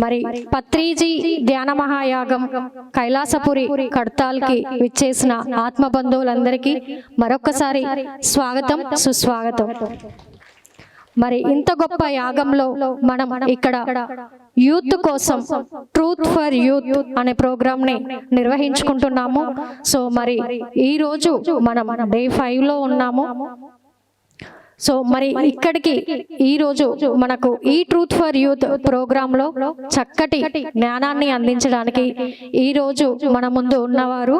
మరి పత్రిజీ ధ్యాన మహాయాగం కైలాసపురి కడతాల్కి విచ్చేసిన ఆత్మబంధువులందరికీ మరొక్కసారి స్వాగతం, సుస్వాగతం. మరి ఇంత గొప్ప యాగంలో మనం ఇక్కడ యూత్ కోసం ట్రూత్ ఫర్ యూత్ అనే ప్రోగ్రామ్ ని నిర్వహించుకుంటున్నాము. సో మరి ఈ రోజు మనం డే 5లో ఉన్నాము. సో మరి ఇక్కడికి ఈరోజు మనకు ఈ ట్రూత్ ఫర్ యూత్ ప్రోగ్రాంలో చక్కటి జ్ఞానాన్ని అందించడానికి ఈరోజు మన ముందు ఉన్నవారు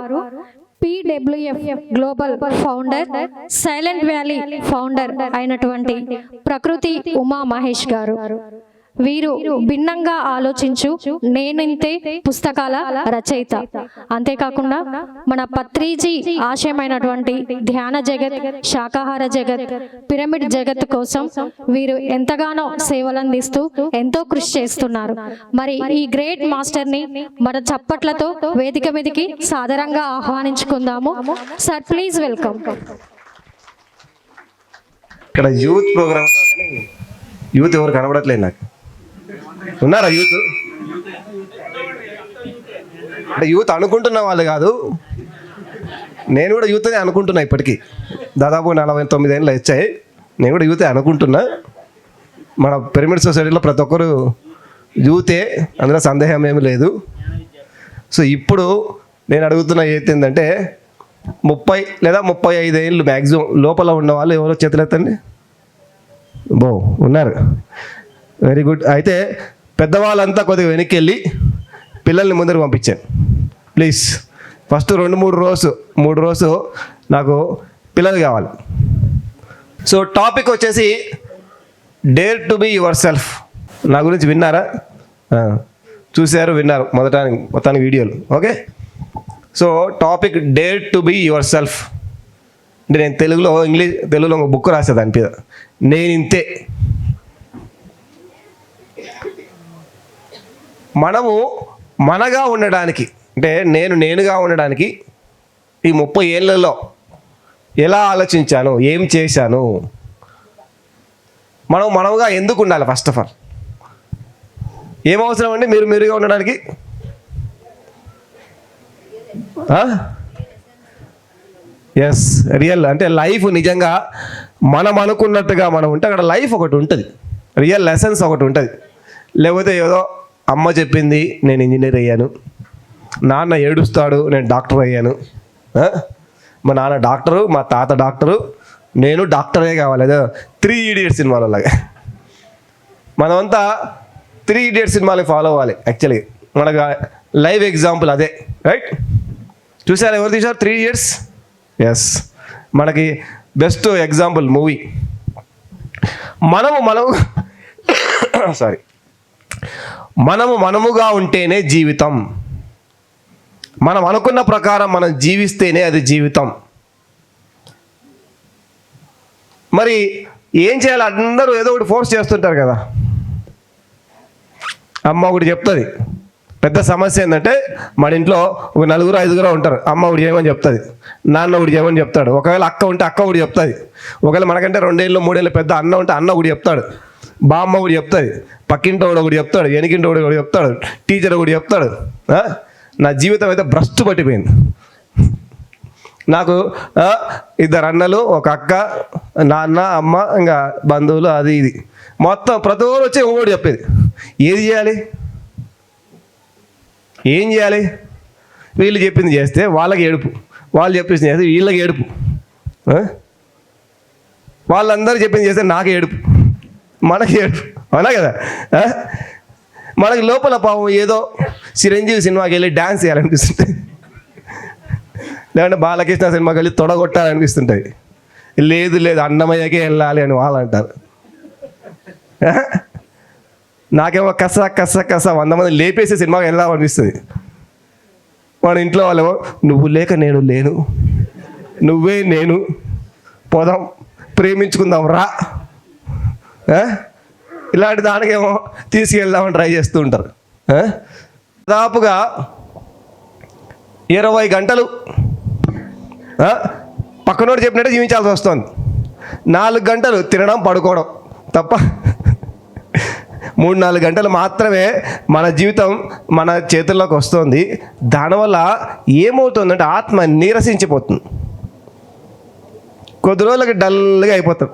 PWF global founder, silent valley founder అయినటువంటి ప్రకృతి ఉమా మహేష్ గారు. వీరు భిన్నంగా ఆలోచించు నేనింతే పుస్తకాల రచయిత. అంతేకాకుండా మన పత్రిజీ ఆశయమైనటువంటి ధ్యాన జగత్, శాకాహార జగత్, పిరమిడ్ జగత్ కోసం వీరు ఎంతగానో సేవలందిస్తూ ఎంతో కృషి చేస్తున్నారు. మరి ఈ గ్రేట్ మాస్టర్ ని మన చప్పట్లతో వేదిక మీదకి సాదరంగా ఆహ్వానించుకుందాము. Sir, please welcome. ఇక్కడ యూత్ ప్రోగ్రామ్ యూత్ ఎవరు కనబడట్లేదు నాకు. ఉన్నారా యూత్? అంటే యూత్ అనుకుంటున్న వాళ్ళు కాదు, నేను కూడా యూత్ అని అనుకుంటున్నా. ఇప్పటికీ దాదాపు 49 ఏళ్ళు వచ్చాయి. నేను కూడా యూతే అనుకుంటున్నా. మన పిరమిడ్ సొసైటీలో ప్రతి ఒక్కరు యూతే, అందులో సందేహం ఏమీ లేదు. సో ఇప్పుడు నేను అడుగుతున్న ఏంటంటే 30 లేదా 35 ఏళ్ళు మ్యాక్సిమం లోపల ఉన్న వాళ్ళు ఎవరో చేతులెత్తండి. ఉన్నారు, వెరీ గుడ్. అయితే పెద్దవాళ్ళంతా కొద్దిగా వెనక్కి వెళ్ళి పిల్లల్ని ముందరికి పంపించాను ప్లీజ్. ఫస్ట్ 2-3 రోజు నాకు పిల్లలు కావాలి. సో టాపిక్ వచ్చేసి dare to be yourself. నా గురించి విన్నారా? చూశారు, విన్నారు మొత్తానికి వీడియోలు. Okay, so topic dare to be yourself. అంటే నేను తెలుగులో ఒక బుక్ రాసేది దాని మీద, నేనింతే. మనము మనగా ఉండడానికి, అంటే నేనుగా ఉండడానికి ఈ 30 ఏళ్ళలో ఎలా ఆలోచించాను, ఏం చేశాను, మనముగా ఎందుకు ఉండాలి? ఫస్ట్ ఆఫ్ ఆల్ ఏం అవసరం అండి మీరుగా ఉండడానికి? ఎస్, రియల్ అంటే లైఫ్ నిజంగా మనం అనుకున్నట్టుగా మనం ఉంటే అక్కడ లైఫ్ ఒకటి ఉంటుంది, రియల్ లెసన్స్ ఒకటి ఉంటుంది. లేకపోతే ఏదో అమ్మ చెప్పింది నేను ఇంజనీర్ అయ్యాను, నాన్న ఏడుస్తాడు నేను డాక్టర్ అయ్యాను, మా నాన్న డాక్టరు, మా తాత డాక్టరు, నేను డాక్టరే కావాలి. అదే 3 Idiots సినిమాలలాగా మనమంతా 3 Idiots సినిమాని ఫాలో అవ్వాలి. యాక్చువల్లీ మనకు లైవ్ ఎగ్జాంపుల్ అదే, రైట్? చూసారు? ఎవరు తీశారు 3 Idiots? ఎస్, మనకి బెస్ట్ ఎగ్జాంపుల్ మూవీ. మనముగా ఉంటేనే జీవితం. మనం అనుకున్న ప్రకారం మనం జీవిస్తేనే అది జీవితం. మరి ఏం చేయాలి? అందరూ ఏదో ఒకటి ఫోర్స్ చేస్తుంటారు కదా. అమ్మ ఒకటి చెప్తుంది. పెద్ద సమస్య ఏంటంటే మన ఇంట్లో ఒక 4-5 ఉంటారు. అమ్మ ఒకటి చేయమని చెప్తుంది, నాన్న ఒకటి చేయమని చెప్తాడు. ఒకవేళ అక్క ఉంటే అక్క ఒకటి చెప్తుంది. ఒకవేళ మనకంటే 2-3 ఏళ్ళు పెద్ద అన్న ఉంటే అన్న ఒకటి చెప్తాడు, బామ్మ ఒకటి చెప్తుంది, పక్కింటోడు ఒకటి చెప్తాడు, వెనకింటోడు ఒకటి చెప్తాడు, టీచర్ ఒకటి చెప్తాడు. నా జీవితం అయితే భ్రష్టు పట్టిపోయింది. నాకు 2 అన్నలు, ఒక అక్క, నాన్న, అమ్మ, ఇంకా బంధువులు, అది ఇది మొత్తం ప్రతి ఒక్కరు వచ్చి ఒకటి చెప్పేది. ఏది చేయాలి? ఏం చేయాలి? వీళ్ళు చెప్పింది చేస్తే వాళ్ళకి ఏడుపు, వాళ్ళు చెప్పింది చేస్తే వీళ్ళకి ఏడుపు, వాళ్ళందరూ చెప్పింది చేస్తే నాకు ఏడుపు, మనకి ఏడుపు. అవునా కదా? మనకి లోపల పాపం ఏదో చిరంజీవి సినిమాకి వెళ్ళి డ్యాన్స్ చేయాలనిపిస్తుంటుంది, లేదంటే బాలకృష్ణ సినిమాకి వెళ్ళి తొడగొట్టాలనిపిస్తుంటుంది. లేదు అన్నమయ్యకే వెళ్ళాలి అని వాళ్ళు అంటారు. నాకేమో కస 100 మంది లేపేసి సినిమాకి వెళ్దామనిపిస్తుంది. మన ఇంట్లో వాళ్ళేమో నువ్వు లేక నేను లేను, నువ్వే నేను, పోదాం ప్రేమించుకుందాం రా, ఇలాంటి దానికేమో తీసుకెళ్దామని ట్రై చేస్తూ ఉంటారు. దాదాపుగా 20 గంటలు పక్కనోడు చెప్పినట్టే జీవించాల్సి వస్తుంది. 4 గంటలు తినడం పడుకోవడం తప్ప 3-4 గంటలు మాత్రమే మన జీవితం మన చేతుల్లోకి వస్తుంది. దానివల్ల ఏమవుతుందంటే ఆత్మ నీరసించిపోతుంది. కొద్ది రోజులకి డల్గా అయిపోతాం.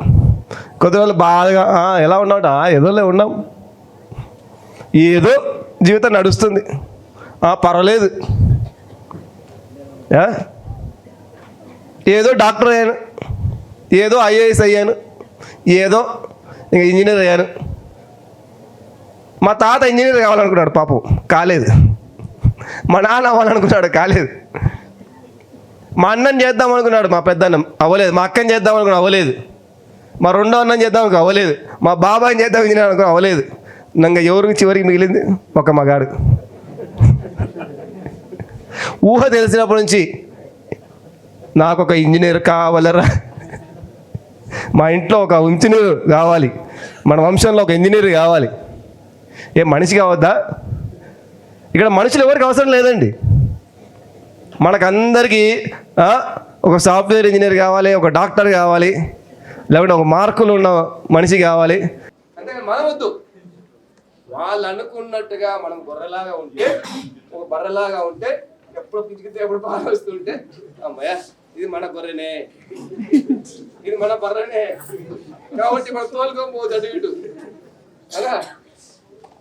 కొద్ది రోజులు బాగా ఎలా ఉన్నాం, ఏదోలే ఉన్నాం, ఏదో జీవితం నడుస్తుంది, పర్వాలేదు, ఏదో డాక్టర్ అయ్యాను, ఏదో ఐఏఎస్ అయ్యాను, ఏదో ఇంకా ఇంజనీర్ అయ్యాను. మా తాత ఇంజనీర్ కావాలనుకున్నాడు, పాపం కాలేదు. మా నాన్న అవ్వాలనుకున్నాడు, కాలేదు. మా అన్నం చేద్దాం అనుకున్నాడు, మా పెద్దన్నం అవ్వలేదు. మా అక్కని చేద్దాం అనుకున్నాడు, అవ్వలేదు. మా రెండో అన్నం చేద్దాం అనుకో, అవ్వలేదు. మా బాబాయిని చేద్దాం ఇంజనీర్ అనుకో, అవ్వలేదు. ఇంకా ఎవరికి చివరికి మిగిలింది ఒక మగాడు. ఊహ తెలిసినప్పటి నుంచి నాకు ఒక ఇంజనీర్ కావాలరా, మా ఇంట్లో ఒక ఇంజనీర్ కావాలి, మన వంశంలో ఒక ఇంజనీర్ కావాలి. మనిషి కావద్దా? ఇక్కడ మనుషులు ఎవరికి అవసరం లేదండి. మనకందరికీ ఒక సాఫ్ట్వేర్ ఇంజనీర్ కావాలి, ఒక డాక్టర్ కావాలి, లేకుంటే ఒక మార్కులు ఉన్న మనిషి కావాలి. అంటే మనం వద్దు. వాళ్ళు అనుకున్నట్టుగా మనం గొర్రెలాగా ఉంటే, ఒక బర్రెలాగా ఉంటే, ఎప్పుడు పిచ్చికితే ఎప్పుడు బాగా వస్తుంటే, అమ్మయ్య ఇది మన గొర్రెనే, ఇది మన బర్రెనే, కాబట్టి మనం తోలుకోకపోవచ్చు అటు ఇటు. అలా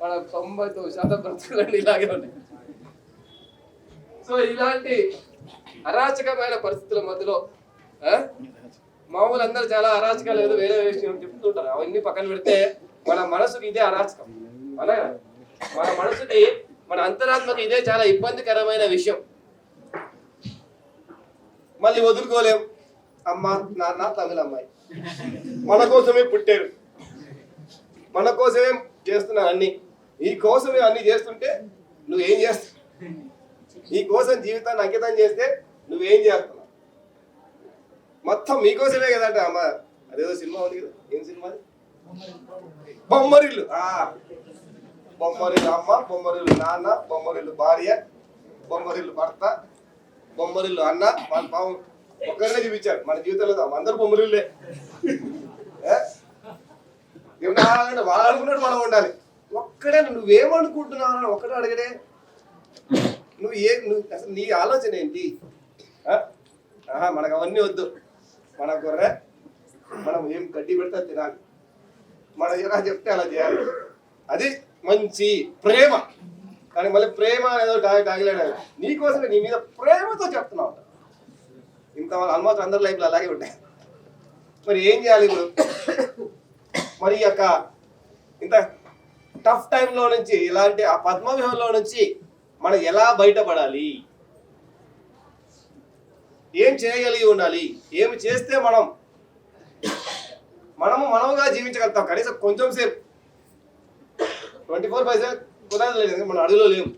మన 99% బ్రతుకులన్నీ ఇలాగే ఉన్నాయి. సో ఇలాంటి అరాచకమైన పరిస్థితుల మధ్యలో మామూలు అందరూ చాలా అరాచకాలు ఏదో వేరే విషయం చెప్తుంటారు. అవన్నీ పక్కన పెడితే మన మనసుకి ఇదే అరాచకం. అలాగే మన మనసుకి, మన అంతరాత్మకి ఇదే చాలా ఇబ్బందికరమైన విషయం. మళ్ళీ వదులుకోలేం. అమ్మ నాన్న తమిళ అమ్మాయి మన కోసమే పుట్టారు, మన కోసమే చేస్తున్నారు అన్ని. ఈ కోసమే అన్ని చేస్తుంటే నువ్వేం చేస్తావు? ఈ కోసం జీవితాన్ని అంకితం చేస్తే నువ్వేం చేస్తున్నావు? మొత్తం మీకోసమే కదంటే. అమ్మ అదేదో సినిమా ఉంది కదా, ఏం సినిమా? బొమ్మరిల్లు. బొమ్మరిల్లు అమ్మ, బొమ్మరిల్లు నాన్న, బొమ్మరిల్లు భార్య, బొమ్మరిల్లు భర్త, బొమ్మరిల్లు అన్న. మన పాపం ఒక్కరినే చూపించారు మన జీవితంలో. అందరూ బొమ్మరిల్లే. వాళ్ళు అనుకున్నట్టు మనం ఉండాలి. ఒక్కడే నువ్వేమనుకుంటున్నావు అని ఒక్కడే అడిగడే. నువ్వు అసలు నీ ఆలోచన ఏంటి? మనకు అవన్నీ వద్దు. మన గొర్రె మనం ఏం గడ్డి పెడితే తినాలి, మనం ఎలా చెప్తే అలా చేయాలి. అది మంచి ప్రేమ. కానీ మళ్ళీ ప్రేమ అనేదో తాగిలేడు. నీకోసమే నీ మీద ప్రేమతో చెప్తున్నావు. ఇంత ఆల్మోస్ట్ అందరి లైఫ్లో అలాగే ఉంటాయి. మరి ఏం చేయాలి ఇప్పుడు? మరి యొక్క ఇంత టఫ్ టైంలో నుంచి, ఇలాంటి ఆ పద్మవ్యూహంలో నుంచి మనం ఎలా బయటపడాలి? ఏం చేయగలిగి ఉండాలి? ఏమి చేస్తే మనముగా జీవించగలుగుతాం? కనీసం కొంచెం సేపు. 24/7 కుదరలేదు. మనం అడవిలో లేము,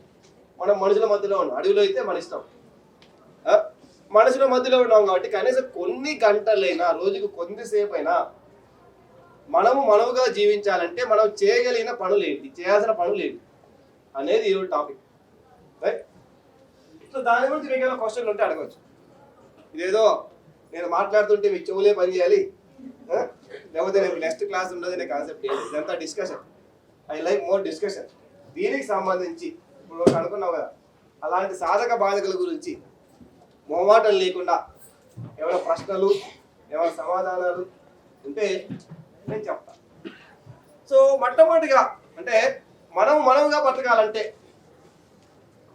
మనం మనుషుల మధ్యలో ఉన్నాం. అడవిలో అయితే మన ఇష్టం. మనుషుల మధ్యలో ఉన్నాం కాబట్టి కనీసం కొన్ని గంటలైనా, రోజుకు కొద్దిసేపు అయినా మనముగా జీవించాలంటే మనం చేయగలిగిన పనులు ఏంటి, చేయాల్సిన పనులు ఏంటి అనేది ఈరోజు టాపిక్. రైట్? సో దాని గురించి మీకు ఏమైనా క్వశ్చన్లు ఉంటే అడగవచ్చు. ఇదేదో నేను మాట్లాడుతుంటే మీ చెవులే పని చేయాలి, లేకపోతే రేపు నెక్స్ట్ క్లాస్ ఉండదు అనే కాన్సెప్ట్ ఏంటి? ఇదంతా discussion. I like more discussion. దీనికి సంబంధించి ఇప్పుడు అనుకున్నావు కదా, అలాంటి సాధక బాధకుల గురించి మొహమాటం లేకుండా ఏమైనా ప్రశ్నలు, ఏమైనా సమాధానాలు ఉంటే నేను చెప్తా. సో మొట్టమొదటిగా అంటే మనముగా బతకాలంటే,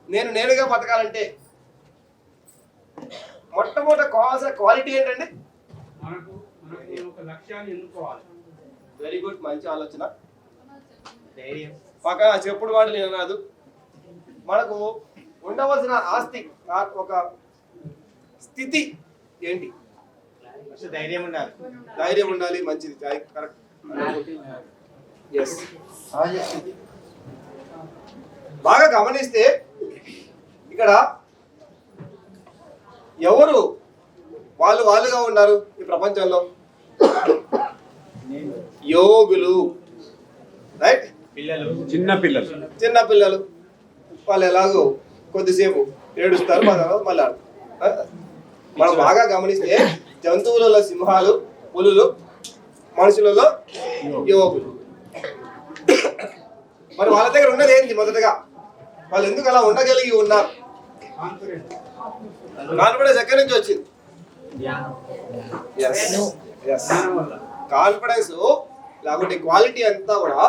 నేనుగా బతకాలంటే మొట్టమొదటి కావాల్సిన క్వాలిటీ ఏంటండి? వెరీ గుడ్, మంచి ఆలోచన. పక్కన చెప్పుడు వాడు నేను రాదు. మనకు ఉండవలసిన ఆస్తి, ఒక స్థితి ఏంటి? ధైర్యం ఉండాలి. ధైర్యం ఉండాలి, మంచిది, కరెక్ట్. బాగా గమనిస్తే ఇక్కడ ఎవరు వాళ్ళుగా ఉన్నారు ఈ ప్రపంచంలో? యోగులు. రైట్? చిన్న పిల్లలు వాళ్ళు ఎలాగో కొద్దిసేపు ఏడుస్తారు, మళ్ళీ మనం బాగా గమనిస్తే జంతువులలో సింహాలు, పులులు, మనుషులలో యోగులు. మరి వాళ్ళ దగ్గర ఉన్నది ఏంటి? మొదటగా వాళ్ళు ఎందుకు అలా ఉండగలిగి ఉన్నారు? కాన్ఫిడెన్స్ ఎక్కడి నుంచి వచ్చింది? కాన్ఫిడెన్స్ లేకుంటే క్వాలిటీ అంతా కూడా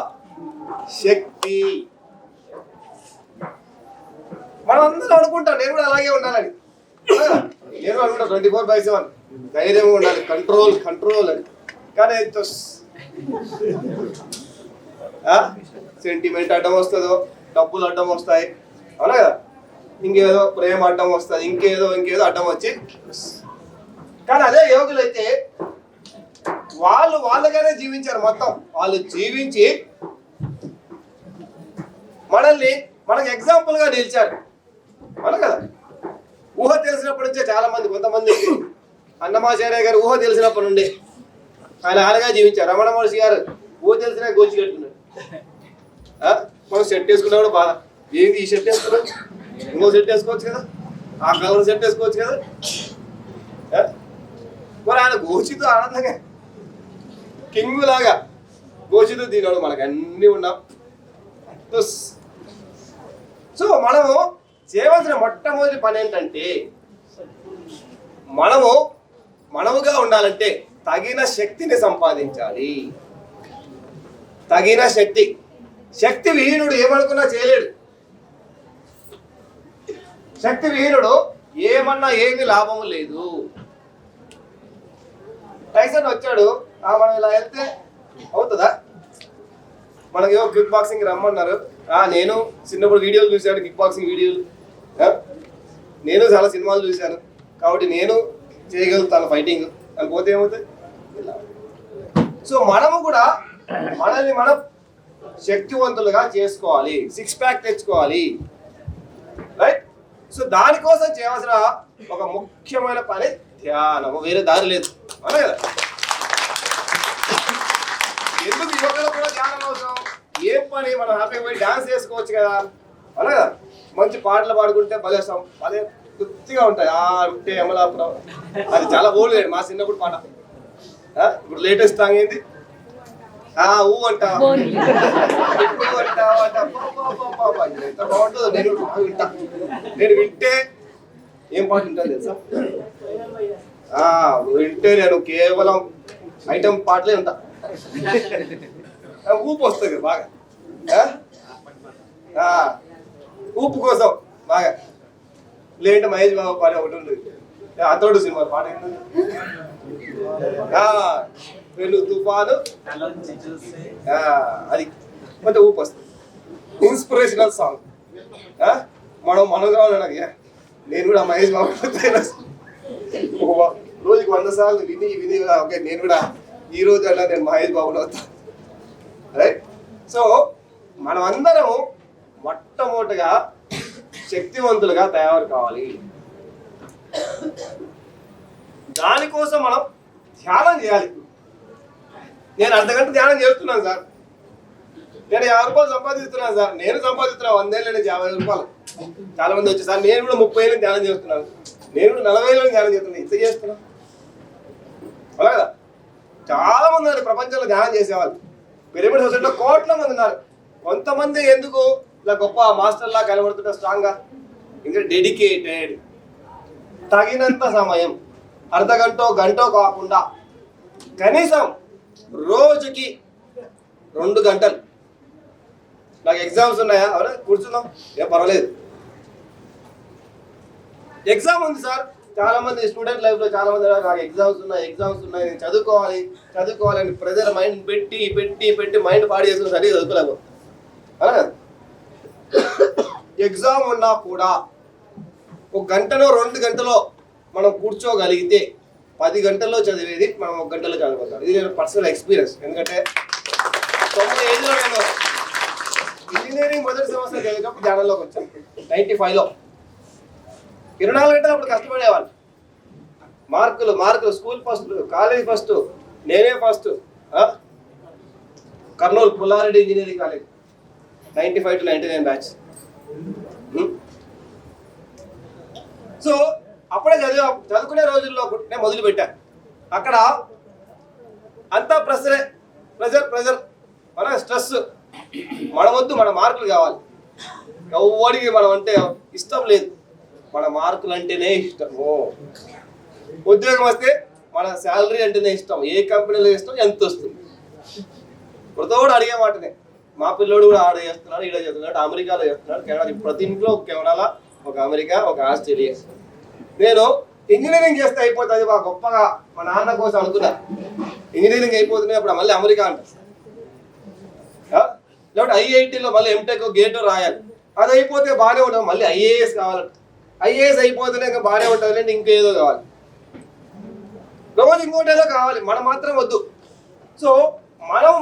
శక్తి. మనం అందరం అనుకుంటాం నేను కూడా అలాగే ఉండాలని. నేను అనుకుంటా 24/7 ధైర్యంగా ఉండాలి, కంట్రోల్ అని. కానీ సెంటిమెంట్ అడ్డం వస్తుందో, డబ్బులు అడ్డం వస్తాయి, అవునా కదా? ఇంకేదో ప్రేమ అడ్డం వస్తుంది, ఇంకేదో అడ్డం వచ్చి. కానీ అదే యోగులైతే వాళ్ళగానే జీవించారు. మొత్తం వాళ్ళు జీవించి మనకు ఎగ్జాంపుల్ గా నిలిచారు, అవునా కదా? ఊహ తెలిసినప్పటి నుంచే చాలా మంది, కొంతమంది అన్నమాచార్య గారు ఊహ తెలిసినప్పటి నుండి ఆయనగా జీవించారు. రమణ మహర్షి గారు ఊహ తెలిసినా గోచి కట్టుకున్నాడు. మనం సెట్ వేసుకున్నా కూడా బాధ, ఏంది ఈ షర్ట్ వేసుకున్నాం, ఇంకో సెట్ వేసుకోవచ్చు కదా, ఆ కలర్ సెట్ వేసుకోవచ్చు కదా. మరి ఆయన గోచితో ఆనందంగా కింగ్ లాగా గోచితో తిన్నాడు. మనకు అన్నీ ఉన్నాం. సో మనము చేయవలసిన మొట్టమొదటి పని ఏంటంటే, మనముగా ఉండాలంటే తగిన శక్తిని సంపాదించాలి. తగిన శక్తి విహీనుడు ఏమనుకున్నా చేయలేడు. శక్తి విహీనుడు ఏమన్నా ఏమీ లాభము లేదు. టైసన్ వచ్చాడు, మనం ఇలా వెళ్తే అవుతుందా? మనకేమో కిక్ బాక్సింగ్ రమ్మన్నారు. నేను చిన్నప్పుడు వీడియోలు చూశాను, కిక్ బాక్సింగ్ వీడియోలు. నేను చాలా సినిమాలు చూశాను కాబట్టి నేను చేయగలుగుతాను ఫైటింగ్ అని. పోతే ఏమవుతుంది? సో మనము కూడా మనల్ని మనం శక్తివంతులుగా చేసుకోవాలి, 6 ప్యాక్ తెచ్చుకోవాలి, రైట్? సో దానికోసం చేయవలసిన ఒక ముఖ్యమైన పని ధ్యానము. వేరే దారి లేదు, అవునా కదా? ఎందుకు యువకులకు కూడా ధ్యానం అవసరం? ఏం పని, మనం హ్యాపీగా పోయి డాన్స్ చేసుకోవచ్చు కదా, అవునా కదా? మంచి పాటలు పాడుకుంటే భలే గుర్తిగా ఉంటాయి. ఉంటే అమలాపురం అది చాలా ఓల్డ్ లేదు, మా చిన్నప్పుడు పాట. ఇప్పుడు లేటెస్ట్ సాంగ్ ఏంది? ఊ అంటావా, ఎంత బాగుంటుందో. నేను వింటే ఏం పాట వింటాను తెలుసా? వింటే నేను కేవలం ఐటమ్ పాటలే ఉంటా. ఊపు వస్తుంది బాగా, ఊపు కోసం బాగా. లేదంటే మహేష్ బాబు పాట ఒకటి ఉంటుంది, అతోడు సినిమా పాట ఏంటంటే వెళ్ళు తుఫాను, అది కొంచెం ఊపు వస్తుంది. Inspirational song. మనగా ఉన్నాడు. నేను కూడా మహేష్ బాబు రోజుకి 100 సార్లు విని ఓకే నేను కూడా ఈ రోజు అన్నా నేను మహేష్ బాబులో అవుతాను, రైట్? సో మనం అందరం మొట్టమొదటిగా శక్తివంతులుగా తయారు కావాలి. దానికోసం మనం ధ్యానం చేయాలి. నేను అర్ధగంట ధ్యానం చేస్తున్నాను సార్, నేను 50 రూపాయలు సంపాదిస్తున్నాను సార్. నేను సంపాదిస్తున్నాను 100 ఏళ్ళ నుంచి 50 రూపాయలు. చాలా మంది వచ్చి సార్ నేను కూడా 30 ఏళ్ళని ధ్యానం చేస్తున్నాను, నేను కూడా 40 ఏళ్ళని ధ్యానం చేస్తున్నాను. ఇంత చేస్తున్నాను, అలా కదా? చాలా మంది ఉన్నారు ప్రపంచంలో ధ్యానం చేసేవాళ్ళు. పిరమిడ్ సొసైటీలో కోట్ల మంది ఉన్నారు. కొంతమంది ఎందుకు ఇలా గొప్ప మాస్టర్లా కనబడుతుంటే స్ట్రాంగ్గా, ఇంకా డెడికేటెడ్. తగినంత సమయం, అర్ధగంటో గంటో కాకుండా కనీసం రోజుకి 2 గంటలు. నాకు ఎగ్జామ్స్ ఉన్నాయా? అవునా, కూర్చుందాం, ఏం పర్వాలేదు. ఎగ్జామ్ ఉంది సార్. చాలా మంది స్టూడెంట్ లైఫ్లో చాలా మంది నాకు ఎగ్జామ్స్ ఉన్నాయి నేను చదువుకోవాలని ప్రెజర్ మైండ్ పెట్టి మైండ్ పాడు చేసుకుని సరిగ్గా చదువుకోలేము, అవునా? ఎగ్జామ్ ఉన్నా కూడా 1 గంటలో 2 గంటలో మనం కూర్చోగలిగితే 10 గంటల్లో చదివేది మనం 1 గంటలో చదువుకుంటాం. ఇది నేను పర్సనల్ ఎక్స్పీరియన్స్. ఎందుకంటే 9 ఏళ్ళలో నేను ఇంజనీరింగ్ మొదటి సంవత్సరం చదివినప్పుడు ధ్యానంలోకి వచ్చాను. 95లో 24 గంటలు అప్పుడు కష్టపడేవాళ్ళు. మార్కులు స్కూల్ ఫస్ట్, కాలేజ్ ఫస్ట్, నేనే first. Kurnool Pulla Reddy engineering college 95 to 99 batch. So అప్పుడే చదువుకునే రోజుల్లో నేను మొదలు పెట్టాను. అక్కడ అంతా ప్రెజర్ మన స్ట్రెస్. మన వద్దు, మన మార్కులు కావాలి. ఎవరికి మనం అంటే ఇష్టం లేదు, మన మార్కులు అంటేనే ఇష్టము. ఉద్యోగం వస్తే మన శాలరీ అంటేనే ఇష్టం, ఏ కంపెనీలో ఇష్టం, ఎంత వస్తుంది. ప్రతి కూడా అడిగే మాటనే. మా పిల్లోడు కూడా ఆడ చేస్తున్నాడు, ఈడ చేస్తున్నాడు, అమెరికాలో చేస్తున్నాడు, కెనడా. ప్రతి ఇంట్లో ఒక కెనడా, ఒక అమెరికా, ఒక ఆస్ట్రేలియా. నేను ఇంజనీరింగ్ చేస్తే అయిపోతుంది మా గొప్పగా మా నాన్న కోసం అనుకున్నా. ఇంజనీరింగ్ అయిపోతుంది, అప్పుడు మళ్ళీ అమెరికా అంటారు. లేకపోతే ఐఐటీలో మళ్ళీ ఎంటెక్ గేట్ రాయాలి, అది అయిపోతే బాగానే ఉంటుంది. మళ్ళీ ఐఏఎస్ కావాలంటే, ఐఏఎస్ అయిపోతేనే ఇంకా బాగానే ఉంటుంది అంటే ఇంకేదో కావాలి, రోజు ఇంకోటి ఏదో కావాలి. మనం మాత్రం వద్దు. సో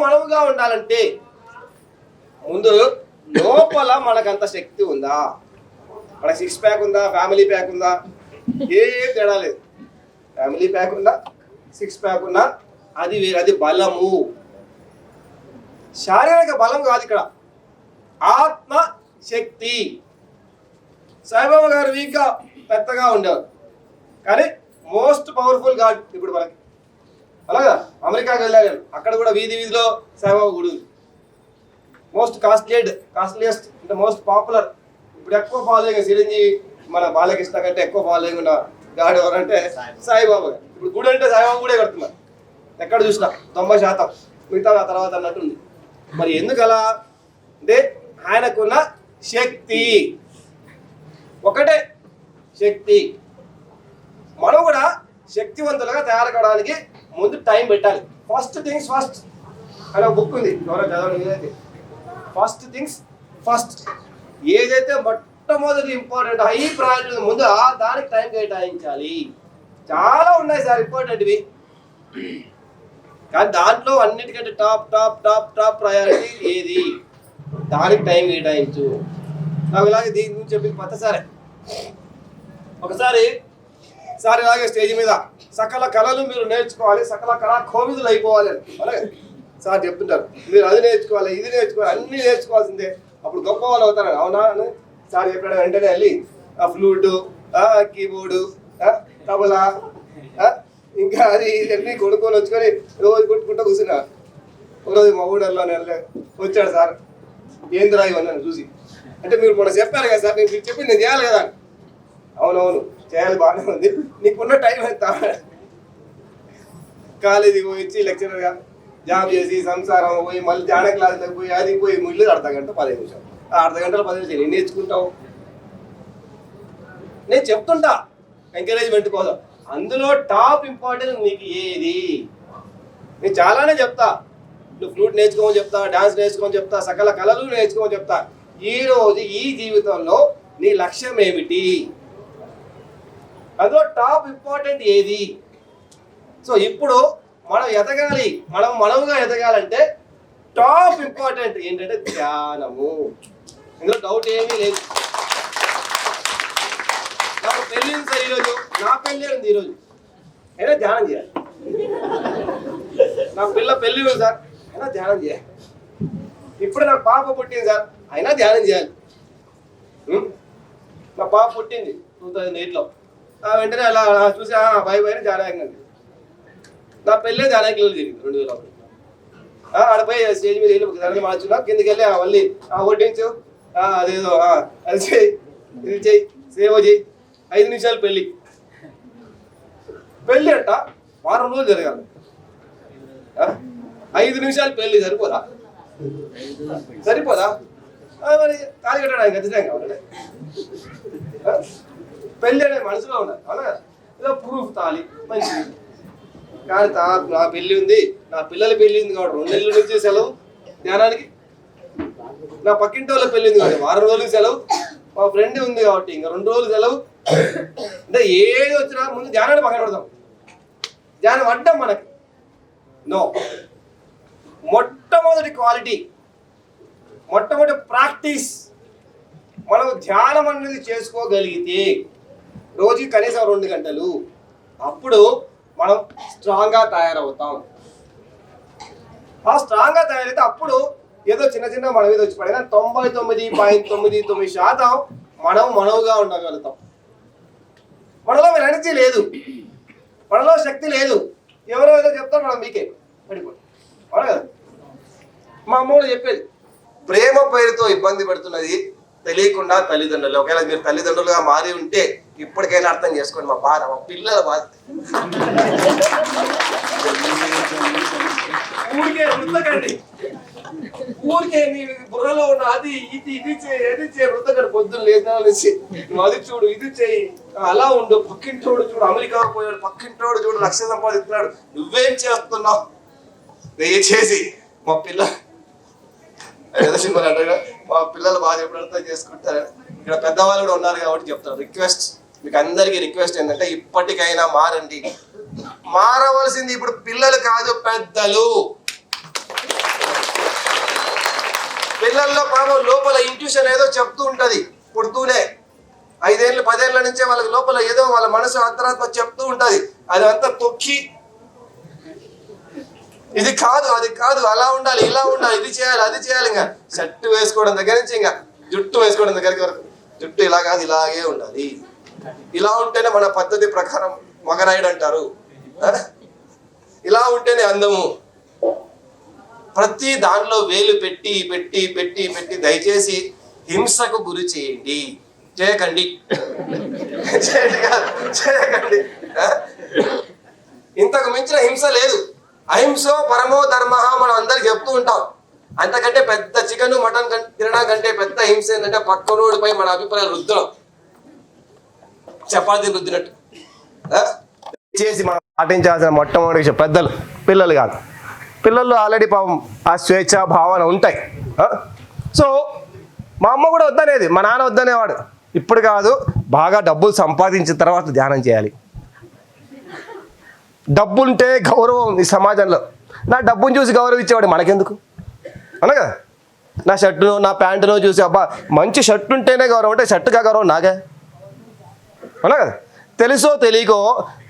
మనముగా ఉండాలంటే ముందు లోపల మనకంత శక్తి ఉందా, మన 6 ప్యాక్ ఉందా, ఫ్యామిలీ ప్యాక్ ఉందా, ఏం తేడా లేదు. ఫ్యామిలీ ప్యాక్ ఉందా, 6 ప్యాక్ ఉందా, అది వేరే, అది బలము. శారీరక బలం కాదు ఇక్కడ, ఆత్మ శక్తి. సాయిబాబా గారు వీక్గా పెద్దగా ఉండేవారు, కానీ మోస్ట్ పవర్ఫుల్ గాడ్ ఇప్పుడు మనకి. అలాగా అమెరికాకి వెళ్ళాను, అక్కడ కూడా వీధిలో సాయిబాబా గుడి ఉంది. మోస్ట్ కాస్ట్లియస్ట్ అంటే మోస్ట్ పాపులర్. ఇప్పుడు ఎక్కువ ఫాలోయింగ్ చిరంజీవి, మన బాలకృష్ణ కంటే ఎక్కువ ఫాలోయింగ్ ఉన్న గాడ్ ఎవరంటే సాయిబాబా గారు. ఇప్పుడు గుడి అంటే సాయిబాబా గుడే కడుతున్నారు, ఎక్కడ చూసినా 90%, మిగతా ఆ తర్వాత అన్నట్టుంది. మరి ఎందుకు అలా అంటే ఆయనకున్న శక్తి ఒకటే శక్తి. మనం కూడా శక్తివంతులుగా తయారు కావడానికి ముందు టైం పెట్టాలి. ఫస్ట్ థింగ్స్ ఫస్ట్ అనే ఒక బుక్ ఉంది, ఎవరో చదవండి. ఫస్ట్ థింగ్స్ ఫస్ట్, ఏదైతే మొట్టమొదటి ఇంపార్టెంట్ హై ప్రయారిటీ ముందు దానికి టైం కేటాయించాలి. చాలా ఉన్నాయి సార్ ఇంపార్టెంట్వి, కానీ దాంట్లో అన్నిటికంటే top top top top priority ఏది, దానికి టైం కేటాయించు. నాకు ఇలాగే దీని గురించి చెప్పింది కొత్త సారే. ఒకసారి సార్ ఇలాగే స్టేజ్ మీద సకల కళలు మీరు నేర్చుకోవాలి, సకల కళా కోవిదులు అయిపోవాలి అని అలాగే సార్ చెప్తుంటారు. మీరు అది నేర్చుకోవాలి, ఇది నేర్చుకోవాలి, అన్నీ నేర్చుకోవాల్సిందే, అప్పుడు గొప్ప వాళ్ళు అవుతారు. అవునా అని సార్ చెప్పాడు. వెంటనే వెళ్ళి ఆ ఫ్లూటు, కీబోర్డు, తబలా, ఇంకా అది అన్నీ కొనుక్కొని వచ్చుకొని రోజు కొట్టుకుంటూ కూర్చున్నా. ఒకరోజు మా ఊళ్ళో వచ్చాడు సార్, ఏందిరా ఇవన్నీ చూసి. అంటే మీరు మొన్న చెప్పారు కదా సార్, నేను చెప్పింది నేను చేయాలి కదా. అవునవును చేయాలి, బాగానే ఉంది, నీకున్న టైం ఎంత. కాలేజీకి పోయి వచ్చి లెక్చరర్గా జాబ్ చేసి సంసారం పోయి మళ్ళీ ధ్యాన క్లాసులకు పోయి అది పోయి ముళ్ళు అర్ధగంట 15 నిమిషాలు, ఆ అర్ధగంటలో 15 నిమిషాలు ఏం నేర్చుకుంటావు. నేను చెప్తుంటా ఎంకరేజ్మెంట్ కోసం, అందులో టాప్ ఇంపార్టెంట్ నీకు ఏది. నేను చాలానే చెప్తా, నువ్వు ఫ్లూట్ నేర్చుకోమని చెప్తా, డాన్స్ నేర్చుకోమని చెప్తా, సకల కళలు నేర్చుకోమని చెప్తా. ఈరోజు ఈ జీవితంలో నీ లక్ష్యం ఏమిటి, అందులో టాప్ ఇంపార్టెంట్ ఏది. సో ఇప్పుడు మనం ఎదగాలి, మనముగా ఎదగాలంటే టాప్ ఇంపార్టెంట్ ఏంటంటే ధ్యానము. ఇందులో డౌట్ ఏమీ లేదు. నాకు పెళ్ళి ఉంది సార్ ఈరోజు, నా పెళ్ళి ఉంది ఈరోజు, అయినా ధ్యానం చేయాలి. నా పెళ్ళి ఉంది సార్, అయినా ధ్యానం చేయాలి. ఇప్పుడు నాకు పాప పుట్టింది సార్, అయినా ధ్యానం చేయాలి. నా పాప పుట్టింది 2008లో, వెంటనే అలా చూసి బాయ్ బాయ్ ధ్యానం. నా పెళ్ళే ధ్యానానికి జరిగింది 2001. ఆడపోయి స్టేజ్ మీద వెళ్ళి ధ్యానం మార్చున్నా, కిందకి వెళ్ళి మళ్ళీ వడ్డించు, అదేదో అది చెయ్యి, ఇది చెయ్యి, సేవ చెయ్యి. 5 నిమిషాలు పెళ్ళి అంట, 1 వారం రోజులు జరగాలి. 5 నిమిషాలు పెళ్ళి సరిపోదా మరి తాళి కట్టడానికి ఖచ్చితంగా కావాలి. పెళ్ళి అనేది మనసులో ఉండాలి, అవునా? ఏదో ప్రూఫ్ తాళి మంచిది, కానీ నా పెళ్ళి ఉంది, నా పిల్లల పెళ్ళి ఉంది కాబట్టి 2 నెలల నుంచి సెలవు ధ్యానానికి. నా పక్కింటి వాళ్ళ పెళ్ళి ఉంది కాబట్టి 1 వారం రోజులకి సెలవు. మా ఫ్రెండ్ ఉంది కాబట్టి ఇంకా 2 రోజులు సెలవు. అంటే ఏది వచ్చినా ముందు ధ్యానాన్ని పక్కన పెడతాం. ధ్యానం అడ్డం మనకి నో. మొట్టమొదటి క్వాలిటీ, మొట్టమొదటి ప్రాక్టీస్, మనం ధ్యానం అనేది చేసుకోగలిగితే రోజుకి కనీసం 2 గంటలు, అప్పుడు మనం స్ట్రాంగ్గా తయారవుతాం. ఆ స్ట్రాంగ్గా తయారైతే అప్పుడు ఏదో చిన్న మన మీద వచ్చి పడినా 99.99% మనముగా ఉండగలుగుతాం. మనలో మీరు ఎనర్జీ లేదు, మనలో శక్తి లేదు, ఎవరో ఏదో చెప్తారు మనం మీకే పడిపోయి. అవునా కదా? మా అమ్మ చెప్పేది, ప్రేమ పేరుతో ఇబ్బంది పెడుతున్నది తెలియకుండా తల్లిదండ్రులు. ఒకవేళ మీరు తల్లిదండ్రులుగా మారి ఉంటే ఇప్పటికైనా అర్థం చేసుకోండి మా బాధ, మా పిల్లల బాధ. ఊరికే వృత్తకండి, ఊరికే నీ బుర్రలో ఉన్న అది ఇది ఇది చేయి వృత్తకండి. పొద్దున్న లేచి నువ్వు అది చూడు ఇది చేయి అలా ఉండు. పక్కింటోడు చూడు అమెరికా పోయాడు, పక్కింటోడు చూడు లక్ష సంపాదిస్తున్నాడు, నువ్వేం చేస్తున్నావు? దయచేసి మా మా పిల్లలు బాగా ఎప్పుడు అర్థం చేసుకుంటారు. ఇక్కడ పెద్దవాళ్ళు కూడా ఉన్నారు కాబట్టి చెప్తారు. రిక్వెస్ట్ మీకు అందరికీ రిక్వెస్ట్ ఏంటంటే ఇప్పటికైనా మారండి. మారవలసింది ఇప్పుడు పిల్లలు కాదు, పెద్దలు. పిల్లల్లో పాపం లోపల ఇంట్యూషన్ ఏదో చెప్తూ ఉంటది. పుడుతూనే 5 ఏళ్ళు 10 ఏళ్ళ నుంచే వాళ్ళకి లోపల ఏదో వాళ్ళ మనసు అంతరాత్మ చెప్తూ ఉంటది. అది అంతా తొక్కి ఇది కాదు అది కాదు అలా ఉండాలి ఇలా ఉండాలి ఇది చేయాలి అది చేయాలి. ఇంకా షర్ట్ వేసుకోవడం దగ్గర నుంచి ఇంకా జుట్టు వేసుకోవడం దగ్గరికి వరకు జుట్టు ఇలా కాదు ఇలాగే ఉండాలి. ఇలా ఉంటేనే మన పద్ధతి ప్రకారం మగరాయుడు అంటారు. ఇలా ఉంటేనే అందము. ప్రతి దానిలో వేలు పెట్టి పెట్టి పెట్టి పెట్టి దయచేసి హింసకు గురి చేయండి, చేయకండి. చేయకండి. ఇంతకు మించిన హింస లేదు. అహింసో పరమో ధర్మ మనం అందరికి చెప్తూ ఉంటాం. అంతకంటే పెద్ద చికెన్ మటన్ తినడం కంటే పెద్ద హింస ఏంటంటే పక్కనోడిపై మన అభిప్రాయాలు రుద్దడం, చపాతీ రుద్దినట్టు. చేసి మనం పాటించాల్సిన మొట్టమొదటి విషయం పెద్దలు, పిల్లలు కాదు. పిల్లలు ఆల్రెడీ పాపం ఆ స్వేచ్ఛ భావన ఉంటాయి. సో మా అమ్మ కూడా వద్దనేది, మా నాన్న వద్దనేవాడు. ఇప్పుడు కాదు, బాగా డబ్బులు సంపాదించిన తర్వాత ధ్యానం చేయాలి. డబ్బుంటే గౌరవం ఈ సమాజంలో. నా డబ్బును చూసి గౌరవం ఇచ్చేవాడు మనకెందుకు అన్నా కదా. నా షర్టును నా ప్యాంటును చూసి అబ్బా మంచి షర్ట్ ఉంటేనే గౌరవం, అంటే షర్టుగా గౌరవం నాకే అన్నా కదా. తెలుసో తెలియకో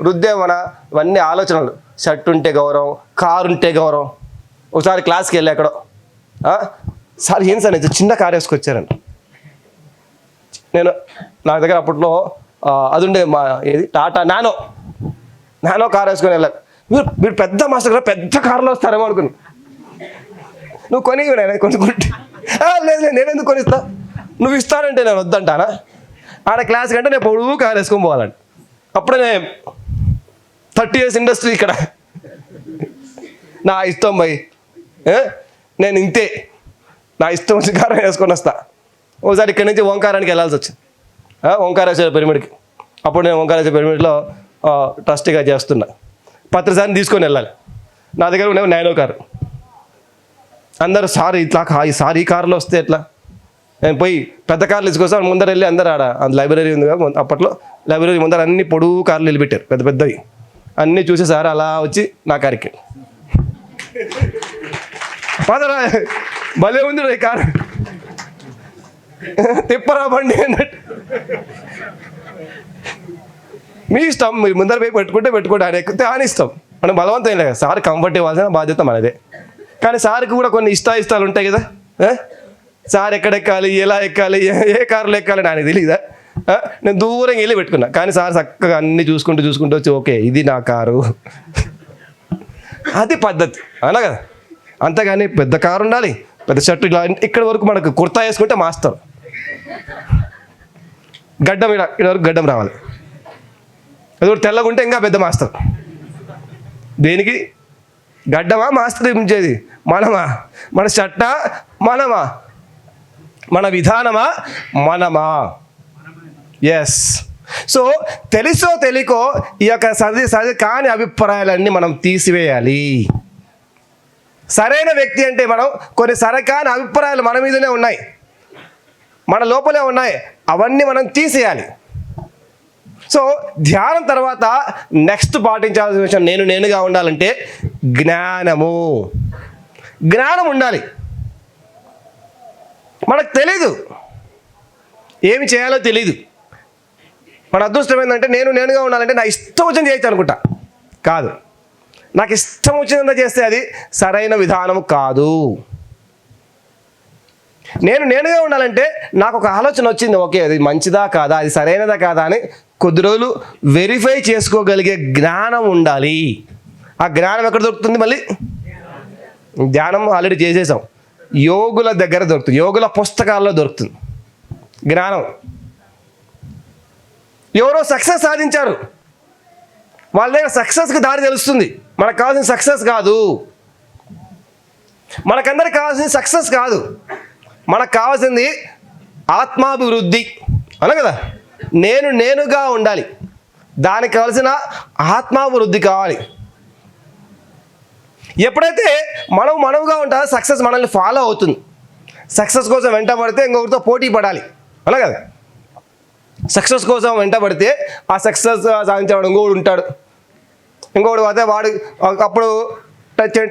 రుద్దేమన ఇవన్నీ ఆలోచనలు. షర్ట్ ఉంటే గౌరవం, కారు ఉంటే గౌరవం. ఒకసారి క్లాస్కి వెళ్ళి ఎక్కడో సార్ ఏం సార్ చిన్న కారు వేసుకొచ్చారండి. నేను నా దగ్గర అప్పట్లో అది ఉండే మా ఏది టాటా నానో కారు వేసుకొని వెళ్ళాలి. మీరు పెద్ద మాస్టర్ కదా పెద్ద కారులో వస్తారేమో అనుకుని. నువ్వు కొని కొనుక్కుంటే లేదు నేనెందుకు కొనిస్తా, నువ్వు ఇస్తానంటే నేను వద్దంటానా. ఆడ క్లాస్ కంటే నేను పొడుగు కారు వేసుకొని పోవాలండి. అప్పుడే నేను 30 years ఇండస్ట్రీ ఇక్కడ. నా ఇష్టం భయ్, నేను ఇంతే నా ఇష్టం వచ్చి కారం వేసుకొని వస్తా. ఒకసారి ఇక్కడి నుంచి ఓంకారానికి వెళ్ళాల్సి వచ్చింది, ఓంకారేశ్వర పిరమిడ్కి. అప్పుడు నేను ఓంకారేశ్వర పిరమిడ్లో ట్రస్టీగా చేస్తున్నా. పత్రిసారిని తీసుకొని వెళ్ళాలి. నా దగ్గర ఉండే నానో కారు. అందరూ సార్ ఇట్లా ఈ కారులో వస్తే ఎట్లా, నేను పోయి పెద్ద కార్లు తీసుకొస్తాను. ముందర వెళ్ళి అందరు ఆడ లైబ్రరీ ఉంది కదా అప్పట్లో, లైబ్రరీ ముందర అన్ని పొడుగు కార్లు నిలబెట్టారు పెద్ద పెద్దవి. అన్నీ చూసి సార్ అలా వచ్చి నా కారుకి పదరా భలే ఉంది ఈ కారు తిప్పరా బండి అన్నట్టు. మీ ఇష్టం, మీరు ముందర పోయి పెట్టుకుంటే ఆయన ఎక్కితే ఆయన ఇష్టం. మనం బలవంతం లేదు. సార్ కంఫర్ట్ ఇవ్వాల్సిన బాధ్యత మనదే. కానీ సార్కి కూడా కొన్ని ఇష్టాలు ఉంటాయి కదా. సార్ ఎక్కడెక్కాలి, ఎలా ఎక్కాలి, ఏ కారులో ఎక్కాలి ఆయనకు తెలియదా. నేను దూరంగా వెళ్ళి పెట్టుకున్నా. కానీ సార్ చక్కగా అన్నీ చూసుకుంటూ వచ్చి ఓకే ఇది నా కారు, అది పద్ధతి అలా కదా. అంతేగాని పెద్ద కారు ఉండాలి, పెద్ద షర్టు ఇలా ఇక్కడ వరకు మనకు కుర్తా వేసుకుంటే మాస్టర్, గడ్డం ఇక్కడ వరకు గడ్డం రావాలి. అది కూడా తెల్లగా ఉంటే ఇంకా పెద్ద మాస్టర్. దేనికి గడ్డమా మాస్టర్ ఉంచేది? మనమా? మన షర్టా మనమా? మన విధానమా మనమా? ఎస్. సో తెలుసో తెలియకో ఈ యొక్క సరి కాని అభిప్రాయాలన్నీ మనం తీసివేయాలి. సరైన వ్యక్తి అంటే మనం కొన్ని సరికాని అభిప్రాయాలు మన మీదనే ఉన్నాయి, మన లోపలే ఉన్నాయి, అవన్నీ మనం తీసేయాలి. సో ధ్యానం తర్వాత నెక్స్ట్ పాటించాల్సిన విషయం నేనుగా ఉండాలంటే జ్ఞానం ఉండాలి. మనకు తెలీదు, ఏమి చేయాలో తెలీదు. మన అదృష్టం ఏంటంటే నేనుగా ఉండాలంటే నా ఇష్టం వచ్చింది చేయొచ్చు అనుకుంటా. కాదు, నాకు ఇష్టం వచ్చిందంతా చేస్తే అది సరైన విధానం కాదు. నేనుగా ఉండాలంటే నాకు ఒక ఆలోచన వచ్చింది, ఓకే అది మంచిదా కాదా, అది సరైనదా కాదా అని కొద్ది రోజులు వెరిఫై చేసుకోగలిగే జ్ఞానం ఉండాలి. ఆ జ్ఞానం ఎక్కడ దొరుకుతుంది? మళ్ళీ ధ్యానం ఆల్రెడీ చేసేసాం. యోగుల దగ్గర దొరుకుతుంది, యోగుల పుస్తకాల్లో దొరుకుతుంది జ్ఞానం. ఎవరో సక్సెస్ సాధించారు, వాళ్ళ దగ్గర సక్సెస్కి దారి తెలుస్తుంది. మనకు కావాల్సిన సక్సెస్ కాదు, మనకందరికి కావాల్సింది సక్సెస్ కాదు, మనకు కావాల్సింది ఆత్మాభివృద్ధి అన కదా. నేనుగా ఉండాలి, దానికి కావాల్సిన ఆత్మాభివృద్ధి కావాలి. ఎప్పుడైతే మనముగా ఉంటారో సక్సెస్ మనల్ని ఫాలో అవుతుంది. సక్సెస్ కోసం వెంట పడితే ఇంకొకరితో పోటీ పడాలి అలా కదా. సక్సెస్ కోసం వెంట పడితే ఆ సక్సెస్ సాధించేవాడు ఇంకొకడు ఉంటాడు, ఇంకొకడు అదే వాడు అప్పుడు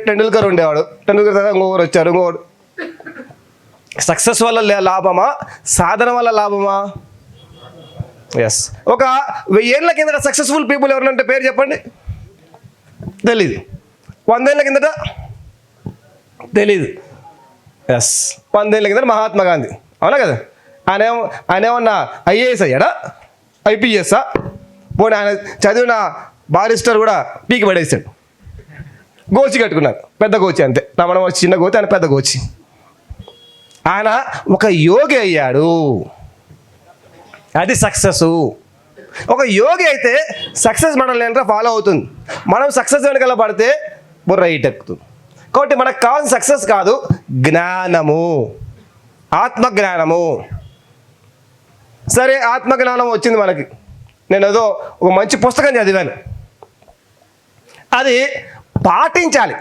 టెండూల్కర్ ఉండేవాడు, టెండూల్కర్ తర్వాత ఇంకొకరు వచ్చారు, ఇంకొకడు. సక్సెస్ వల్ల లాభమా, సాధన వల్ల లాభమా? ఎస్. ఒక 1000 ఏళ్ళ కిందట సక్సెస్ఫుల్ పీపుల్ ఎవరంటే పేరు చెప్పండి. తెలీదు. 100 ఏళ్ళ కిందట తెలీదు. ఎస్, 100 ఏళ్ళ కిందట మహాత్మా గాంధీ, అవునా కదా. ఆయన ఏమన్నా ఐఏఎస్ అయ్యాడా, ఐపీఎస్ఆ? పోనీ ఆయన చదివిన బారిస్టర్ కూడా పీకి పడేసాడు, గోచి కట్టుకున్నారు, పెద్ద గోచి అంతే. నా మనం చిన్న గోచి, ఆయన పెద్ద గోచి. ఆయన ఒక యోగి అయ్యాడు, అది సక్సెస్. ఒక యోగి అయితే సక్సెస్ మనల్ని ఏంటో ఫాలో అవుతుంది. మనం సక్సెస్ వెనకాల పడితే బుర్ర ఎక్కుతుంది. కాబట్టి మనకు కావాల్సిన సక్సెస్ కాదు, జ్ఞానము, ఆత్మజ్ఞానము. సరే, ఆత్మజ్ఞానం వచ్చింది మనకి. నేను ఏదో ఒక మంచి పుస్తకం చదివాను, అది పాటించాలి.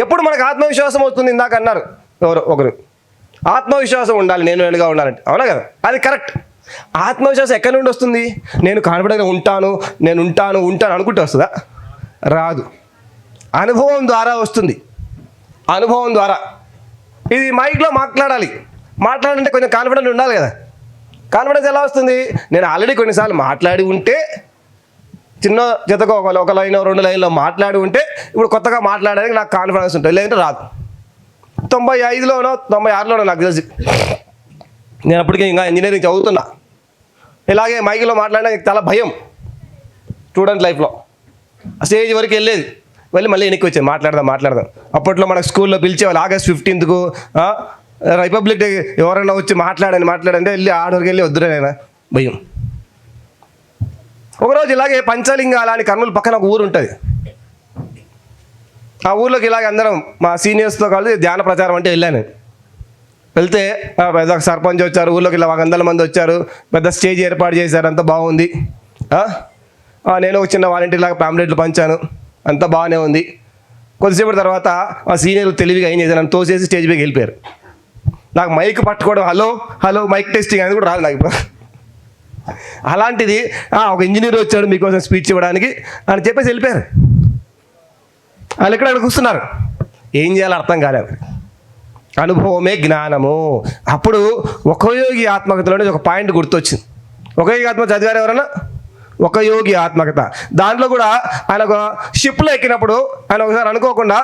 ఎప్పుడు మనకు ఆత్మవిశ్వాసం వస్తుంది? ఇందాక అన్నారు ఎవరు ఒకరు, ఆత్మవిశ్వాసం ఉండాలి, నేనుగా ఉండాలంటే, అవునా కదా. అది కరెక్ట్. ఆత్మవిశ్వాసం ఎక్కడి నుండి వస్తుంది? నేను కాన్ఫిడెంట్గా ఉంటాను అనుకుంటే వస్తుందా? రాదు. అనుభవం ద్వారా వస్తుంది, అనుభవం ద్వారా. ఇది మైక్లో మాట్లాడాలంటే కొంచెం కాన్ఫిడెంట్ ఉండాలి కదా. కాన్ఫిడెన్స్ ఎలా వస్తుంది? నేను ఆల్రెడీ కొన్నిసార్లు మాట్లాడి ఉంటే, చిన్న జతగా ఒక లైన్ 2 లైన్లో మాట్లాడి ఉంటే, ఇప్పుడు కొత్తగా మాట్లాడడానికి నాకు కాన్ఫిడెన్స్ ఉంటుంది, లేదంటే రాదు. 95లోనో 96లోనో నాకు తెలిసి, నేను అప్పటికే ఇంకా ఇంజనీరింగ్ చదువుతున్నా, ఇలాగే మైక్లో మాట్లాడడానికి చాలా భయం. స్టూడెంట్ లైఫ్లో స్టేజ్ వరకు వెళ్ళి మళ్ళీ వెనక్కి వచ్చాను, మాట్లాడదాం. అప్పట్లో మనకు స్కూల్లో పిలిచేవాళ్ళు, August 15th రిపబ్లిక్ డే ఎవరైనా వచ్చి మాట్లాడంటే వెళ్ళి ఆడవరకు వెళ్ళి వద్దురేనా భయం. ఒకరోజు ఇలాగే పంచలింగాల అని కర్నూలు పక్కన ఒక ఊరు ఉంటుంది. ఆ ఊర్లోకి ఇలాగ అందరం మా సీనియర్స్తో కలిసి ధ్యాన ప్రచారం అంటే వెళ్ళాను. వెళ్తే పెద్ద సర్పంచ్ వచ్చారు, ఊర్లోకి ఇలా 100 మంది వచ్చారు, పెద్ద స్టేజ్ ఏర్పాటు చేశారు, అంతా బాగుంది. నేను ఒక చిన్న వాలంటీర్ లాగా పాంప్లెట్లు పంచాను, అంతా బాగానే ఉంది. కొద్దిసేపటి తర్వాత ఆ సీనియర్లు తెలివిగా ఏం చేశారు, నన్ను తోసేసి స్టేజ్ పైకి వెళ్ళిపోయారు. నాకు మైక్ పట్టుకోవడం, హలో మైక్ టెస్టింగ్ అనేది కూడా రాదు నాకు ఇప్పుడు. అలాంటిది ఒక ఇంజనీర్ వచ్చాడు మీకోసం స్పీచ్ ఇవ్వడానికి అని చెప్పేసి వెళ్ళిపోయారు. వాళ్ళు ఎక్కడ కూర్చున్నారు, ఏం చేయాలో అర్థం కాలేదు. అనుభవమే జ్ఞానము. అప్పుడు ఒక యోగి ఆత్మకథలోనే ఒక పాయింట్ గుర్తొచ్చింది. ఒక యోగి ఆత్మ చదివారు ఎవరన్నా? ఒక యోగి ఆత్మకథ. దాంట్లో కూడా ఆయన ఒక షిప్లో ఎక్కినప్పుడు ఆయన ఒకసారి అనుకోకుండా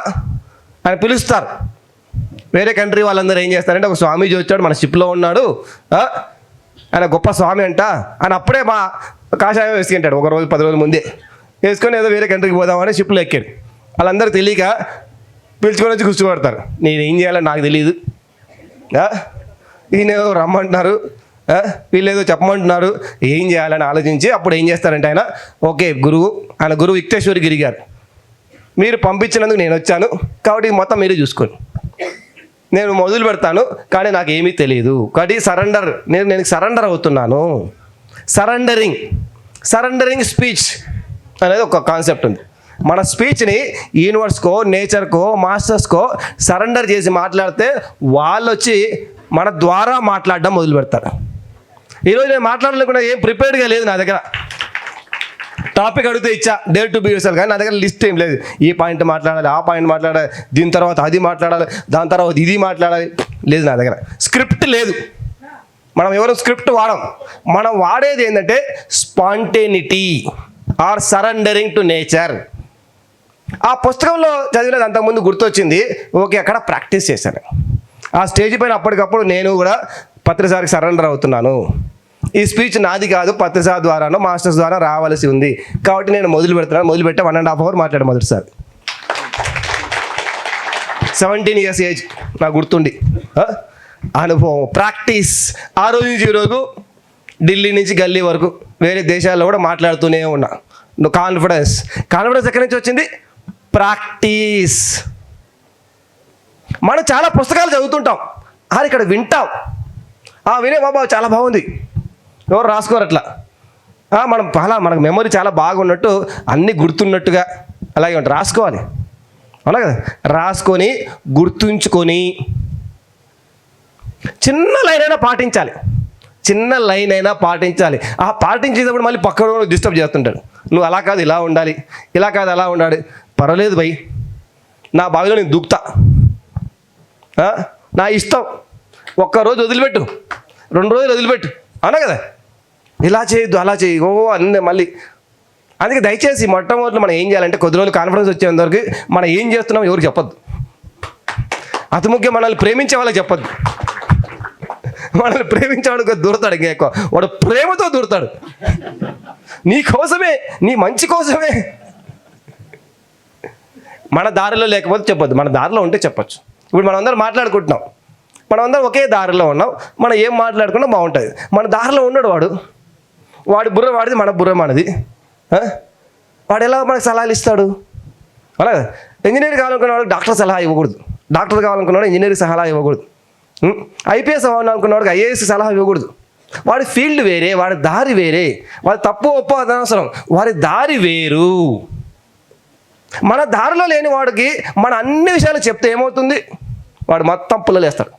ఆయన పిలుస్తారు. వేరే కంట్రీ వాళ్ళందరూ ఏం చేస్తారంటే, ఒక స్వామీజీ వచ్చాడు, మన షిప్లో ఉన్నాడు, ఆయన గొప్ప స్వామి అంట. ఆయన అప్పుడే మా కాషాయం వేసుకుంటాడు, ఒక రోజు 10 రోజుల ముందే వేసుకొని ఏదో వేరే కంట్రీకి పోదామని షిప్లో ఎక్కాడు. వాళ్ళందరూ తెలియక పిలుచుకొని వచ్చి కూర్చోబెడతారు. నేను ఏం చేయాలని నాకు తెలియదు, ఈయన ఏదో రమ్మంటున్నారు, వీళ్ళు ఏదో చెప్పమంటున్నారు, ఏం చేయాలని ఆలోచించి అప్పుడు ఏం చేస్తారంటే ఆయన, ఓకే ఆయన గురువు యుక్తేశ్వరి గిరి గారు, మీరు పంపించినందుకు నేను వచ్చాను కాబట్టి మొత్తం మీరే చూసుకోండి, నేను మొదలు పెడతాను, కానీ నాకు ఏమీ తెలియదు కాబట్టి నేను సరెండర్ అవుతున్నాను. సరెండరింగ్ స్పీచ్ అనేది ఒక కాన్సెప్ట్ ఉంది. మన స్పీచ్ని యూనివర్స్కో, నేచర్కో, మాస్టర్స్కో సరెండర్ చేసి మాట్లాడితే వాళ్ళు వచ్చి మన ద్వారా మాట్లాడడం మొదలు పెడతారు. ఈరోజు నేను మాట్లాడలేకుండా ఏం ప్రిపేర్డ్గా లేదు నా దగ్గర. టాపిక్ అడిగితే ఇచ్చా, డేర్ టు బి యూర్సెల్ఫ్, కానీ నా దగ్గర లిస్ట్ ఏం లేదు. ఈ పాయింట్ మాట్లాడాలి, ఆ పాయింట్ మాట్లాడాలి, దీని తర్వాత అది మాట్లాడాలి, దాని తర్వాత ఇది మాట్లాడాలి, లేదు నా దగ్గర. స్క్రిప్ట్ లేదు. మనం ఎవరు స్క్రిప్ట్ వాడం. మనం వాడేది ఏంటంటే spontaneity or surrendering to nature. ఆ పుస్తకంలో చదివినది అంతకుముందు గుర్తొచ్చింది, ఓకే అక్కడ ప్రాక్టీస్ చేశాను. ఆ స్టేజ్ పైన అప్పటికప్పుడు నేను కూడా పత్రిసారికి సరెండర్ అవుతున్నాను. ఈ స్పీచ్ నాది కాదు, పత్రిసార్ ద్వారానో మాస్టర్స్ ద్వారా రావాల్సి ఉంది కాబట్టి నేను మొదలుపెట్టే 1.5 hour మాట్లాడాను మొదటిసారి. 17 years ఏజ్ నాకు గుర్తుండి అనుభవం ప్రాక్టీస్. ఆ రోజు నుంచి ఈ రోజు ఢిల్లీ నుంచి గల్లీ వరకు వేరే దేశాల్లో కూడా మాట్లాడుతూనే ఉన్నా. కాన్ఫిడెన్స్ ఎక్కడి నుంచి వచ్చింది? ప్రాక్టీస్. మనం చాలా పుస్తకాలు చదువుతుంటాం, ఇక్కడ వింటాం, వినే బాబా చాలా బాగుంది, ఎవరు రాసుకోరు అట్లా. మనకు మెమరీ చాలా బాగున్నట్టు అన్నీ గుర్తున్నట్టుగా అలాగే ఉంటుంది. రాసుకోవాలి, అవునా కదా? రాసుకొని గుర్తుంచుకొని చిన్న లైన్ అయినా పాటించాలి. పాటించేటప్పుడు మళ్ళీ పక్కన డిస్టర్బ్ చేస్తుంటాడు. నువ్వు అలా కాదు ఇలా ఉండాలి, ఇలా కాదు అలా ఉండాలి. పర్వాలేదు భయ్, నా బావిలో నేను దూకుతా, నా ఇష్టం. ఒక్కరోజు వదిలిపెట్టు, 2 రోజులు వదిలిపెట్టు, అవునా కదా? ఇలా చేయొద్దు అలా చేయి అన్నీ మళ్ళీ. అందుకే దయచేసి మొట్టమొదటి మనం ఏం చేయాలంటే కొద్ది రోజులు కాన్ఫిడెన్స్ వచ్చేంతవరకు మనం ఏం చేస్తున్నాం ఎవరికి చెప్పొద్దు. అతి ముఖ్యం మనల్ని ప్రేమించే వాళ్ళకి చెప్పొద్దు. మనల్ని ప్రేమించేవాడు దూరతాడు, ఇంకా ఎక్కువ వాడు ప్రేమతో దూరతాడు. నీ కోసమే, నీ మంచి కోసమే. మన దారిలో లేకపోతే చెప్పొద్దు, మన దారిలో ఉంటే చెప్పొచ్చు. ఇప్పుడు మనం అందరం మాట్లాడుకుంటున్నాం, మనం అందరం ఒకే దారిలో ఉన్నాం, మనం ఏం మాట్లాడుకున్నా బాగుంటుంది. మన దారిలో ఉన్నాడు వాడి బుర్ర వాడిది, మన బుర్ర మనది. వాడు ఎలా మనకు సలహాలు ఇస్తాడు? అలాగే ఇంజనీర్ కావాలనుకున్నవాడు డాక్టర్ సలహా ఇవ్వకూడదు, డాక్టర్ కావాలనుకున్నవాడు ఇంజనీర్ సలహా ఇవ్వకూడదు, ఐపీఎస్ అవ్వాలనుకున్నవాడికి ఐఏఎస్ సలహా ఇవ్వకూడదు. వాడి ఫీల్డ్ వేరే, వాడి దారి వేరే, వాడి తప్పు ఒప్ప అనవసరం, వాడి దారి వేరు. మన దారిలో లేని వాడికి మన అన్ని విషయాలు చెప్తే ఏమవుతుంది? వాడు మొత్తం పుల్లలేస్తాడు,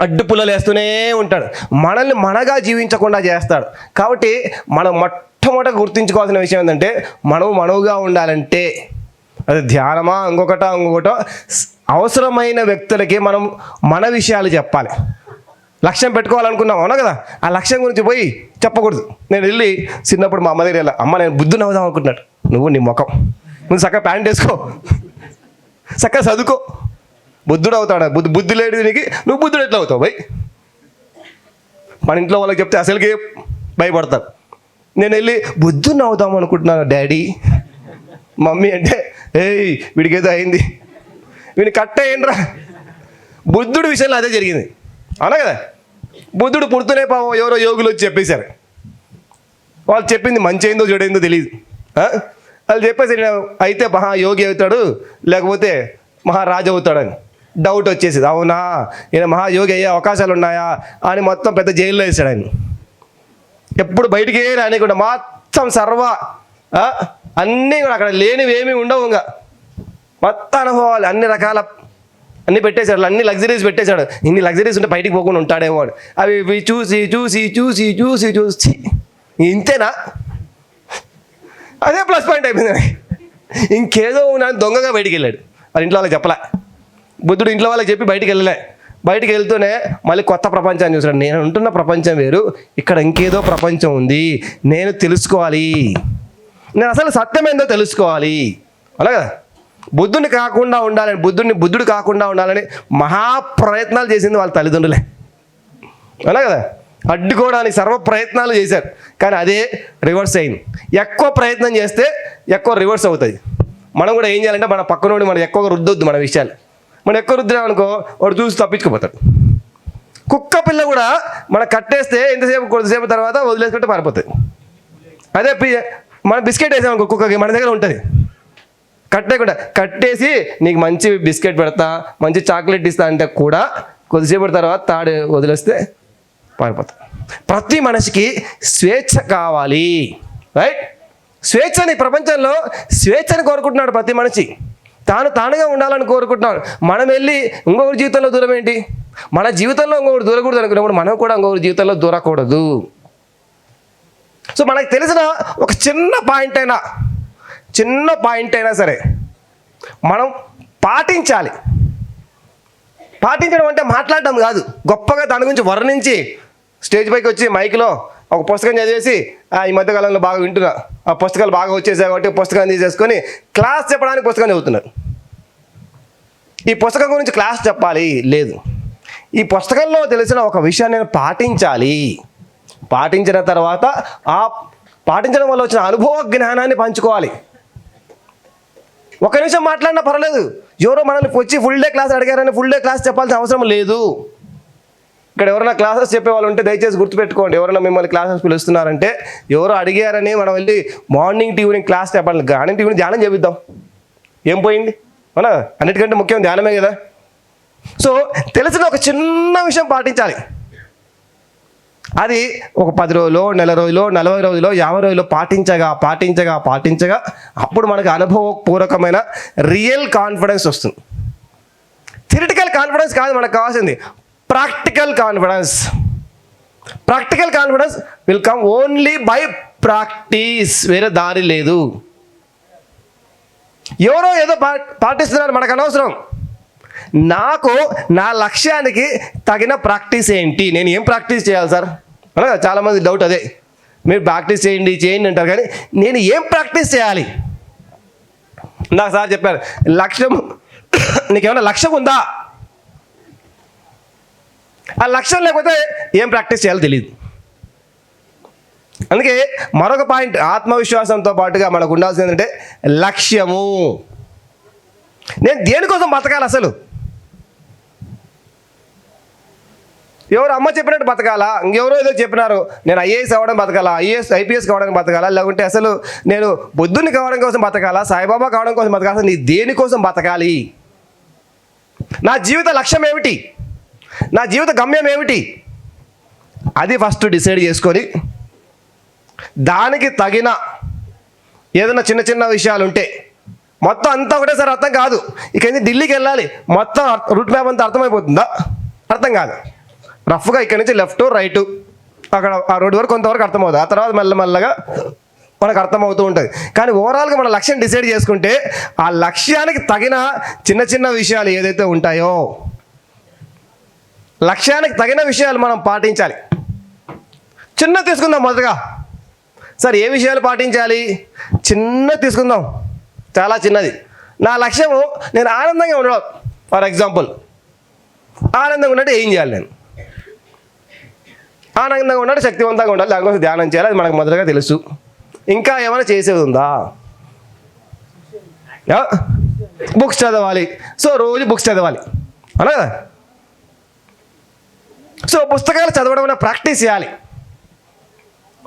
అడ్డు పుల్లలేస్తూనే ఉంటాడు, మనల్ని మనగా జీవించకుండా చేస్తాడు. కాబట్టి మనం మొట్టమొదట గుర్తుంచుకోవాల్సిన విషయం ఏంటంటే మనవుగా ఉండాలంటే అది ధ్యానమా ఇంకొకటో అవసరమైన వ్యక్తులకి మనం మన విషయాలు చెప్పాలి. లక్ష్యం పెట్టుకోవాలనుకున్నాం, అవునా కదా? ఆ లక్ష్యం గురించి పోయి చెప్పకూడదు. నేను వెళ్ళి చిన్నప్పుడు మా అమ్మ దగ్గర అమ్మ నేను బుద్ధుని అవుదాం అనుకుంటున్నాడు. నువ్వు నీ ముఖం నువ్వు చక్కగా ప్యాంట్ వేసుకో, చక్కగా చదువుకో, బుద్ధుడు అవుతాడు. బుద్ధి లేడు నీకు, నువ్వు బుద్ధుడు ఎట్లా అవుతావు భయ్? మన ఇంట్లో వాళ్ళకి చెప్తే అసలుకి భయపడతారు. నేను వెళ్ళి బుద్ధుని అవుదాం అనుకుంటున్నాను డాడీ. మమ్మీ అంటే వీడికి ఏదో అయింది, వీడిని కట్టేయండిరా. బుద్ధుడి విషయంలో అదే జరిగింది, అవునా కదా? బుద్ధుడు పుడుతూనే పాపం ఎవరో యోగులు వచ్చి చెప్పేశారు. వాళ్ళు చెప్పింది మంచి అయిందో చెడైందో తెలియదు. వాళ్ళు చెప్పేసి అయితే మహాయోగి అవుతాడు లేకపోతే మహారాజు అవుతాడని డౌట్ వచ్చేసింది. అవునా ఈయన మహాయోగి అయ్యే అవకాశాలు ఉన్నాయా అని మొత్తం పెద్ద జైల్లో వేసాడు ఆయన. ఎప్పుడు బయటికి రానికుండా మొత్తం అన్నీ కూడా అక్కడ లేనివి ఏమీ ఉండవు, ఇంకా మొత్తం అనుభవాలు అన్ని రకాల అన్నీ పెట్టేశాడు, అన్ని లగ్జరీస్ పెట్టేశాడు. ఇన్ని లగ్జరీస్ ఉంటే బయటికి పోకుండా ఉంటాడేమో వాడు. అవి చూసి చూసి చూసి చూసి చూసి ఇంతేనా, అదే ప్లస్ పాయింట్ అయిపోయింది. ఇంకేదో ఉన్నాను దొంగగా బయటికి వెళ్ళాడు. వాళ్ళ ఇంట్లో వాళ్ళకి చెప్పలే, బుద్ధుడు ఇంట్లో వాళ్ళకి చెప్పి బయటికి వెళ్ళలే. బయటికి వెళ్తూనే మళ్ళీ కొత్త ప్రపంచాన్ని చూసాడు. నేను ఉంటున్న ప్రపంచం వేరు, ఇక్కడ ఇంకేదో ప్రపంచం ఉంది, నేను తెలుసుకోవాలి, నేను అసలు సత్యం ఏందో తెలుసుకోవాలి. అలాగా బుద్ధుడు కాకుండా ఉండాలని మహాప్రయత్నాలు చేసింది వాళ్ళ తల్లిదండ్రులే, అలా కదా? అడ్డుకోవడానికి సర్వ ప్రయత్నాలు చేశారు, కానీ అదే రివర్స్ అయింది. ఎక్కువ ప్రయత్నం చేస్తే ఎక్కువ రివర్స్ అవుతుంది. మనం కూడా ఏం చేయాలంటే మన పక్కనోడి మనం ఎక్కువగా రుద్దొద్దు మన విషయాలు. మనం ఎక్కువ రుద్దామనుకో వాడు చూసి తప్పించుకుపోతాడు. కుక్క పిల్ల కూడా మనం కట్టేస్తే కొద్దిసేపు తర్వాత వదిలేసుకుంటే పారిపోతుంది. అదే మనం బిస్కెట్ వేసామనుకో కుక్కకి మన దగ్గర ఉంటుంది, కట్టేసి నీకు మంచి బిస్కెట్ పెడతా మంచి చాక్లెట్ ఇస్తా అంటే కూడా కొద్దిసేపటి తర్వాత తాడు వదిలేస్తే పారిపోతా. ప్రతి మనిషికి స్వేచ్ఛ కావాలి, రైట్? స్వేచ్ఛని ప్రపంచంలో స్వేచ్ఛని కోరుకుంటున్నాడు ప్రతి మనిషి. తానుగా ఉండాలని కోరుకుంటున్నాడు. మనం వెళ్ళి ఇంకొకరి జీవితంలో దూరం ఏంటి? మన జీవితంలో ఇంకొకటి దూరకూడదు అనుకున్నప్పుడు మనం కూడా ఇంకొకరి జీవితంలో దూరకూడదు. సో మనకు తెలిసిన ఒక చిన్న పాయింట్ అయినా సరే మనం పాటించాలి. పాటించడం అంటే మాట్లాడడం కాదు, గొప్పగా దాని గురించి వర్ణించి స్టేజ్ పైకి వచ్చి మైక్లో ఒక పుస్తకం చదివేసి ఈ మధ్యకాలంలో బాగా వింటున్నా, ఆ పుస్తకాలు బాగా వచ్చేసాయి కాబట్టి పుస్తకాన్ని తీసేసుకొని క్లాస్ చెప్పడానికి పుస్తకం చదువుతున్నారు. ఈ పుస్తకం గురించి క్లాస్ చెప్పాలి లేదు, ఈ పుస్తకంలో తెలిసిన ఒక విషయాన్ని నేను పాటించాలి. పాటించిన తర్వాత ఆ పాటించడం వల్ల వచ్చిన అనుభవ జ్ఞానాన్ని పంచుకోవాలి. ఒక నిమిషం మాట్లాడినా పర్వాలేదు, ఎవరో మనల్ని వచ్చి ఫుల్ డే క్లాస్ అడిగారని ఫుల్ డే క్లాస్ చెప్పాల్సిన అవసరం లేదు. ఇక్కడ ఎవరైనా క్లాసెస్ చెప్పేవాళ్ళు ఉంటే దయచేసి గుర్తుపెట్టుకోండి. ఎవరైనా మిమ్మల్ని క్లాసెస్ పిలుస్తున్నారంటే ఎవరో అడిగారని మనం వెళ్ళి మార్నింగ్ టు ఈవినింగ్ క్లాస్ చెప్పాలి. మార్నింగ్ టు ఈవినింగ్ ధ్యానం చేపిద్దాం, ఏం పోయింది? మన అన్నిటికంటే ముఖ్యం ధ్యానమే కదా. సో తెలిసిన ఒక చిన్న విషయం పాటించాలి. అది ఒక 10 రోజులు, నెల రోజులు, 40 రోజులు, 50 రోజులు పాటించగా అప్పుడు మనకు అనుభవపూర్వకమైన రియల్ కాన్ఫిడెన్స్ వస్తుంది. థియరిటికల్ కాన్ఫిడెన్స్ కాదు మనకు కావాల్సింది, practical confidence. Practical confidence will come only by practice, వేరే దారి లేదు. ఎవరో ఏదో పాటిస్తున్నారు మనకు అనవసరం. నాకు నా లక్ష్యానికి తగిన ప్రాక్టీస్ ఏంటి, నేను ఏం ప్రాక్టీస్ చేయాలి సార్ అనగా చాలామంది డౌట్ అదే. మీరు ప్రాక్టీస్ చేయండి అంటారు, కానీ నేను ఏం ప్రాక్టీస్ చేయాలి? నాకు సార్ చెప్పారు, లక్ష్యం, నీకేమైనా లక్ష్యం ఉందా? ఆ లక్ష్యం లేకపోతే ఏం ప్రాక్టీస్ చేయాలో తెలియదు. అందుకే మరొక పాయింట్, ఆత్మవిశ్వాసంతో పాటుగా మనకు ఉండాల్సింది ఏంటంటే లక్ష్యము. నేను దేనికోసం బతకాలి అసలు? ఎవరు అమ్మ చెప్పినట్టు బతకాలా? ఇంకెవరో ఏదో చెప్పినారు నేను ఐఏఎస్ అవ్వడం బతకాలా, ఐపీఎస్ కావడానికి బతకాలా, లేకుంటే అసలు నేను బుద్ధుని కావడం కోసం బతకాలా, సాయిబాబా కావడం కోసం బతకాలా? నీ దేనికోసం బతకాలి? నా జీవిత లక్ష్యం ఏమిటి? నా జీవిత గమ్యం ఏమిటి? అది ఫస్ట్ డిసైడ్ చేసుకొని దానికి తగిన ఏదైనా చిన్న చిన్న విషయాలు ఉంటే, మొత్తం అంతా ఒకటేసారి అర్థం కాదు. ఇక ఢిల్లీకి వెళ్ళాలి, మొత్తం రూట్ మ్యాప్ అంతా అర్థమైపోతుందా? అర్థం కాదు. రఫ్గా ఇక్కడ నుంచి లెఫ్ట్ రైటు అక్కడ ఆ రోడ్డు వరకు కొంతవరకు అర్థమవుతుంది. ఆ తర్వాత మెల్లమెల్లగా మనకు అర్థమవుతూ ఉంటుంది. కానీ ఓవరాల్గా మన లక్ష్యం డిసైడ్ చేసుకుంటే ఆ లక్ష్యానికి తగిన చిన్న చిన్న విషయాలు ఏదైతే ఉంటాయో, లక్ష్యానికి తగిన విషయాలు మనం పాటించాలి. చిన్న తీసుకుందాం మొదటగా. సార్ ఏ విషయాలు పాటించాలి? చిన్న తీసుకుందాం, చాలా చిన్నది. నా లక్ష్యము నేను ఆనందంగా ఉండడం. ఫర్ ఎగ్జాంపుల్, ఆనందంగా ఉన్నట్టు ఏం చేయాలి? నేను ఆనందంగా ఉండాలి, శక్తివంతంగా ఉండాలి, దానికోసం ధ్యానం చేయాలి, అది మనకు మొదలుగా తెలుసు. ఇంకా ఏమైనా చేసేది ఉందా? బుక్స్ చదవాలి. సో రోజు బుక్స్ చదవాలి అలా కదా. సో పుస్తకాలు చదవడం అనే ప్రాక్టీస్ చేయాలి.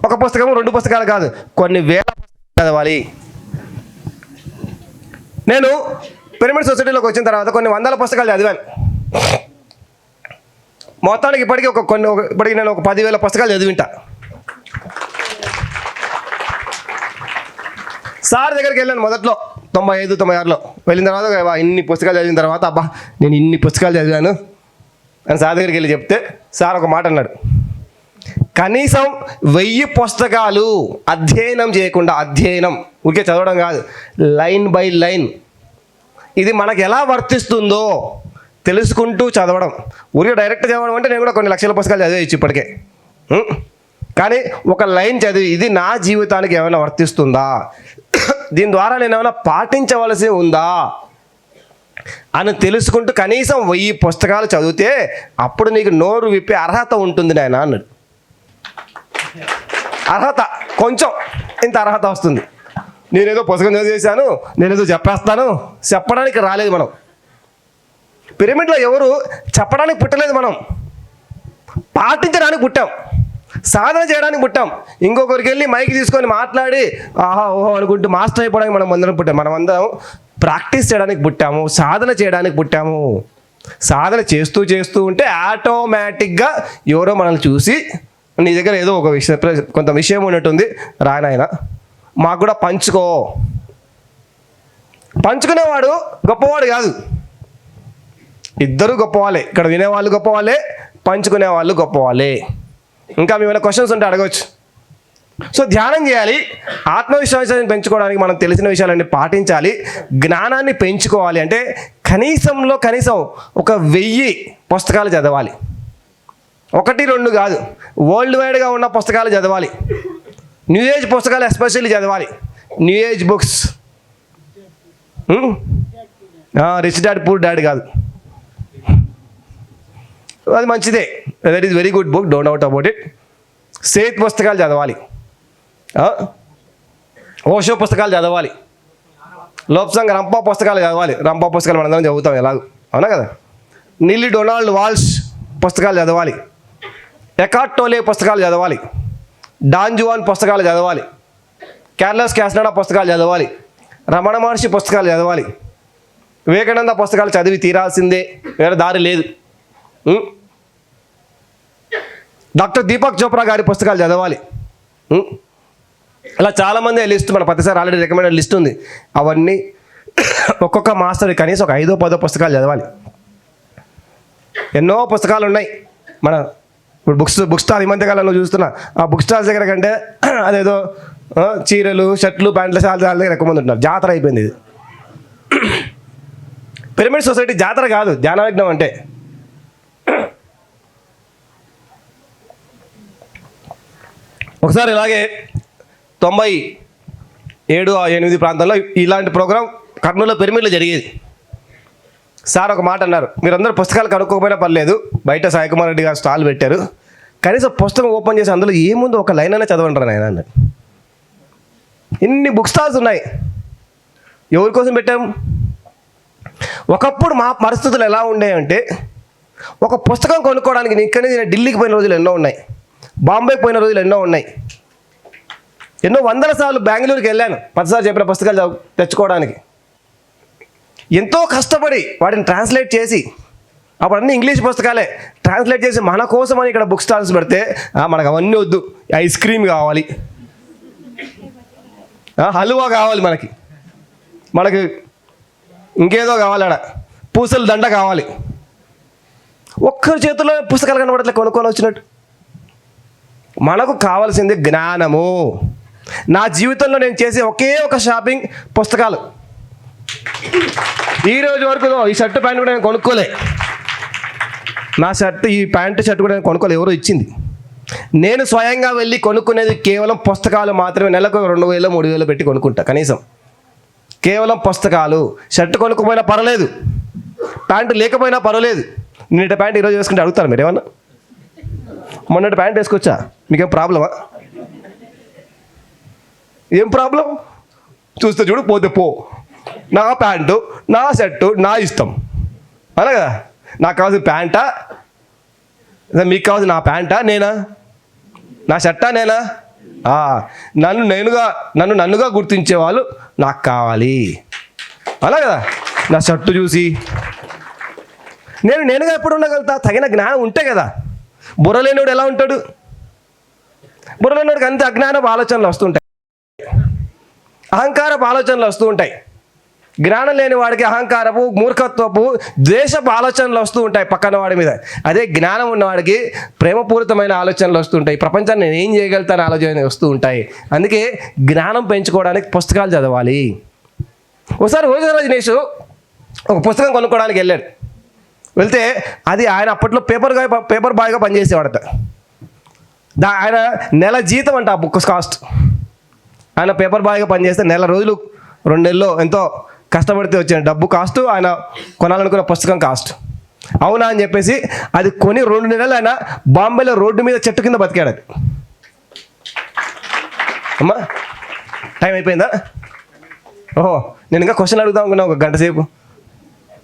ఒక పుస్తకం 2 పుస్తకాలు కాదు, కొన్ని వేల పుస్తకాలు చదవాలి. నేను పిరమిడ్ సొసైటీలోకి వచ్చిన తర్వాత కొన్ని వందల పుస్తకాలు చదివాను. మొత్తానికి ఇప్పటికీ ఇప్పటికి నేను ఒక 10,000 పుస్తకాలు చదివింటా. సార్ దగ్గరికి వెళ్ళాను మొదట్లో 95, 96లో. వెళ్ళిన తర్వాత ఇన్ని పుస్తకాలు చదివిన తర్వాత అబ్బా నేను ఇన్ని పుస్తకాలు చదివాను అని సార్ దగ్గరికి వెళ్ళి చెప్తే సార్ ఒక మాట అన్నాడు, కనీసం 1000 పుస్తకాలు అధ్యయనం చేయకుండా, అధ్యయనం ఊరికే చదవడం కాదు, లైన్ బై లైన్ ఇది మనకు ఎలా వర్తిస్తుందో తెలుసుకుంటూ చదవడం. ఊరికే డైరెక్ట్ చదవడం అంటే నేను కూడా కొన్ని లక్షల పుస్తకాలు చదివేయచ్చు ఇప్పటికే. కానీ ఒక లైన్ చదివి ఇది నా జీవితానికి ఏమైనా వర్తిస్తుందా, దీని ద్వారా నేను ఏమైనా పాటించవలసి ఉందా అని తెలుసుకుంటూ కనీసం 1000 పుస్తకాలు చదివితే అప్పుడు నీకు నోరు విప్పే అర్హత ఉంటుంది నాయన అన్నాడు. అర్హత కొంచెం ఇంత అర్హత వస్తుంది. నేనేదో పుస్తకం చదివేశాను, నేనేదో చెప్పేస్తాను, చెప్పడానికి రాలేదు మనం. పిరమిడ్లో ఎవరు చెప్పడానికి పుట్టలేదు, మనం పాటించడానికి పుట్టాం, సాధన చేయడానికి పుట్టాం. ఇంకొకరికి వెళ్ళి మైక్ తీసుకొని మాట్లాడి ఆహా ఓహో అనుకుంటూ మాస్టర్ అయిపోవడానికి మనం అందరం పుట్టాం. మనం అందరం ప్రాక్టీస్ చేయడానికి పుట్టాము, సాధన చేయడానికి పుట్టాము. సాధన చేస్తూ ఉంటే ఆటోమేటిక్గా ఎవరో మనల్ని చూసి నీ దగ్గర ఏదో ఒక విషయం, కొంత విషయం ఉన్నట్టుంది రానాయన మాకు కూడా పంచుకునేవాడు గొప్పవాడు కాదు, ఇద్దరు గొప్పవాళ్ళే. ఇక్కడ వినేవాళ్ళు గొప్పవాళ్ళే, పంచుకునే వాళ్ళు గొప్పవాళ్ళే. ఇంకా ఏమైనా క్వశ్చన్స్ ఉంటే అడగవచ్చు. సో ధ్యానం చేయాలి, ఆత్మవిశ్వాసాన్ని పెంచుకోవడానికి మనం తెలిసిన విషయాలన్నీ పాటించాలి. జ్ఞానాన్ని పెంచుకోవాలి అంటే కనీసం ఒక 1000 పుస్తకాలు చదవాలి. 1, 2 కాదు, వరల్డ్ వైడ్గా ఉన్న పుస్తకాలు చదవాలి. న్యూ ఏజ్ పుస్తకాలు ఎస్పెషల్లీ చదవాలి. New age books, rich dad poor dad కాదు, అది మంచిదే, that is very good book, don't doubt about it. Seth పుస్తకాలు చదవాలి, ఓషో పుస్తకాలు చదవాలి, లోప్సంగ్ రంపా పుస్తకాలు చదవాలి. రంపా పుస్తకాలు మనందరం చదువుతాం ఎలాగో, అవునా కదా. నీలి డొనాల్డ్ వాల్ష్ పుస్తకాలు చదవాలి. ఎకార్ట్ టోలే పుస్తకాలు చదవాలి. డాన్ జువాన్ పుస్తకాలు చదవాలి. కార్లోస్ క్యాస్నాడా పుస్తకాలు చదవాలి. రమణ మహర్షి పుస్తకాలు చదవాలి. వివేకానంద పుస్తకాలు చదివి తీరాల్సిందే, వేరే దారి లేదు. డాక్టర్ దీపక్ చోప్రా గారి పుస్తకాలు చదవాలి. అలా చాలామంది లిస్ట్ మన ప్రతిసారి ఆల్రెడీ రికమెండెడ్ లిస్ట్ ఉంది. అవన్నీ ఒక్కొక్క మాస్టర్ కనీసం ఒక 5-10 పుస్తకాలు చదవాలి. ఎన్నో పుస్తకాలు ఉన్నాయి. మన ఇప్పుడు బుక్ స్టాల్ ఈ మధ్యకాలంలో చూస్తున్నా, ఆ బుక్ స్టాల్స్ దగ్గర కంటే అదేదో చీరలు, షర్ట్లు, ప్యాంట్లు వాళ్ళ దగ్గర ఎక్కువ మంది ఉంటున్నారు. జాతర అయిపోయింది ఇది. పిరమిడ్ సొసైటీ జాతర కాదు, ధ్యానయజ్ఞం అంటే. ఒకసారి ఇలాగే 97-8 ప్రాంతంలో ఇలాంటి ప్రోగ్రాం కర్నూలులో పిరమిడ్లో జరిగేది. సార్ ఒక మాట అన్నారు, మీరందరూ పుస్తకాలు కనుక్కోకపోయినా పర్లేదు, బయట సాయి కుమార్ రెడ్డి గారు స్టాల్ పెట్టారు, కనీసం పుస్తకం ఓపెన్ చేసి అందులో ఏముందో ఒక లైన్ అయినా చదవంటారు ఆయన అన్నారు. ఇన్ని బుక్ స్టాల్స్ ఉన్నాయి, ఎవరి కోసం పెట్టాం? ఒకప్పుడు మా పరిస్థితులు ఎలా ఉండేవంటే, ఒక పుస్తకం కొనుక్కోవడానికి ఇక్కడి నుంచి ఢిల్లీకి పోయిన రోజులు ఎన్నో ఉన్నాయి, బాంబేకి పోయిన రోజులు ఎన్నో ఉన్నాయి, ఎన్నో వందల సార్లు బెంగళూరుకి వెళ్ళాను ప్రతిసారి చెప్పిన పుస్తకాలు తెచ్చుకోవడానికి. ఎంతో కష్టపడి వాటిని ట్రాన్స్లేట్ చేసి, అప్పుడు అన్నీ ఇంగ్లీష్ పుస్తకాలే ట్రాన్స్లేట్ చేసి మన కోసం అని ఇక్కడ బుక్ స్టాల్స్ పెడితే మనకు అవన్నీ వద్దు, ఐస్ క్రీమ్ కావాలి, హల్వా కావాలి, మనకి ఇంకేదో కావాలి, ఆడ పూసల దండ కావాలి. ఒక్కరి చేతుల్లో పుస్తకాలు కనబడట్లే కొనుక్కొని వచ్చినట్టు. మనకు కావాల్సింది జ్ఞానము. నా జీవితంలో నేను చేసే ఒకే ఒక షాపింగ్ పుస్తకాలు. ఈ రోజు వరకు ఈ షర్ట్ ప్యాంట్ కూడా నేను కొనుక్కోలే. నా ఈ ప్యాంటు షర్ట్ కూడా నేను కొనుక్కోలే, ఎవరో ఇచ్చింది. నేను స్వయంగా వెళ్ళి కొనుక్కునేది కేవలం పుస్తకాలు మాత్రమే. నెలకు 2000-3000 పెట్టి కొనుక్కుంటా కనీసం. కేవలం పుస్తకాలు. షర్ట్ కొనుక్కోపోయినా పర్వాలేదు, ప్యాంటు లేకపోయినా పర్వాలేదు. నిన్నటి ప్యాంట్ ఈరోజు వేసుకుంటే అడుగుతారు మీరు ఏమన్నా? మొన్నటి ప్యాంట్ వేసుకొచ్చా, మీకేం ప్రాబ్లమా? ఏం ప్రాబ్లం? చూస్తే చూడు, పోతే పో. నా ప్యాంటు, నా షర్టు, నా ఇష్టం, అలా కదా. నాకు కావాల్సిన ప్యాంటా, మీకు కావాల్సిన నా ప్యాంటా నేనా, నా షర్టా నేనా? నన్నుగా గుర్తించే వాళ్ళు నాకు కావాలి, అలా కదా. నా షర్టు చూసి నేనుగా ఎప్పుడు ఉండగలుగుతా? తగిన జ్ఞానం ఉంటే కదా. బుర్రలేనివాడు ఎలా ఉంటాడు? బుర్రలేనివాడికి అంతే అజ్ఞానపు ఆలోచనలు వస్తుంటాయి, అహంకారపు ఆలోచనలు వస్తూ ఉంటాయి. జ్ఞానం లేని వాడికి అహంకారపు, మూర్ఖత్వపు, ద్వేషపు ఆలోచనలు వస్తూ ఉంటాయి పక్కన వాడి మీద. అదే జ్ఞానం ఉన్నవాడికి ప్రేమపూరితమైన ఆలోచనలు వస్తుంటాయి, ప్రపంచాన్ని నేను ఏం చేయగలుగుతాను ఆలోచన వస్తూ ఉంటాయి. అందుకే జ్ఞానం పెంచుకోవడానికి పుస్తకాలు చదవాలి. ఒకసారి రోజురాజు దినేష్ ఒక పుస్తకం కొనుక్కోవడానికి వెళ్ళాడు. వెళ్తే అది ఆయన అప్పట్లో పేపర్ బాయ్గా పనిచేసేవాడట. ఆయన నెల జీతం అంట ఆ బుక్ కాస్ట్. ఆయన పేపర్ బాయ్గా పనిచేస్తే 2 నెలల్లో ఎంతో కష్టపడితే వచ్చిన డబ్బు కాస్ట్, ఆయన కొనాలనుకున్న పుస్తకం కాస్ట్. అవునా అని చెప్పేసి అది కొని 2 నెలలు ఆయన బాంబేలో రోడ్డు మీద చెట్టు కింద బతికాడు. అది అమ్మా టైం అయిపోయిందా? ఓహో, నేను ఇంకా క్వశ్చన్ అడుగుదాం అనుకున్నా ఒక గంట సేపు,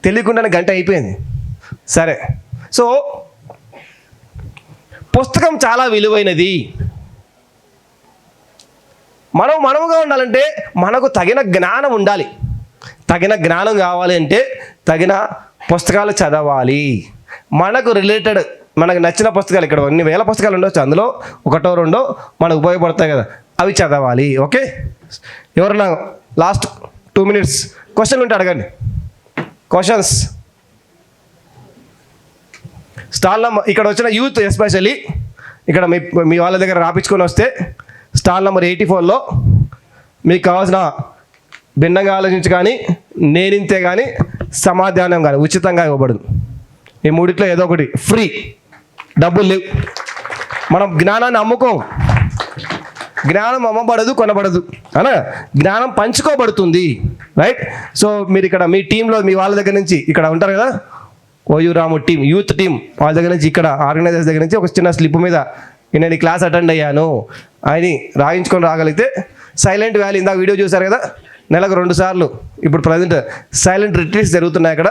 తెలియకుండానే గంట అయిపోయింది. సరే, సో పుస్తకం చాలా విలువైనది. మనముగా ఉండాలంటే మనకు తగిన జ్ఞానం ఉండాలి. తగిన జ్ఞానం కావాలి అంటే తగిన పుస్తకాలు చదవాలి. మనకు రిలేటెడ్, మనకు నచ్చిన పుస్తకాలు, ఇక్కడ అన్ని వేల పుస్తకాలు ఉండొచ్చు, అందులో 1-2 మనకు ఉపయోగపడతాయి కదా, అవి చదవాలి. ఓకే, ఎవరన్నా లాస్ట్ 2 minutes క్వశ్చన్ ఉంటే అడగండి. క్వశ్చన్స్. స్టాల్ నెంబర్, ఇక్కడ వచ్చిన యూత్ ఎస్పెషల్లీ ఇక్కడ మీ వాళ్ళ దగ్గర రాపించుకొని వస్తే స్టాల్ నెంబర్ 84లో మీకు కావాల్సిన భిన్నంగా ఆలోచించి కానీ, నేనింతే కానీ, సమాధానం కానీ ఉచితంగా ఇవ్వబడదు. ఈ 3 ఏదో ఒకటి ఫ్రీ, డబ్బులు లేవు. మనం జ్ఞానాన్ని అమ్ముకోం. జ్ఞానం అమ్మబడదు, కొనబడదు, అనా జ్ఞానం పంచుకోబడుతుంది. రైట్. సో మీరు ఇక్కడ మీ టీంలో మీ వాళ్ళ దగ్గర నుంచి, ఇక్కడ ఉంటారు కదా ఓయూరాము టీం, యూత్ టీం, వాళ్ళ దగ్గర నుంచి, ఇక్కడ ఆర్గనైజర్స్ దగ్గర నుంచి ఒక చిన్న స్లిప్ మీద నేను ఈ క్లాస్ అటెండ్ అయ్యాను అని రాయించుకొని రాగలిగితే, సైలెంట్ వ్యాలీ ఇందాక వీడియో చూసారు కదా, నెలకు 2 సార్లు ఇప్పుడు ప్రజెంట్ సైలెంట్ రిట్రీట్స్ జరుగుతున్నాయి అక్కడ.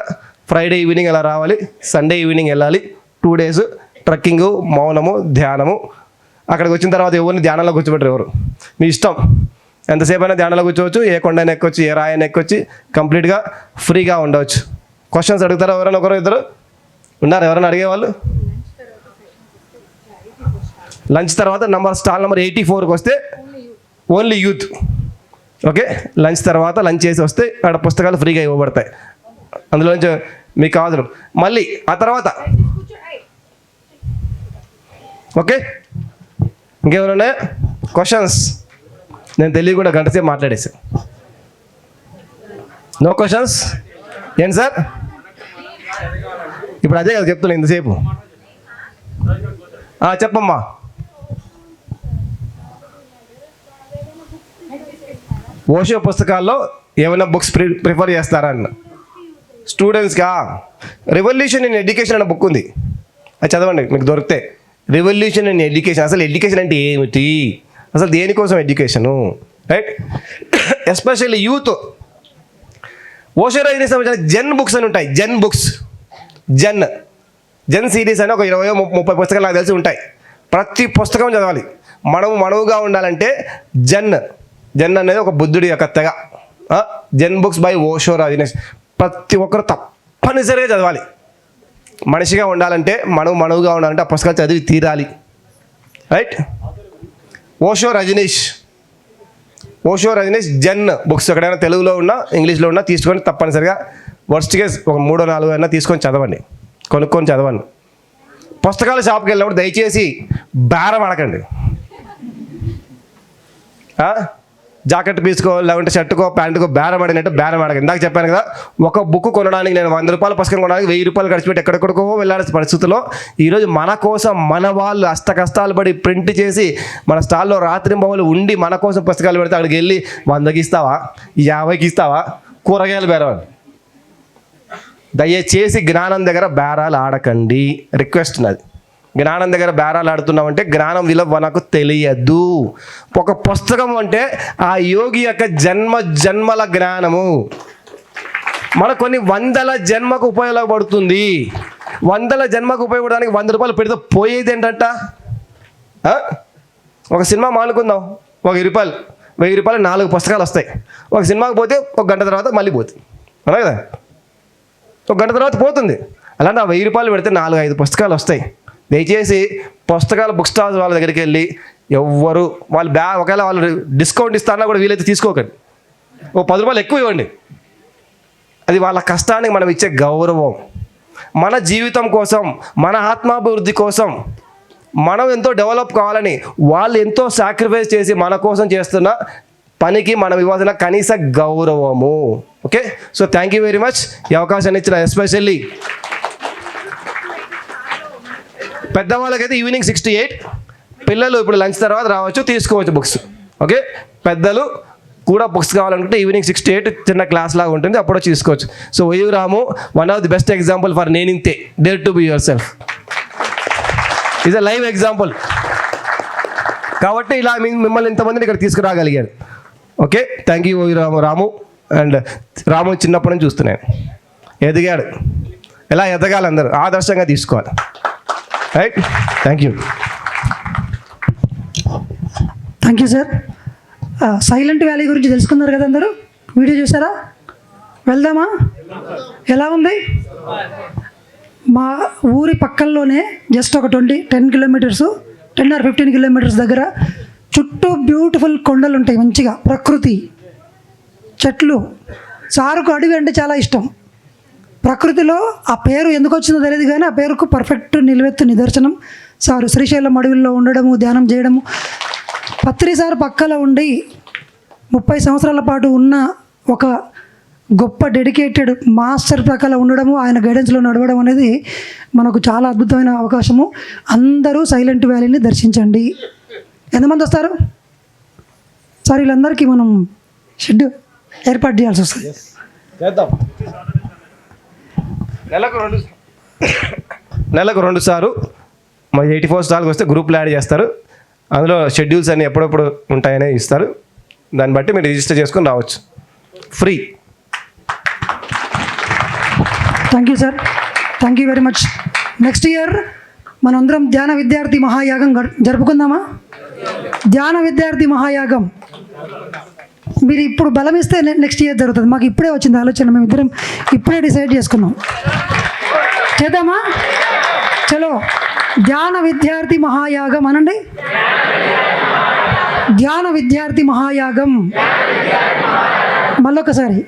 ఫ్రైడే ఈవినింగ్ అలా రావాలి, సండే ఈవినింగ్ వెళ్ళాలి. 2 డేస్ ట్రెక్కింగు, మౌనము, ధ్యానము. అక్కడికి వచ్చిన తర్వాత ఎవరిని ధ్యానంలో కూర్చోబెట్టరు ఎవరు, మీ ఇష్టం. ఎంతసేపు అయినా ధ్యానంలో కూర్చోవచ్చు, ఏ కొండైనా ఎక్కొచ్చి, ఏ రాయైనా ఎక్కొచ్చి, కంప్లీట్గా ఫ్రీగా ఉండవచ్చు. క్వశ్చన్స్ అడుగుతారా ఎవరైనా ఒకరు ఇద్దరు ఉన్నారు? ఎవరైనా అడిగేవాళ్ళు? లంచ్ తర్వాత స్టాల్ నెంబర్ 84కి వస్తే ఓన్లీ యూత్. ఓకే, లంచ్ తర్వాత లంచ్ చేసి వస్తే అక్కడ పుస్తకాలు ఫ్రీగా ఇవ్వబడతాయి. అందులో నుంచి మీకు కావాలి. మళ్ళీ ఆ తర్వాత ఓకే, ఇంకేమైనా క్వశ్చన్స్? నేను తెలియకుండా గంటసేపు మాట్లాడేసాను. No questions? ఏంటి సార్ ఇప్పుడు అదే కదా చెప్తున్నా ఇంతసేపు. చెప్పమ్మా. ఓషో పుస్తకాల్లో ఏమైనా బుక్స్ ప్రిఫర్ చేస్తారా అన్న స్టూడెంట్స్కా? రెవల్యూషన్ ఇన్ ఎడ్యుకేషన్ అనే బుక్ ఉంది, అది చదవండి మీకు దొరికితే. రెవల్యూషన్ ఇన్ ఎడ్యుకేషన్, అసలు ఎడ్యుకేషన్ అంటే ఏమిటి, అసలు దేనికోసం education, right? Especially youth. Osho Rajneesh సంబంధించిన జెన్ బుక్స్ అని ఉంటాయి. జెన్ సిరీస్ అని ఒక 20-30 పుస్తకాలు నాకు తెలిసి ఉంటాయి. ప్రతి పుస్తకం చదవాలి. మనవుగా ఉండాలంటే జెన్ అనేది ఒక బుద్ధుడి యొక్క తెగ. జెన్ బుక్స్ బై ఓషో రజనీష్ ప్రతి ఒక్కరు తప్పనిసరిగా చదవాలి. మనిషిగా ఉండాలంటే, మనవుగా ఉండాలంటే ఆ పుస్తకాలు చదివి తీరాలి, రైట్? ఓషో రజనీష్ జెన్ బుక్స్ ఎక్కడైనా తెలుగులో ఉన్నా ఇంగ్లీష్లో ఉన్నా తీసుకొని తప్పనిసరిగా వర్స్ట్ కేస్ ఒక 3-4 అయినా తీసుకొని చదవండి, కొనుక్కొని చదవండి. పుస్తకాల షాప్కి వెళ్ళినప్పుడు దయచేసి బేరం అడకండి. జాకెట్ పీసుకో లేకుంటే షర్టుకో ప్యాంటుకో బేరం అడిగినట్టు బేరం అడగండి. ఇందాక చెప్పాను కదా, ఒక బుక్ కొనడానికి నేను 100 రూపాయల పుస్తకం కొనడానికి 1000 రూపాయలు ఖర్చు పెట్టి ఎక్కడెక్కడికో వెళ్ళాల్సిన పరిస్థితుల్లో ఈరోజు మన కోసం మన వాళ్ళు కష్టాలు పడి ప్రింట్ చేసి మన స్టాల్లో రాత్రింబవలు ఉండి మన కోసం పుస్తకాలు పెడితే అక్కడికి వెళ్ళి 100కి ఇస్తావా, 50కి ఇస్తావా? కూరగాయలు బేరం. దయచేసి జ్ఞానం దగ్గర బేరాలు ఆడకండి, రిక్వెస్ట్ నాది. జ్ఞానం దగ్గర బేరాలు ఆడుతున్నామంటే జ్ఞానం విలువ నాకు తెలియదు. ఒక పుస్తకం అంటే ఆ యోగి యొక్క జన్మల జ్ఞానము మన కొన్ని 100ల జన్మకు ఉపయోగపడుతుంది. 100ల జన్మకు ఉపయోగపడడానికి 100 రూపాయలు పెడితే పోయేది ఏంటంట? ఒక సినిమా మానుకుందాం, 1000 రూపాయలు 4 పుస్తకాలు వస్తాయి. ఒక సినిమాకి పోతే 1 గంట తర్వాత మళ్ళీ పోతుంది, అవునా కదా? 1 గంట తర్వాత పోతుంది. అలాంటి ఆ 1000 రూపాయలు పెడితే 4-5 పుస్తకాలు వస్తాయి. దయచేసి పుస్తకాల బుక్ స్టాల్స్ వాళ్ళ దగ్గరికి వెళ్ళి వాళ్ళు ఒకవేళ వాళ్ళు డిస్కౌంట్ ఇస్తారన్నా కూడా వీలైతే తీసుకోకండి. ఓ 10 రూపాయలు ఎక్కువ ఇవ్వండి. అది వాళ్ళ కష్టానికి మనం ఇచ్చే గౌరవం. మన జీవితం కోసం, మన ఆత్మాభివృద్ధి కోసం, మనం ఎంతో డెవలప్ కావాలని వాళ్ళు ఎంతో సాక్రిఫైస్ చేసి మన కోసం చేస్తున్న పనికి మనం ఇవ్వాల్సిన కనీస గౌరవము. Okay, so thank you very much ఈ అవకాశాన్ని ఇచ్చిన. ఎస్పెషల్లీ పెద్దవాళ్ళకైతే ఈవినింగ్ 6 to 8, పిల్లలు ఇప్పుడు లంచ్ తర్వాత రావచ్చు, తీసుకోవచ్చు బుక్స్. ఓకే, పెద్దలు కూడా బుక్స్ కావాలనుకుంటే ఈవినింగ్ 6 to 8 చిన్న క్లాస్ లాగా ఉంటుంది, అప్పుడు వచ్చి తీసుకోవచ్చు. So OU Ramu one of the best example for నేనింతే, dare to be yourself, is a live example. కాబట్టి ఇలా మిమ్మల్ని ఇంతమందిని ఇక్కడ తీసుకురాగలిగాడు. Okay, thank you OU Ramu. And Ramu చిన్నప్పటి నుంచి చూస్తున్నాను, ఎదిగాడు. ఎలా ఎదగాలి అందరూ ఆదర్శంగా తీసుకోవాలి, right? Thank you sir. Silent Valley గురించి తెలుసుకున్నారు కదా అందరూ, వీడియో చూసారా? వెళ్దామా? ఎలా ఉంది? మా ఊరి పక్కల్లోనే జస్ట్ ఒక 10 కిలోమీటర్స్ 10 or 15 కిలోమీటర్స్ దగ్గర చుట్టూ బ్యూటిఫుల్ కొండలు ఉంటాయి, మంచిగా ప్రకృతి, చెట్లు. సారుకు అడవి అంటే చాలా ఇష్టం. ప్రకృతిలో ఆ పేరు ఎందుకు వచ్చిందో తెలియదు కానీ ఆ పేరుకు పర్ఫెక్ట్ నిలువెత్తు నిదర్శనం సారు. శ్రీశైలం అడవుల్లో ఉండడము, ధ్యానం చేయడము. పత్రి సార్ పక్కన ఉండి 30 సంవత్సరాల పాటు ఉన్న ఒక గొప్ప డెడికేటెడ్ మాస్టర్ ప్రకారం ఉండడము, ఆయన గైడెన్స్లో నడవడం అనేది మనకు చాలా అద్భుతమైన అవకాశము. అందరూ సైలెంట్ వ్యాలీని దర్శించండి. ఎంతమంది వస్తారు సార్? వీళ్ళందరికీ మనం షెడ్ ఏర్పాటు చేయాల్సి వస్తుంది. నెలకు 2 సార్లు మా 84 స్టాల్కి వస్తే గ్రూప్లో యాడ్ చేస్తారు. అందులో షెడ్యూల్స్ అన్నీ ఎప్పుడెప్పుడు ఉంటాయనే ఇస్తారు. దాన్ని బట్టి మీరు రిజిస్టర్ చేసుకొని రావచ్చు. Free. Thank you sir, thank you very much. Next year మనందరం ధ్యాన విద్యార్థి మహాయాగం జరుపుకుందామా? ధ్యాన విద్యార్థి మహాయాగం మీరు ఇప్పుడు బలమిస్తే నెక్స్ట్ ఇయర్ జరుగుతుంది. మాకు ఇప్పుడే వచ్చింది ఆలోచన, మేము ఇద్దరం ఇప్పుడే డిసైడ్ చేసుకున్నాం. చేద్దామా? చలో, ధ్యాన విద్యార్థి మహాయాగం అనండి. ధ్యాన విద్యార్థి మహాయాగం. మళ్ళొకసారి.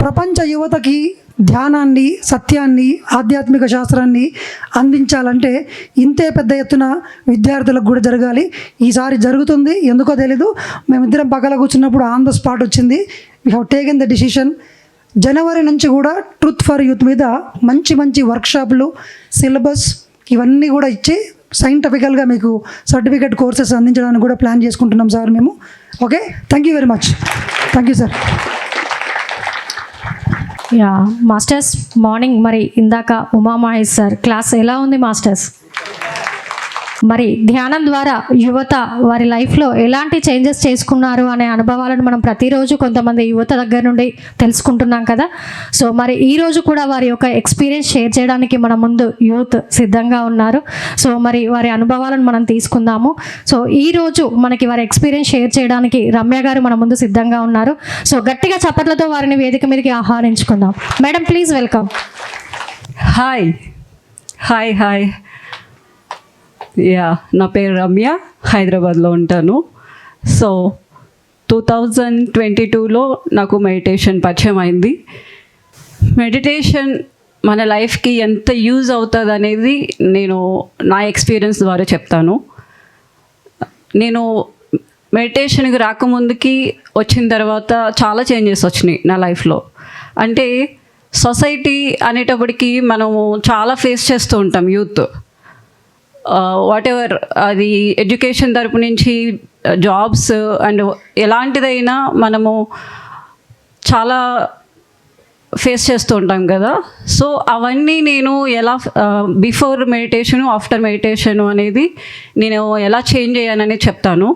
ప్రపంచ యువతకి ధ్యానాన్ని, సత్యాన్ని, ఆధ్యాత్మిక శాస్త్రాన్ని అందించాలంటే ఇంతే పెద్ద ఎత్తున విద్యార్థులకు కూడా జరగాలి. ఈసారి జరుగుతుంది, ఎందుకో తెలీదు. మేమిద్దరం పక్కన కూర్చున్నప్పుడు ఆన్ ద స్పాట్ వచ్చింది. We have taken the decision. జనవరి నుంచి కూడా ట్రూత్ ఫర్ యూత్ మీద మంచి మంచి వర్క్షాపులు, సిలబస్ ఇవన్నీ కూడా ఇచ్చి సైంటిఫికల్గా మీకు సర్టిఫికేట్ కోర్సెస్ అందించడానికి కూడా ప్లాన్ చేసుకుంటున్నాం సార్ మేము. Okay, thank you very much. Thank you sir. Yeah masters, morning మరి ఇందాక ఉమామహేష్ సార్ క్లాస్ ఎలా ఉంది మాస్టర్స్? మరి ధ్యానం ద్వారా యువత వారి లైఫ్లో ఎలాంటి చేంజెస్ చేసుకున్నారు అనే అనుభవాలను మనం ప్రతిరోజు కొంతమంది యువత దగ్గర నుండి తెలుసుకుంటున్నాం కదా. సో మరి ఈరోజు కూడా వారి యొక్క ఎక్స్పీరియన్స్ షేర్ చేయడానికి మన ముందు యూత్ సిద్ధంగా ఉన్నారు. సో మరి వారి అనుభవాలను మనం తీసుకుందాము. సో ఈరోజు మనకి వారి ఎక్స్పీరియన్స్ షేర్ చేయడానికి రమ్య గారు మన ముందు సిద్ధంగా ఉన్నారు. సో గట్టిగా చప్పట్లతో వారిని వేదిక మీదకి ఆహ్వానించుకుందాం. Madam please welcome. Hi hi hi నా పేరు రమ్య, హైదరాబాద్లో ఉంటాను. సో 2022లో నాకు మెడిటేషన్ పరిచయం అయింది. మెడిటేషన్ మన లైఫ్కి ఎంత యూజ్ అవుతుంది అనేది నేను నా ఎక్స్పీరియన్స్ ద్వారా చెప్తాను. నేను మెడిటేషన్కి రాకముందుకి వచ్చిన తర్వాత చాలా చేంజెస్ వచ్చినాయి నా లైఫ్లో. అంటే సొసైటీ అనేటప్పటికీ మనము చాలా ఫేస్ చేస్తూ ఉంటాం యూత్. వాట్ ఎవర్ అది ఎడ్యుకేషన్ తరపు నుంచి జాబ్స్ అండ్ ఎలాంటిదైనా మనము చాలా ఫేస్ చేస్తూ ఉంటాం కదా. సో అవన్నీ నేను ఎలా బిఫోర్ మెడిటేషను, ఆఫ్టర్ మెడిటేషను అనేది నేను ఎలా చేంజ్ అయ్యానని చెప్తాను.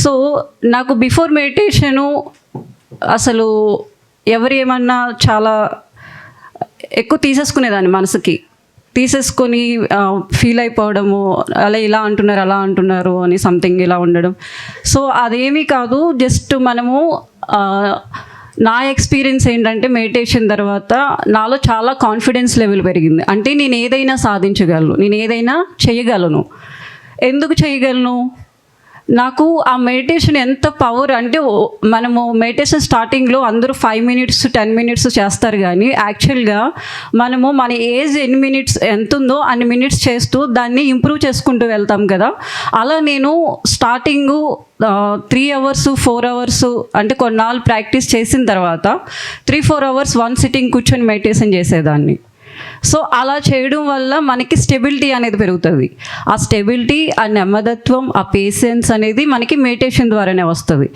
సో నాకు బిఫోర్ మెడిటేషను అసలు ఎవరు ఏమన్నా చాలా ఎక్కువ తీసేసుకునేదాన్ని, మనసుకి తీసేసుకొని ఫీల్ అయిపోవడము, అలా ఇలా అంటున్నారు అలా అంటున్నారు అని సంథింగ్ ఇలా ఉండడం. సో అదేమీ కాదు, జస్ట్ మనము నా ఎక్స్పీరియన్స్ ఏంటంటే మెడిటేషన్ తర్వాత నాలో చాలా కాన్ఫిడెన్స్ లెవెల్ పెరిగింది. అంటే నేను ఏదైనా సాధించగలను, నేను ఏదైనా చేయగలను. ఎందుకు చేయగలను? నాకు ఆ మెడిటేషన్ ఎంత పవర్ అంటే, మనము మెడిటేషన్ స్టార్టింగ్లో అందరూ 5 minutes 10 minutes చేస్తారు, కానీ యాక్చువల్గా మనము మన ఏజ్ ఎన్ని మినిట్స్ ఎంత ఉందో అన్ని మినిట్స్ చేస్తూ దాన్ని ఇంప్రూవ్ చేసుకుంటూ వెళ్తాం కదా. అలా నేను స్టార్టింగు 3 hours 4 hours అంటే కొన్నాళ్ళు ప్రాక్టీస్ చేసిన తర్వాత 3-4 hours వన్ సిట్టింగ్ కూర్చొని మెడిటేషన్ చేసేదాన్ని. సో అలా చేయడం వల్ల మనకి స్టెబిలిటీ అనేది పెరుగుతుంది. ఆ స్టెబిలిటీ, ఆ నెమ్మదత్వం, ఆ పేషెన్స్ అనేది మనకి మెడిటేషన్ ద్వారానే వస్తుంది.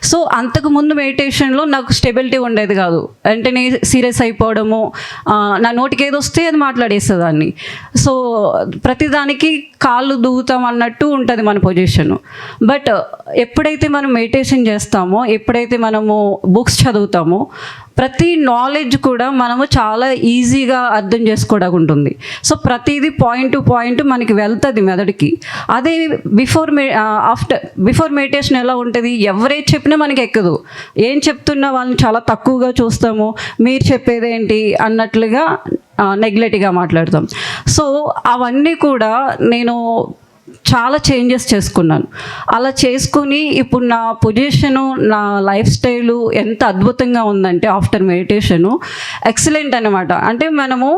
సో అంతకుముందు మెడిటేషన్లో నాకు స్టెబిలిటీ ఉండేది కాదు. వెంటనే సీరియస్ అయిపోవడము, నా నోటికి ఏది వస్తే అది మాట్లాడేసేదాన్ని. సో ప్రతిదానికి కాళ్ళు దూవుతాం అన్నట్టు ఉంటుంది మన పొజిషను. బట్ ఎప్పుడైతే మనం మెడిటేషన్ చేస్తామో, ఎప్పుడైతే మనము బుక్స్ చదువుతామో, ప్రతి నాలెడ్జ్ కూడా మనము చాలా ఈజీగా అర్థం చేసుకోవడానికి ఉంటుంది. సో ప్రతిదీ పాయింట్ టు పాయింట్ మనకి వెళ్తుంది మెదడుకి. అదే బిఫోర్ మెడిటేషన్ ఎలా ఉంటుంది, ఎవరేది చెప్పినా మనకి ఎక్కదు. ఏం చెప్తున్నా వాళ్ళని చాలా తక్కువగా చూస్తాము, మీరు చెప్పేదేంటి అన్నట్లుగా నెగ్లెక్ట్గా మాట్లాడతాం. సో అవన్నీ కూడా నేను చాలా చేంజెస్ చేసుకున్నాను. అలా చేసుకుని ఇప్పుడు నా పొజిషను, నా లైఫ్ స్టైలు ఎంత అద్భుతంగా ఉందంటే ఆఫ్టర్ మెడిటేషను ఎక్సలెంట్ అనమాట. అంటే మనము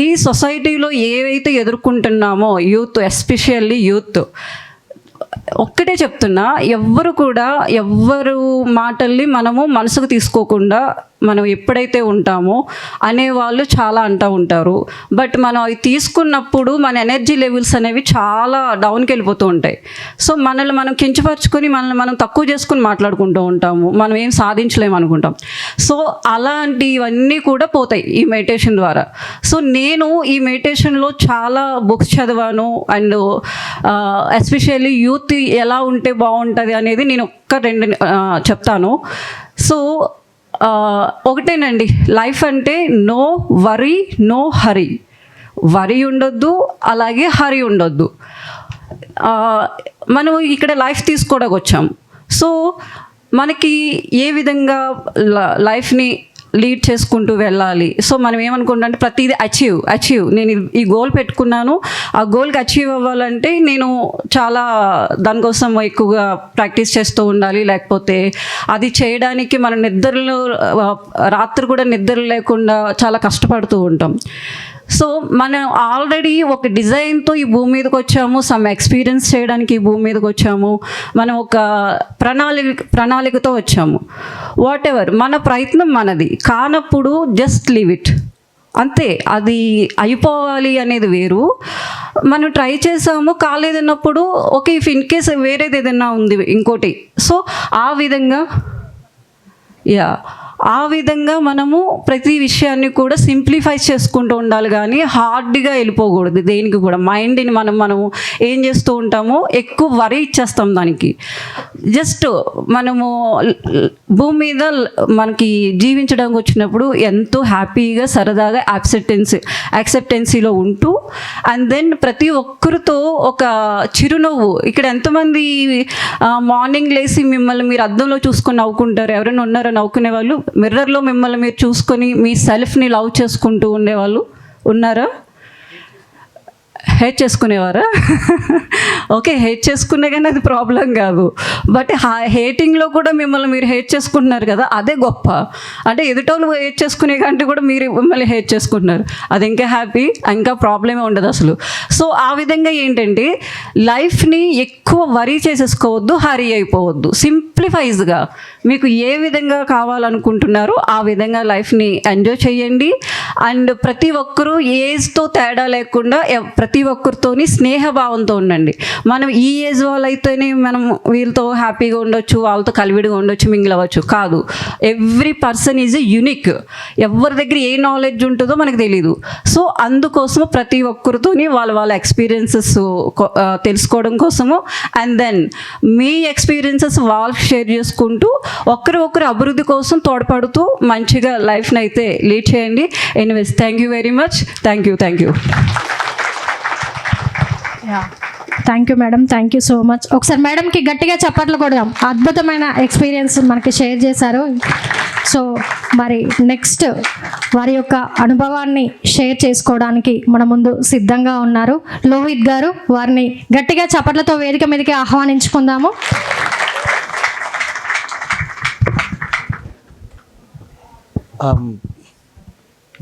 ఈ సొసైటీలో ఏవైతే ఎదుర్కొంటున్నామో యూత్, ఎస్పెషల్లీ యూత్, ఒక్కటే చెప్తున్నా, ఎవ్వరు మాటల్ని మనము మనసుకు తీసుకోకుండా మనం ఎప్పుడైతే ఉంటామో అనేవాళ్ళు చాలా అంటూ ఉంటారు. బట్ మనం అవి తీసుకున్నప్పుడు మన ఎనర్జీ లెవెల్స్ అనేవి చాలా డౌన్కి వెళ్ళిపోతూ ఉంటాయి. సో మనల్ని మనం కించపరుచుకొని మనల్ని మనం తక్కువ చేసుకుని మాట్లాడుకుంటూ ఉంటాము, మనం ఏం సాధించలేము అనుకుంటాం. సో అలాంటివన్నీ కూడా పోతాయి ఈ మెడిటేషన్ ద్వారా. సో నేను ఈ మెడిటేషన్లో చాలా బుక్స్ చదివాను. అండ్ ఎస్పెషల్లీ యూత్ ఎలా ఉంటే బాగుంటుంది అనేది నేను ఒక్క రెండు చెప్తాను. సో ఒకటేనండి, లైఫ్ అంటే no worry no hurry. Worry ఉండొద్దు, అలాగే హరీ ఉండొద్దు. మనం ఇక్కడ లైఫ్ తీసుకోవడానికి వచ్చాము. సో మనకి ఏ విధంగా లైఫ్ని లీడ్ చేసుకుంటూ వెళ్ళాలి. సో మనం ఏమనుకుంటాం అంటే ప్రతిదీ అచీవ్ నేను ఈ గోల్ పెట్టుకున్నాను, ఆ గోల్కి అచీవ్ అవ్వాలంటే నేను చాలా దానికోసం ఎక్కువగా ప్రాక్టీస్ చేస్తూ ఉండాలి. లేకపోతే అది చేయడానికి మనం రాత్రి కూడా నిద్ర లేకుండా చాలా కష్టపడుతూ ఉంటాం. సో మనం ఆల్రెడీ ఒక డిజైన్తో ఈ భూమి మీదకి వచ్చాము, సమ్ ఎక్స్పీరియన్స్ చేయడానికి ఈ భూమి మీదకి వచ్చాము, మనం ఒక ప్రణాళికతో వచ్చాము. వాట్ ఎవర్ మన ప్రయత్నం మనది కానప్పుడు జస్ట్ లీవ్ ఇట్, అంతే. అది అయిపోవాలి అనేది వేరు. మనం ట్రై చేసాము, కాలేదన్నప్పుడు ఓకే, ఇఫ్ ఇన్ కేస్ వేరేది ఏదైనా ఉంది ఇంకోటి. సో ఆ విధంగా మనము ప్రతి విషయాన్ని కూడా సింప్లిఫై చేసుకుంటూ ఉండాలి, కానీ హార్డ్గా వెళ్ళిపోకూడదు దేనికి కూడా. మైండ్ని మనము ఏం చేస్తూ ఉంటామో ఎక్కువ వరి ఇచ్చేస్తాం దానికి. జస్ట్ మనము భూమి మీద మనకి జీవించడానికి వచ్చినప్పుడు ఎంతో హ్యాపీగా సరదాగా యాక్సెప్టెన్సీలో ఉంటూ, అండ్ దెన్ ప్రతి ఒక్కరితో ఒక చిరునవ్వు. ఇక్కడ ఎంతమంది మార్నింగ్ లేసి మిమ్మల్ని మీరు అద్దంలో చూసుకొని నవ్వుకుంటారు? ఎవరైనా ఉన్నారో నవ్వుకునే వాళ్ళు? మిర్రర్లో మిమ్మల్ని మీరు చూసుకొని మీ సెల్ఫ్ని లవ్ చేసుకుంటూ ఉండేవాళ్ళు ఉన్నారా? హేట్ చేసుకునేవారా? ఓకే, హేట్ చేసుకునే కానీ అది ప్రాబ్లం కాదు. బట్ హేటింగ్లో కూడా మిమ్మల్ని మీరు హేట్ చేసుకుంటున్నారు కదా, అదే గొప్ప. అంటే ఎదుటోళ్ళు హేట్ చేసుకునే కంటే కూడా మీరు మిమ్మల్ని హేట్ చేసుకుంటున్నారు, అది ఇంకా హ్యాపీ, ఇంకా ప్రాబ్లమే ఉండదు అసలు. సో ఆ విధంగా ఏంటంటే లైఫ్ని ఎక్కువ వరీ చేసేసుకోవద్దు, హరీ అయిపోవద్దు. సింప్లిఫైజ్గా మీకు ఏ విధంగా కావాలనుకుంటున్నారో ఆ విధంగా లైఫ్ని ఎంజాయ్ చేయండి. అండ్ ప్రతి ఒక్కరూ ఏజ్తో తేడా లేకుండా ప్రతి ఒక్కరితోని స్నేహభావంతో ఉండండి. మనం ఈ ఏజ్ వాళ్ళు అయితేనే మనం వీళ్ళతో హ్యాపీగా ఉండొచ్చు, వాళ్ళతో కలివిడిగా ఉండొచ్చు, మింగిల్ అవ్వచ్చు కాదు. Every person is unique. ఎవరి దగ్గర ఏ నాలెడ్జ్ ఉంటుందో మనకు తెలీదు. సో అందుకోసము ప్రతి ఒక్కరితోని వాళ్ళ ఎక్స్పీరియన్సెస్ తెలుసుకోవడం కోసము, అండ్ దెన్ మీ ఎక్స్పీరియన్సెస్ వాళ్ళు షేర్ చేసుకుంటూ ఒకరు అభివృద్ధి కోసం తోడ్పడుతూ మంచిగా లైఫ్ని అయితే లీడ్ చేయండి. Anyways, thank you very much. Thank you. Thank you madam, thank you so much. ఒకసారి మేడంకి గట్టిగా చప్పట్లు కొడదాం. అద్భుతమైన ఎక్స్పీరియన్స్ మనకి షేర్ చేశారు. సో మరి నెక్స్ట్ వారి యొక్క అనుభవాన్ని షేర్ చేసుకోవడానికి మన ముందు సిద్ధంగా ఉన్నారు లోహిత్ గారు. వారిని గట్టిగా చప్పట్లతో వేదిక మీదకి ఆహ్వానించుకుందాము.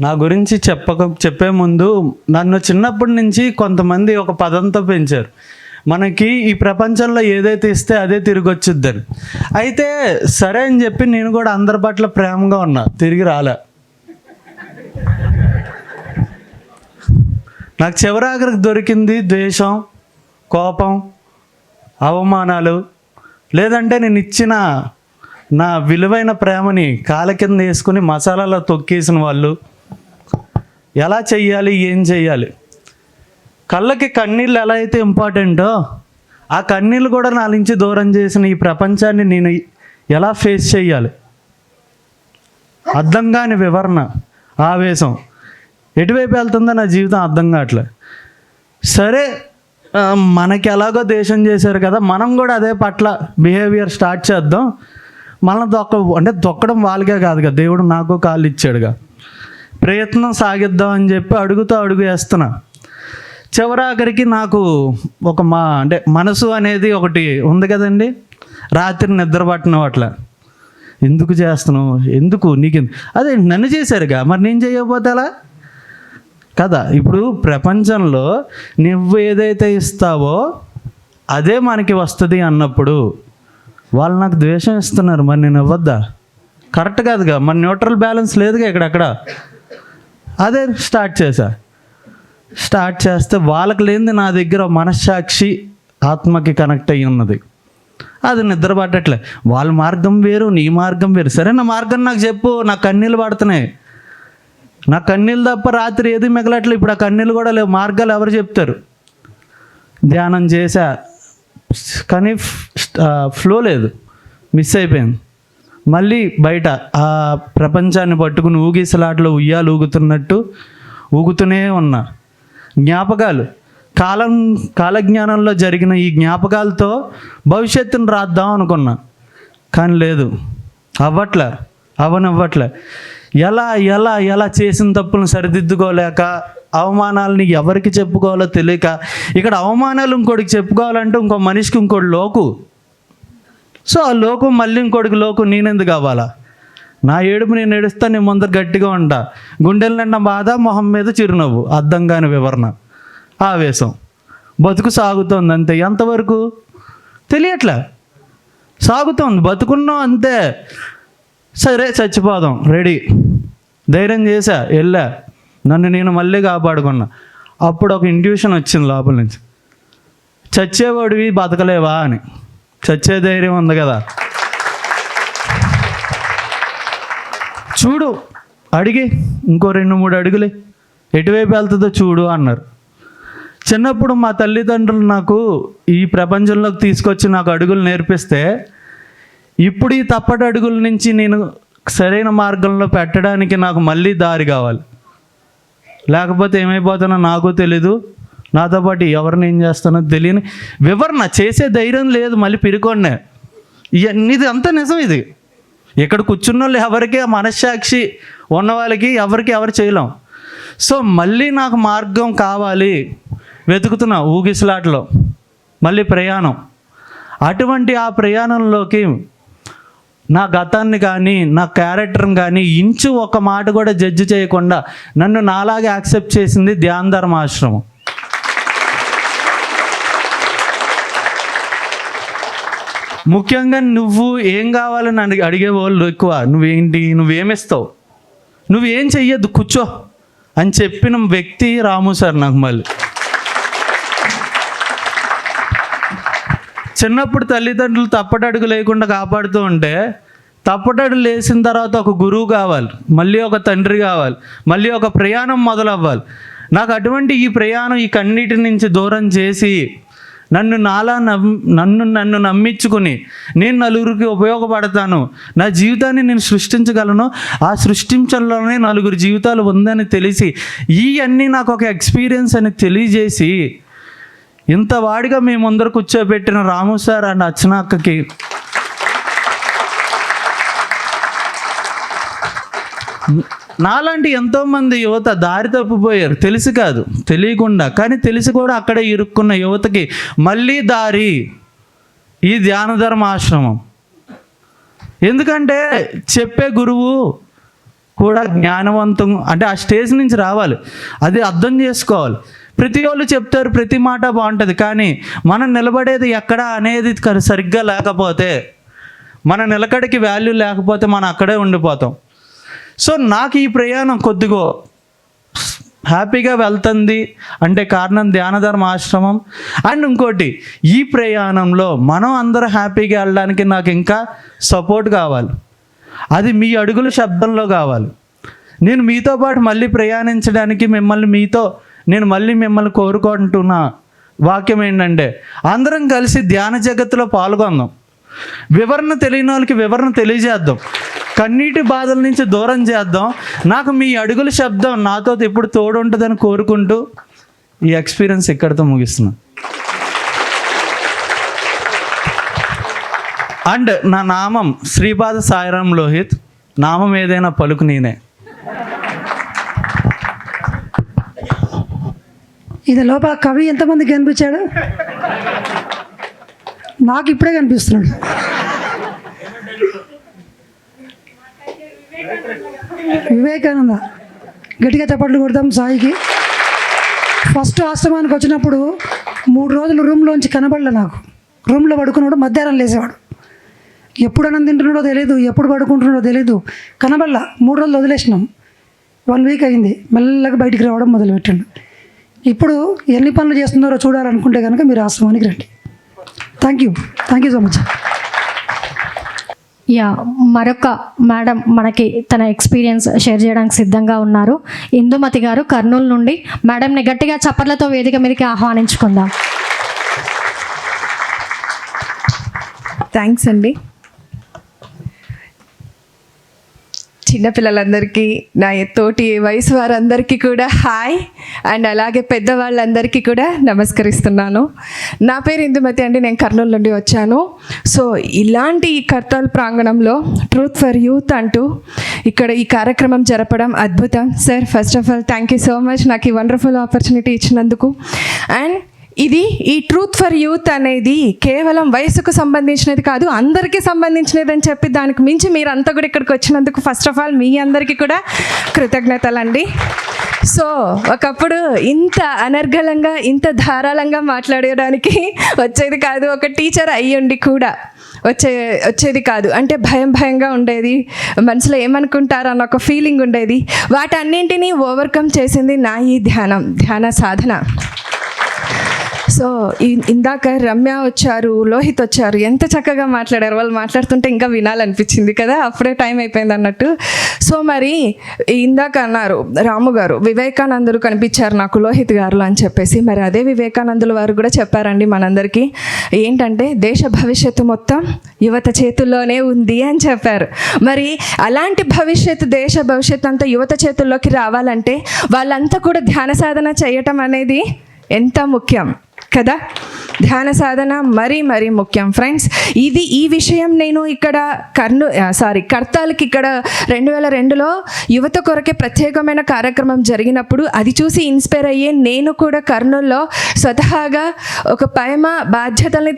నా గురించి చెప్పే ముందు నన్ను చిన్నప్పటి నుంచి కొంతమంది ఒక పదంతో పెంచారు, మనకి ఈ ప్రపంచంలో ఏదైతే ఇస్తే అదే తిరిగి వచ్చుద్దని. అయితే సరే అని చెప్పి నేను కూడా అందరి పట్ల ప్రేమగా ఉన్నా, తిరిగి రాలే. నాకు చివరాఖరికి దొరికింది ద్వేషం, కోపం, అవమానాలు. లేదంటే నేను ఇచ్చిన నా విలువైన ప్రేమని కాళ్ళ కింద వేసుకుని మసాలాలో తొక్కేసిన వాళ్ళు. ఎలా చెయ్యాలి, ఏం చెయ్యాలి? కళ్ళకి కన్నీళ్ళు ఎలా అయితే ఇంపార్టెంటో ఆ కన్నీళ్ళు కూడా నా నుంచి దూరం చేసిన ఈ ప్రపంచాన్ని నేను ఎలా ఫేస్ చేయాలి? అర్థం కాని వివరణ, ఆవేశం, ఎటువైపు వెళ్తుందో నా జీవితం అర్థం కావట్లే. సరే, మనకి ఎలాగో దేశం చేశారు కదా, మనం కూడా అదే పట్ల బిహేవియర్ స్టార్ట్ చేద్దాం. మనల్ని దొక్కడం వాళ్ళకే కాదు కదా, దేవుడు నాకు కాళ్ళు ఇచ్చాడుగా, ప్రయత్నం సాగిద్దాం అని చెప్పి అడుగు వేస్తున్నా. చివరాఖరికి నాకు ఒక మనసు అనేది ఒకటి ఉంది కదండి, రాత్రి నిద్ర పట్టిన అట్లా. ఎందుకు చేస్తున్నావు, ఎందుకు నీకు, అదే నన్ను చేశారుగా, మరి నేను చేయకపోతే అలా కదా. ఇప్పుడు ప్రపంచంలో నువ్వు ఏదైతే ఇస్తావో అదే మనకి వస్తుంది అన్నప్పుడు వాళ్ళు నాకు ద్వేషం ఇస్తున్నారు, మరి నేను ఇవ్వద్దా? కరెక్ట్ కాదుగా, మన న్యూట్రల్ బ్యాలెన్స్ లేదుగా ఇక్కడక్కడ. అదే స్టార్ట్ చేస్తే వాళ్ళకి లేనిది నా దగ్గర మనస్సాక్షి ఆత్మకి కనెక్ట్ అయ్యి ఉన్నది. అది నిద్ర పట్టట్లే. వాళ్ళ మార్గం వేరు, నీ మార్గం వేరు. సరే, నా మార్గం నాకు చెప్పు. నా కన్నీళ్ళు పడుతున్నాయి. నా కన్నీళ్ళు తప్ప రాత్రి ఏది మిగలట్లే. ఇప్పుడు ఆ కన్నీళ్ళు కూడా లేవు. మార్గాలు ఎవరు చెప్తారు? ధ్యానం చేశా కానీ ఫ్లో లేదు, మిస్ అయిపోయింది. మళ్ళీ బయట ఆ ప్రపంచాన్ని పట్టుకుని ఊగిసలాట్లో ఉయ్యాలు ఊగుతున్నట్టు ఊగుతూనే ఉన్నా. జ్ఞాపకాలు, కాలజ్ఞానంలో జరిగిన ఈ జ్ఞాపకాలతో భవిష్యత్తును రాద్దాం అనుకున్నా, కానీ లేదు, అవనవ్వట్లే. ఎలా ఎలా ఎలా చేసిన తప్పులను సరిదిద్దుకోలేక, అవమానాలని ఎవరికి చెప్పుకోవాలో తెలియక, ఇక్కడ అవమానాలు ఇంకోటికి చెప్పుకోవాలంటే ఇంకో మనిషికి ఇంకోటి లోకు. సో ఆ లోకం మళ్ళీ ఇంకోటికి లోకు నేనెందుకు కావాలా? నా ఏడుపు నేను ఏడుస్తా, నేను ముందర గట్టిగా ఉంటా. గుండెల నిండా బాధ, మొహం మీద చిరునవ్వు, అర్థం కాని వివరణ, ఆవేశం. బతుకు సాగుతోంది అంతే. ఎంతవరకు తెలియట్లే, సాగుతోంది, బతుకున్నాం అంతే. సరే, చచ్చిపోదాం, రెడీ. ధైర్యం చేశా, వెళ్ళా, నన్ను నేను మళ్ళీ కాపాడుకున్నా. అప్పుడు ఒక ఇంట్యూషన్ వచ్చింది లోపల నుంచి, చచ్చేవాడివి బతకలేవా అని. చచ్చే ధైర్యం ఉంది కదా, చూడు, అడిగి ఇంకో 2-3 అడుగులే, ఎటువైపు వెళ్తుందో చూడు అన్నారు. చిన్నప్పుడు మా తల్లిదండ్రులు నాకు ఈ ప్రపంచంలోకి తీసుకొచ్చి నాకు అడుగులు నేర్పిస్తే, ఇప్పుడు ఈ తప్పటి అడుగుల నుంచి నేను సరైన మార్గంలో పెట్టడానికి నాకు మళ్ళీ దారి కావాలి. లేకపోతే ఏమైపోతానో నాకు తెలీదు, నాతో పాటు ఎవరిని ఏం చేస్తానో తెలియని వివరణ చేసే ధైర్యం లేదు. మళ్ళీ పిరుకోండి, ఇది అంతా నిజం. ఇది ఇక్కడ కూర్చున్న వాళ్ళు ఎవరికి, మనస్సాక్షి ఉన్న వాళ్ళకి ఎవరు చేయలేం. సో మళ్ళీ నాకు మార్గం కావాలి, వెతుకుతున్నా ఊగిసలాట్లో మళ్ళీ ప్రయాణం. అటువంటి ఆ ప్రయాణంలోకి నా గతాన్ని కానీ, నా క్యారెక్టర్ని కానీ ఇంచు ఒక మాట కూడా జడ్జి చేయకుండా నన్ను నాలాగే యాక్సెప్ట్ చేసింది ధ్యాన ధర్మాశ్రమం. ముఖ్యంగా నువ్వు ఏం కావాలని అడిగే వాళ్ళు ఎక్కువ. నువ్వేంటి, నువ్వేమిస్తావు, నువ్వేం చెయ్యొద్దు, కూర్చో అని చెప్పిన వ్యక్తి రాము సార్. నాకు మళ్ళీ చిన్నప్పుడు తల్లిదండ్రులు తప్పటడుగు లేకుండా కాపాడుతూ ఉంటే, తప్పటడుగు లేచిన తర్వాత ఒక గురువు కావాలి, మళ్ళీ ఒక తండ్రి కావాలి, మళ్ళీ ఒక ప్రయాణం మొదలవ్వాలి. నాకు అటువంటి ఈ ప్రయాణం ఈ కన్నిటి నుంచి దూరం చేసి నన్ను నమ్మించుకుని నేను నలుగురికి ఉపయోగపడతాను, నా జీవితాన్ని నేను సృష్టించగలను, ఆ సృష్టించడంలోనే నలుగురు జీవితాలు ఉందని తెలిసి ఇవన్నీ నాకు ఒక ఎక్స్పీరియన్స్ అని తెలియజేసి ఇంత వాడిగా మేము ముందర కూర్చోబెట్టిన రాము సార్ అండ్ అర్చనక్కకి నాలాంటి ఎంతోమంది యువత దారి తప్పిపోయారు, తెలిసి కాదు తెలియకుండా, కానీ తెలిసి కూడా అక్కడే ఇరుక్కున్న యువతకి మళ్ళీ దారి ఈ ధ్యాన ధర్మాశ్రమం. ఎందుకంటే చెప్పే గురువు కూడా జ్ఞానవంతం, అంటే ఆ స్టేజ్ నుంచి రావాలి, అది అర్థం చేసుకోవాలి. ప్రతి వాళ్ళు చెప్తారు, ప్రతి మాట బాగుంటుంది, కానీ మనం నిలబడేది ఎక్కడ అనేది సరిగ్గా లేకపోతే, మన నిలకడకి వాల్యూ లేకపోతే మనం అక్కడే ఉండిపోతాం. సో నాకు ఈ ప్రయాణం కొద్దిగా హ్యాపీగా వెళ్తుంది అంటే కారణం ధ్యాన ధర్మాశ్రమం. అండ్ ఇంకోటి, ఈ ప్రయాణంలో మనం అందరూ హ్యాపీగా వెళ్ళడానికి నాకు ఇంకా సపోర్ట్ కావాలి. అది మీ అడుగుల శబ్దంలో కావాలి. నేను మీతో పాటు మళ్ళీ ప్రయాణించడానికి నేను మిమ్మల్ని కోరుకుంటున్న వాక్యం ఏంటంటే, అందరం కలిసి ధ్యాన జగత్తులో పాల్గొందాం. వివరణ తెలియని వాళ్ళకి వివరణ తెలియజేద్దాం, కన్నీటి బాధల నుంచి దూరం చేద్దాం. నాకు మీ అడుగుల శబ్దం నాతో ఎప్పుడు తోడు ఉంటుందని కోరుకుంటూ ఈ ఎక్స్పీరియన్స్ ఇక్కడితో ముగిస్తున్నాను. అండ్ నా నామం శ్రీపాద సాయిరాం లోహిత్. నామం ఏదైనా పలుకు నేనే. ఇది లోపల కవి ఎంతమందికి కనిపించాడు? నాకు ఇప్పుడే కనిపిస్తున్నాడు. వివేకానంద. గట్టిగా చప్పట్లు కొడతాం సాయికి. ఫస్ట్ ఆశ్రమానికి వచ్చినప్పుడు 3 రోజులు రూమ్లోంచి కనబడలే. నాకు రూమ్లో పడుకున్నాడు, మధ్యాహ్నం లేసేవాడు. ఎప్పుడు అన్నం తింటున్నాడో తెలియదు, ఎప్పుడు పడుకుంటున్నాడో తెలియదు. కనబల్లా 3 రోజులు వదిలేసినాం. 1 వీక్ అయింది, మెల్లగా బయటికి రావడం మొదలుపెట్టాడు. ఇప్పుడు ఎన్ని పనులు చేస్తున్నారో చూడాలనుకుంటే కనుక మీరు ఆశ్రమానికి రండి. Thank you so much. Yeah, మరొక మేడం మనకి తన ఎక్స్పీరియన్స్ షేర్ చేయడానికి సిద్ధంగా ఉన్నారు. ఇందుమతి గారు కర్నూలు నుండి. మేడంని గట్టిగా చప్పట్లతో వేదిక మీదకి ఆహ్వానించుకుందాం. థ్యాంక్స్ అండి. చిన్నపిల్లలందరికీ, నా తోటి వయసు వారందరికీ కూడా హాయ్, అండ్ అలాగే పెద్దవాళ్ళందరికీ కూడా నమస్కరిస్తున్నాను. నా పేరు ఇందుమతి అండి, నేను కర్నూలు నుండి వచ్చాను. సో ఇలాంటి ఈ కర్తాల్ ప్రాంగణంలో ట్రూత్ ఫర్ యూత్ అంటూ ఇక్కడ ఈ కార్యక్రమం జరపడం అద్భుతం. Sir, first of all thank you so much నాకు ఈ వండర్ఫుల్ ఆపర్చునిటీ ఇచ్చినందుకు. అండ్ ఈ ట్రూత్ ఫర్ యూత్ అనేది కేవలం వయసుకు సంబంధించినది కాదు, అందరికీ సంబంధించినది అని చెప్పి దానికి మించి మీరంతా కూడా ఇక్కడికి వచ్చినందుకు ఫస్ట్ ఆఫ్ ఆల్ మీ అందరికీ కూడా కృతజ్ఞతలండి. సో ఒకప్పుడు ఇంత అనర్గళంగా, ఇంత ధారాళంగా మాట్లాడడానికి వచ్చేది కాదు. ఒక టీచర్ అయ్యుండి కూడా వచ్చేది కాదు. అంటే భయంగా ఉండేది, మనసులో ఏమనుకుంటారు అన్న ఒక ఫీలింగ్ ఉండేది. వాటన్నింటినీ ఓవర్కమ్ చేసింది నా ఈ ధ్యాన సాధన. సో ఇందాక రమ్య వచ్చారు, లోహిత్ వచ్చారు, ఎంత చక్కగా మాట్లాడారు. వాళ్ళు మాట్లాడుతుంటే ఇంకా వినాలనిపించింది కదా, అప్పుడే టైం అయిపోయింది అన్నట్టు. సో మరి ఇందాక అన్నారు రాము గారు, వివేకానందులు కనిపించారు నాకు లోహిత్ గారు అని చెప్పేసి. మరి అదే వివేకానందుల వారు కూడా చెప్పారండి మనందరికీ, ఏంటంటే దేశ భవిష్యత్తు మొత్తం యువత చేతుల్లోనే ఉంది అని చెప్పారు. మరి అలాంటి భవిష్యత్తు, దేశ భవిష్యత్తు అంతా యువత చేతుల్లోకి రావాలంటే వాళ్ళంతా కూడా ధ్యాన సాధన చేయటం అనేది ఎంత ముఖ్యం కదా. ధ్యాన సాధన మరీ ముఖ్యం ఫ్రెండ్స్. ఈ విషయం నేను ఇక్కడ కర్తాల్కి ఇక్కడ 2002లో యువత కొరకే ప్రత్యేకమైన కార్యక్రమం జరిగినప్పుడు అది చూసి ఇన్స్పైర్ అయ్యే నేను కూడా కర్నూలులో స్వతహాగా ఒక పైమ బాధ్యతల్ని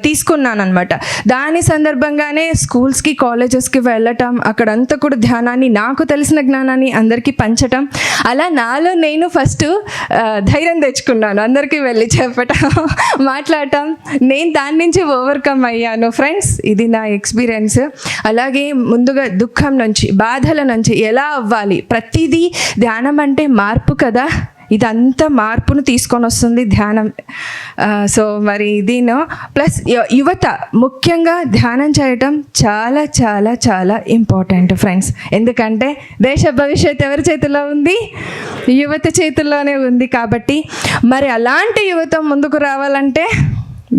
తీసుకున్నాను అనమాట. దాని సందర్భంగానే స్కూల్స్కి, కాలేజెస్కి వెళ్ళటం, అక్కడంతా కూడా ధ్యానాన్ని, నాకు తెలిసిన జ్ఞానాన్ని అందరికీ పంచటం, అలా నాలో నేను ఫస్ట్ ధైర్యం తెచ్చుకున్నాను. అందరికీ వెళ్ళి చెప్పటం, మాట్లాడటం, నేను దాని నుంచి ఓవర్కమ్ అయ్యాను ఫ్రెండ్స్. ఇది నా ఎక్స్పీరియన్స్. అలాగే ముందుగా దుఃఖం నుంచి, బాధల నుంచి ఎలా అవ్వాలి, ప్రతిదీ ధ్యానం అంటే మార్పు కదా, ఇదంతా మార్పును తీసుకొని వస్తుంది ధ్యానం. సో మరి దీని ప్లస్ యువత ముఖ్యంగా ధ్యానం చేయటం చాలా చాలా చాలా ఇంపార్టెంట్ ఫ్రెండ్స్. ఎందుకంటే దేశ భవిష్యత్తు ఎవరి చేతుల్లో ఉంది? యువత చేతుల్లోనే ఉంది. కాబట్టి మరి అలాంటి యువత ముందుకు రావాలంటే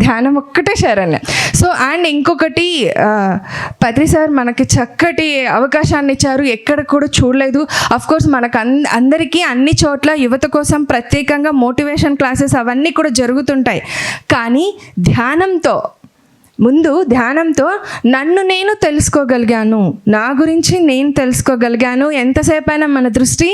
ధ్యానం ఒక్కటే శరణ్యం. సో అండ్ ఇంకొకటి, పత్రి సార్ మనకి చక్కటి అవకాశాన్ని ఇచ్చారు, ఎక్కడ కూడా చూడలేదు. అఫ్కోర్స్ మనకు అందరికీ అన్ని చోట్ల యువత కోసం ప్రత్యేకంగా మోటివేషన్ క్లాసెస్ అవన్నీ కూడా జరుగుతుంటాయి. కానీ ధ్యానంతో నన్ను నేను తెలుసుకోగలిగాను, నా గురించి నేను తెలుసుకోగలిగాను. ఎంతసేపైనా మన దృష్టి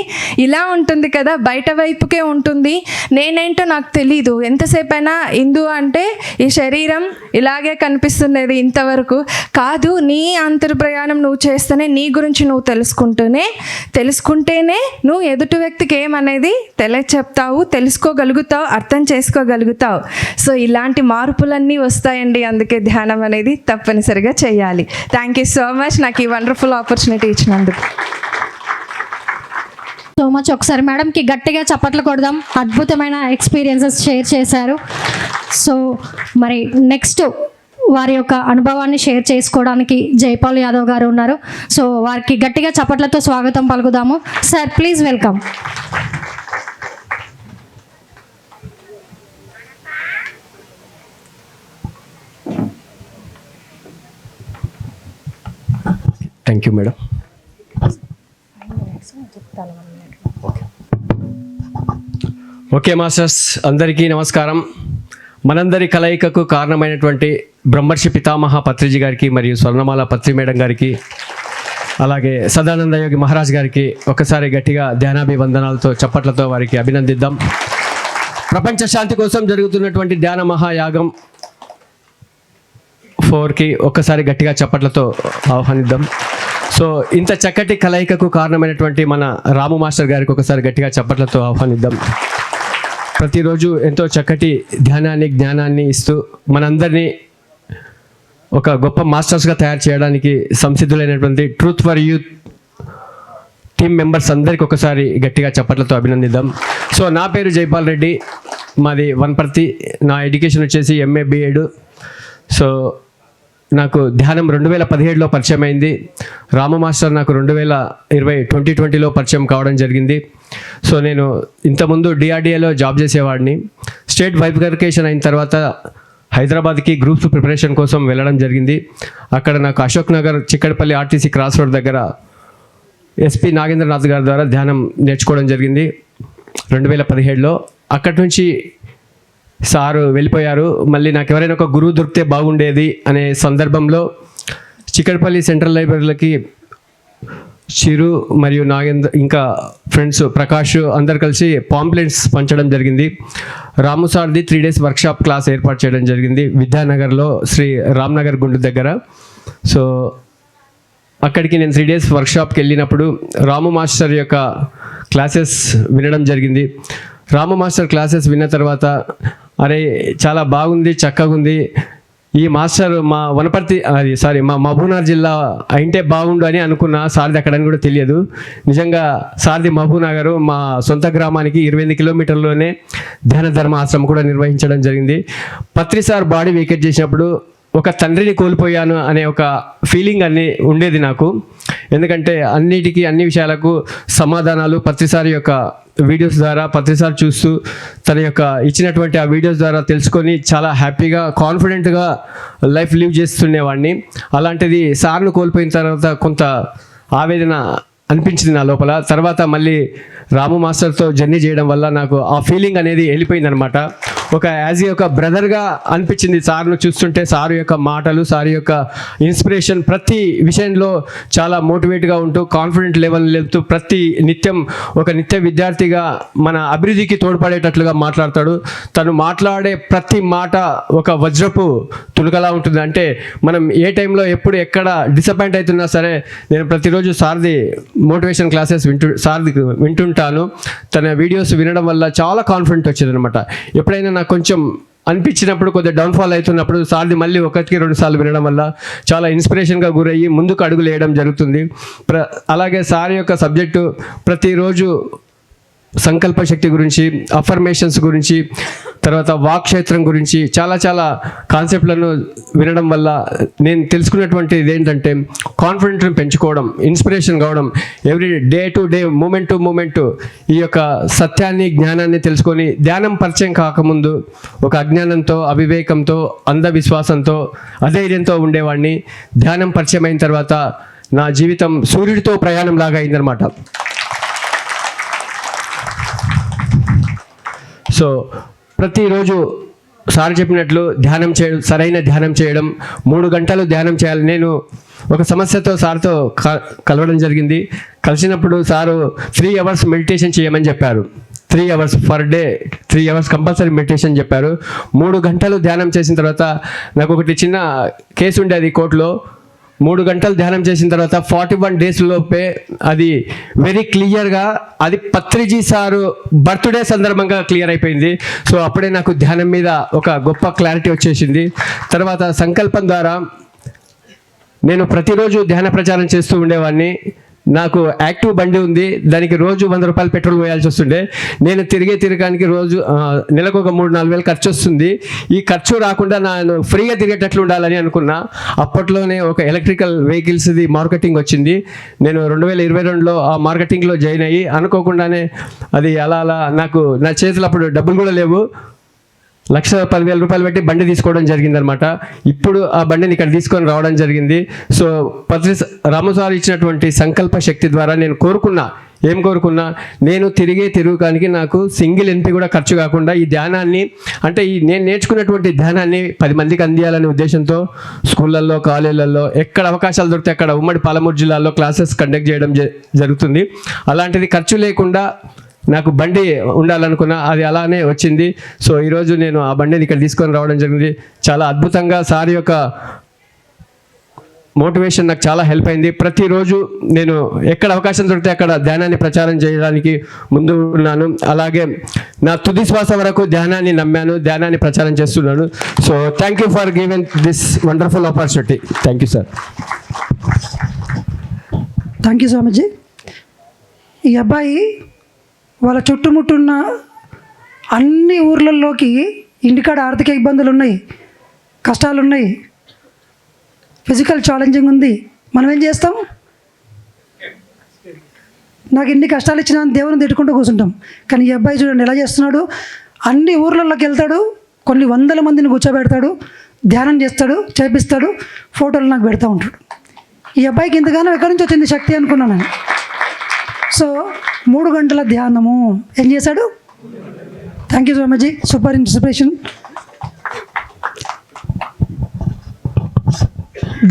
ఇలా ఉంటుంది కదా, బయట వైపుకే ఉంటుంది, నేనేంటో నాకు తెలీదు. ఎంతసేపైనా ఇందు అంటే ఈ శరీరం ఇలాగే కనిపిస్తున్నది, ఇంతవరకు కాదు. నీ అంతర్ప్రయాణం నువ్వు చేస్తేనే, నీ గురించి నువ్వు తెలుసుకుంటేనే నువ్వు ఎదుటి వ్యక్తికి ఏమనేది చెప్తావు, తెలుసుకోగలుగుతావు, అర్థం చేసుకోగలుగుతావు. సో ఇలాంటి మార్పులన్నీ వస్తాయండి. అందుకే ధ్యానం అనేది తప్పనిసరిగా చేయాలి. థ్యాంక్ యూ సో మచ్ నాకు ఈ వండర్ఫుల్ ఆపర్చునిటీ ఇచ్చినందుకు. So much. ఒకసారి మేడంకి గట్టిగా చప్పట్లు కొడదాం. అద్భుతమైన ఎక్స్పీరియన్సెస్ షేర్ చేశారు. సో మరి నెక్స్ట్ వారి యొక్క అనుభవాన్ని షేర్ చేసుకోవడానికి జైపాల్ యాదవ్ గారు ఉన్నారు. సో వారికి గట్టిగా చప్పట్లతో స్వాగతం పలుకుదాము. Sir please welcome. Thank you madam. Okay masters, అందరికీ నమస్కారం. మనందరి కలయికకు కారణమైనటువంటి బ్రహ్మర్షి పితామహ పత్రిజీ గారికి మరియు స్వర్ణమాల పత్రి మేడం గారికి, అలాగే సదానంద యోగి మహారాజ్ గారికి ఒకసారి గట్టిగా ధ్యానాభివందనాలతో చప్పట్లతో వారికి అభినందిద్దాం. ప్రపంచ శాంతి కోసం జరుగుతున్నటువంటి ధ్యాన మహాయాగం 4కి ఒక్కసారి గట్టిగా చప్పట్లతో ఆహ్వానిద్దాం. సో ఇంత చక్కటి కలయికకు కారణమైనటువంటి మన రాము మాస్టర్ గారికి ఒకసారి గట్టిగా చప్పట్లతో ఆహ్వానిద్దాం. ప్రతిరోజు ఎంతో చక్కటి ధ్యానాన్ని, జ్ఞానాన్ని ఇస్తూ మనందరినీ ఒక గొప్ప మాస్టర్స్గా తయారు చేయడానికి సంసిద్ధులైనటువంటి truth for youth team members అందరికీ ఒకసారి గట్టిగా చప్పట్లతో అభినందిద్దాం. సో నా పేరు జైపాల్ రెడ్డి, మాది వనపర్తి. నా ఎడ్యుకేషన్ వచ్చేసి MA B.Ed. సో నాకు ధ్యానం 2017లో పరిచయం అయింది. రాము మాస్టర్ నాకు 2020లో పరిచయం కావడం జరిగింది. సో నేను ఇంతకుముందు DRDAలో జాబ్ చేసేవాడిని. స్టేట్ బైఫర్కేషన్ అయిన తర్వాత హైదరాబాద్కి గ్రూప్స్ ప్రిపరేషన్ కోసం వెళ్ళడం జరిగింది. అక్కడ నాకు Ashok Nagar Chikkadpally RTC cross road దగ్గర SP నాగేంద్రనాథ్ గారి ద్వారా ధ్యానం నేర్చుకోవడం జరిగింది 2017లో. అక్కడి నుంచి సారు వెళ్ళిపోయారు. మళ్ళీ నాకు ఎవరైనా ఒక గురువు దొరికితే బాగుండేది అనే సందర్భంలో చిక్కడపల్లి సెంట్రల్ లైబ్రరీలకి చిరు మరియు నాగేంద్ర ఇంకా ఫ్రెండ్స్ ప్రకాష్ అందరు కలిసి పాంప్లెట్స్ పంచడం జరిగింది. రాము సార్ది 3 days వర్క్షాప్ క్లాస్ ఏర్పాటు చేయడం జరిగింది విద్యానగర్లో, శ్రీ రామ్నగర్ గుండు దగ్గర. సో అక్కడికి నేను 3 days వర్క్షాప్కి వెళ్ళినప్పుడు రాము మాస్టర్ యొక్క క్లాసెస్ వినడం జరిగింది. రాము మాస్టర్ క్లాసెస్ విన్న తర్వాత అరే చాలా బాగుంది, చక్కగా ఉంది, ఈ మాస్టర్ మా వనపర్తి మా మహబూబ్నగర్ జిల్లా అయింటే బాగుండు అని అనుకున్నా. సార్ది అక్కడని కూడా తెలియదు. నిజంగా సార్ది మహబూబ్నగర్, మా సొంత గ్రామానికి 28 కిలోమీటర్లోనే ధ్యాన ధర్మ ఆశ్రమం కూడా నిర్వహించడం జరిగింది. పత్రి సార్ బాడీ వేకెట్ చేసినప్పుడు ఒక తండ్రిని కోల్పోయాను అనే ఒక ఫీలింగ్ ఉండేది నాకు. ఎందుకంటే అన్ని విషయాలకు సమాధానాలు పత్రిసారి యొక్క వీడియోస్ ద్వారా, పత్రిసారి చూస్తూ తన యొక్క ఇచ్చినటువంటి ఆ వీడియోస్ ద్వారా తెలుసుకొని చాలా హ్యాపీగా కాన్ఫిడెంట్గా లైఫ్ లీవ్ చేస్తుండేవాడిని. అలాంటిది సార్ను కోల్పోయిన తర్వాత కొంత ఆవేదన అనిపించింది నా లోపల. తర్వాత మళ్ళీ రాము మాస్టర్తో జర్నీ చేయడం వల్ల నాకు ఆ ఫీలింగ్ అనేది వెళ్ళిపోయిందనమాట. యాజ్ ఒక బ్రదర్గా అనిపించింది సార్ను చూస్తుంటే. సారు యొక్క మాటలు, సారు యొక్క ఇన్స్పిరేషన్ ప్రతి విషయంలో చాలా మోటివేట్గా ఉంటూ కాన్ఫిడెంట్ లెవెల్ లేపుతూ ప్రతి నిత్యం ఒక నిత్య విద్యార్థిగా మన అభివృద్ధికి తోడ్పడేటట్లుగా మాట్లాడతాడు. తను మాట్లాడే ప్రతి మాట ఒక వజ్రపు తులకలా ఉంటుంది. అంటే మనం ఏ టైంలో ఎప్పుడు ఎక్కడ డిసప్పాయింట్ అవుతున్నా సరే నేను ప్రతిరోజు సార్ది మోటివేషన్ క్లాసెస్ వింటుంటాను. తన వీడియోస్ వినడం వల్ల చాలా కాన్ఫిడెంట్ వచ్చేది అనమాట. ఎప్పుడైనా నాకు కొంచెం అనిపించినప్పుడు, కొద్దిగా డౌన్ఫాల్ అవుతున్నప్పుడు సార్ది మళ్ళీ 1-2 సార్లు వినడం వల్ల చాలా ఇన్స్పిరేషన్గా గురయ్యి ముందుకు అడుగులు వేయడం జరుగుతుంది. అలాగే సార్ యొక్క సబ్జెక్టు ప్రతిరోజు సంకల్ప శక్తి గురించి, అఫర్మేషన్స్ గురించి, తర్వాత వాక్క్షేత్రం గురించి చాలా కాన్సెప్ట్లను వినడం వల్ల నేను తెలుసుకున్నటువంటి ఏంటంటే కాన్ఫిడెంట్ని పెంచుకోవడం, ఇన్స్పిరేషన్ కావడం, every day to day, moment to moment ఈ యొక్క సత్యాన్ని, జ్ఞానాన్ని తెలుసుకొని ధ్యానం పరిచయం కాకముందు ఒక అజ్ఞానంతో, అవివేకంతో, అంధవిశ్వాసంతో, అధైర్యంతో ఉండేవాడిని. ధ్యానం పరిచయం అయిన తర్వాత నా జీవితం సూర్యుడితో ప్రయాణం లాగా అయిందనమాట. సో ప్రతిరోజు సార్ చెప్పినట్లు ధ్యానం చేయడం, సరైన ధ్యానం చేయడం, 3 గంటలు ధ్యానం చేయాలి. నేను ఒక సమస్యతో సార్తో కలవడం జరిగింది. కలిసినప్పుడు సారు 3 hours మెడిటేషన్ చేయమని చెప్పారు. 3 hours per day, 3 hours compulsory meditation చెప్పారు. 3 గంటలు ధ్యానం చేసిన తర్వాత నాకు ఒకటి చిన్న కేసు ఉండేది కోర్టులో. 3 గంటలు ధ్యానం చేసిన తర్వాత 41 days లోపే అది వెరీ క్లియర్గా అది పత్రిజీ సారు బర్త్డే సందర్భంగా క్లియర్ అయిపోయింది. సో అప్పుడే నాకు ధ్యానం మీద ఒక గొప్ప క్లారిటీ వచ్చేసింది. తర్వాత సంకల్పం ద్వారా నేను ప్రతిరోజు ధ్యాన ప్రచారం చేస్తూ ఉండేవాడిని. నాకు యాక్టివ్ బండి ఉంది, దానికి రోజు 100 రూపాయలు పెట్రోల్ పోయాల్సి వస్తుండే. నేను తిరగడానికి రోజు నెలకు ఒక 3-4 వేలు ఖర్చు వస్తుంది. ఈ ఖర్చు రాకుండా నేను ఫ్రీగా తిరిగేటట్లు ఉండాలని అనుకున్నా. అప్పట్లోనే ఒక ఎలక్ట్రికల్ వెహికల్స్ది మార్కెటింగ్ వచ్చింది. నేను 2022లో ఆ మార్కెటింగ్లో జాయిన్ అయ్యి అనుకోకుండానే అది అలా నాకు నా చేతులు అప్పుడు డబ్బులు కూడా లేవు, 1,10,000 రూపాయలు పెట్టి బండి తీసుకోవడం జరిగిందనమాట. ఇప్పుడు ఆ బండిని ఇక్కడ తీసుకొని రావడం జరిగింది. సో రాము సార్ ఇచ్చినటువంటి సంకల్ప శక్తి ద్వారా నేను కోరుకున్నా నేను తిరుగుకానికి నాకు సింగిల్ ఎన్పి కూడా ఖర్చు కాకుండా ఈ ధ్యానాన్ని, అంటే ఈ నేను నేర్చుకున్నటువంటి ధ్యానాన్ని 10 మందికి అందియాలనే ఉద్దేశంతో స్కూళ్ళల్లో, కాలేజీలలో ఎక్కడ అవకాశాలు దొరికితే అక్కడ ఉమ్మడి పాలమూరు జిల్లాలో క్లాసెస్ కండక్ట్ చేయడం జరుగుతుంది. అలాంటిది ఖర్చు లేకుండా నాకు బండి ఉండాలనుకున్నా, అది అలానే వచ్చింది. సో ఈరోజు నేను ఆ బండిని ఇక్కడ తీసుకొని రావడం జరిగింది. చాలా అద్భుతంగా సార్ యొక్క మోటివేషన్ నాకు చాలా హెల్ప్ అయింది. ప్రతిరోజు నేను ఎక్కడ అవకాశం దొరికితే అక్కడ ధ్యానాన్ని ప్రచారం చేయడానికి ముందు ఉన్నాను. అలాగే నా తుది శ్వాస వరకు ధ్యానాన్ని నమ్మాను, ధ్యానాన్ని ప్రచారం చేస్తున్నాను. So thank you for giving this wonderful opportunity. Thank you sir. Thank you Swamiji. ఈ అబ్బాయి వాళ్ళ చుట్టుముట్టున్న అన్ని ఊర్లలోకి ఇంటికాడ ఆర్థిక ఇబ్బందులు ఉన్నాయి, కష్టాలు ఉన్నాయి, ఫిజికల్ ఛాలెంజింగ్ ఉంది. మనం ఏం చేస్తాం? నాకు ఎన్ని కష్టాలు ఇచ్చినా దేవుని తిట్టుకుంటూ కూర్చుంటాం. కానీ ఈ అబ్బాయి చూడండి ఎలా చేస్తున్నాడు. అన్ని ఊర్లలోకి వెళ్తాడు, కొన్ని వందల మందిని కూర్చోబెడతాడు, ధ్యానం చేస్తాడు, చేపిస్తాడు, ఫోటోలు నాకు పెడతా ఉంటాడు. ఈ అబ్బాయికి ఇంతగానో ఎక్కడి నుంచి వచ్చింది శక్తి అనుకున్నాను నేను. సో 3 గంటల ధ్యానము ఏం చేశాడు? Thank you Swamiji, super inspiration.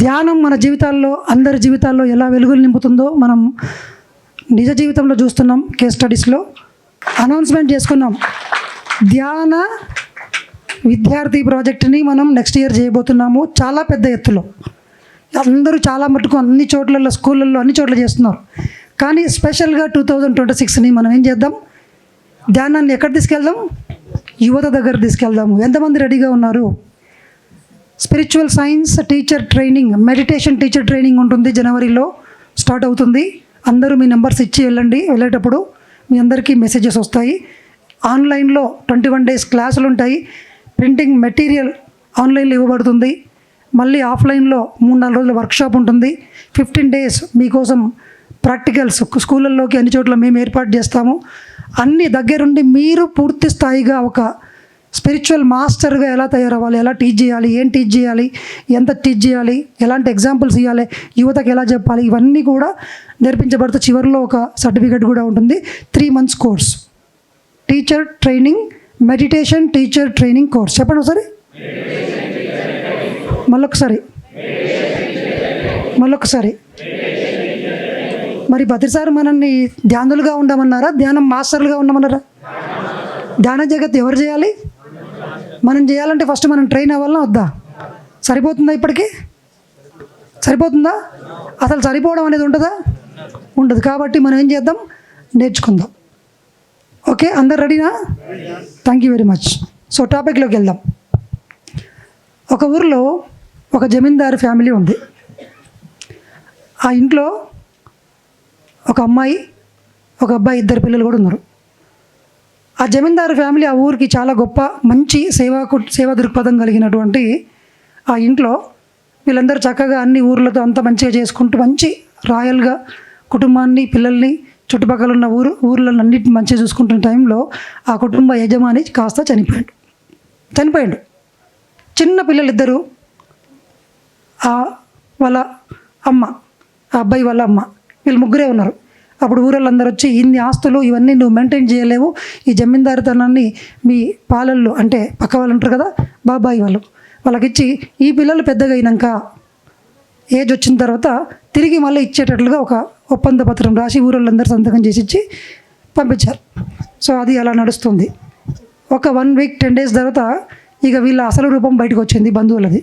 ధ్యానం మన జీవితాల్లో, అందరి జీవితాల్లో ఎలా వెలుగులు నింపుతుందో మనం నిజ జీవితంలో చూస్తున్నాం. కేస్ స్టడీస్లో అనౌన్స్మెంట్ చేసుకున్నాం. ధ్యాన విద్యార్థి ప్రాజెక్ట్ని మనం నెక్స్ట్ ఇయర్ చేయబోతున్నాము. చాలా పెద్ద ఎత్తులో అందరూ చాలా మటుకు అన్ని చోట్లలో, స్కూళ్ళల్లో అన్ని చోట్ల చేస్తున్నారు. కానీ స్పెషల్గా 2026ని మనం ఏం చేద్దాం? ధ్యానాన్ని ఎక్కడ తీసుకెళ్దాం? యువత దగ్గర తీసుకెళ్దాము. ఎంతమంది రెడీగా ఉన్నారు? Spiritual science teacher training, meditation teacher training ఉంటుంది, జనవరిలో స్టార్ట్ అవుతుంది. అందరూ మీ నెంబర్స్ ఇచ్చి వెళ్ళండి. వెళ్ళేటప్పుడు మీ అందరికీ మెసేజెస్ వస్తాయి. ఆన్లైన్లో 21 days క్లాసులు ఉంటాయి. ప్రింటింగ్ మెటీరియల్ ఆన్లైన్లో ఇవ్వబడుతుంది. మళ్ళీ ఆఫ్లైన్లో 3-4 రోజుల వర్క్షాప్ ఉంటుంది. 15 days మీకోసం ప్రాక్టికల్స్ స్కూళ్ళల్లోకి అన్ని చోట్ల మేము ఏర్పాటు చేస్తాము. అన్ని దగ్గరుండి మీరు పూర్తి స్థాయిగా ఒక స్పిరిచువల్ మాస్టర్గా ఎలా తయారవ్వాలి, ఎలా టీచ్ చేయాలి, ఏం టీచ్ చేయాలి, ఎంత టీచ్ చేయాలి, ఎలాంటి ఎగ్జాంపుల్స్ ఇవ్వాలి, యువతకు ఎలా చెప్పాలి, ఇవన్నీ కూడా నేర్పించబడుతూ చివరిలో ఒక సర్టిఫికేట్ కూడా ఉంటుంది. 3 months course, teacher training, meditation teacher training course. చెప్పండి ఒకసారి, మళ్ళొకసారి. మరి ప్రతిసారి మనల్ని ధ్యానులుగా ఉండమన్నారా, ధ్యానం మాస్టర్లుగా ఉండమన్నారా? ధ్యాన జగత్ ఎవరు చేయాలి? మనం చేయాలంటే ఫస్ట్ మనం ట్రైన్ అవ్వాలన్నా వద్దా? సరిపోతుందా? ఇప్పటికీ సరిపోతుందా? అసలు సరిపోవడం అనేది ఉంటుందా? ఉండదు. కాబట్టి మనం ఏం చేద్దాం? నేర్చుకుందాం. ఓకే, అందరు రెడీనా? Thank you very much. So టాపిక్లోకి వెళ్దాం. ఒక ఊరిలో ఒక జమీందారు ఫ్యామిలీ ఉంది. ఆ ఇంట్లో ఒక అమ్మాయి, ఒక అబ్బాయి, 2 పిల్లలు కూడా ఉన్నారు. ఆ జమీందారు ఫ్యామిలీ ఆ ఊరికి చాలా గొప్ప, మంచి సేవా దృక్పథం కలిగినటువంటి ఆ ఇంట్లో వీళ్ళందరూ చక్కగా అన్ని ఊర్లతో అంత మంచిగా చేసుకుంటూ మంచి రాయల్గా కుటుంబాన్ని, పిల్లల్ని, చుట్టుపక్కల ఉన్న ఊర్లను అన్నిటిని మంచిగా చూసుకుంటున్న టైంలో ఆ కుటుంబ యజమాని కాస్త చనిపోయాడు. చిన్న పిల్లలు 2, వాళ్ళ అమ్మ, ఆ అబ్బాయి వాళ్ళ అమ్మ, వీళ్ళు 3 ఉన్నారు. అప్పుడు ఊళ్ళందరూ వచ్చి, ఇన్ని ఆస్తులు ఇవన్నీ నువ్వు మెయింటైన్ చేయలేవు, ఈ జమీందారుతనాన్ని మీ పాలళ్ళు అంటే పక్క వాళ్ళు ఉంటారు కదా, బాబాయి వాళ్ళకిచ్చి ఈ పిల్లలు పెద్దగా అయినాక ఏజ్ వచ్చిన తర్వాత తిరిగి మళ్ళీ ఇచ్చేటట్లుగా ఒక ఒప్పంద పత్రం రాసి ఊళ్ళందరూ సంతకం చేసి ఇచ్చి పంపించారు. సో అది అలా నడుస్తుంది. ఒక 1 week 10 days తర్వాత ఇక వీళ్ళ అసలు రూపం బయటకు వచ్చింది, బంధువులది.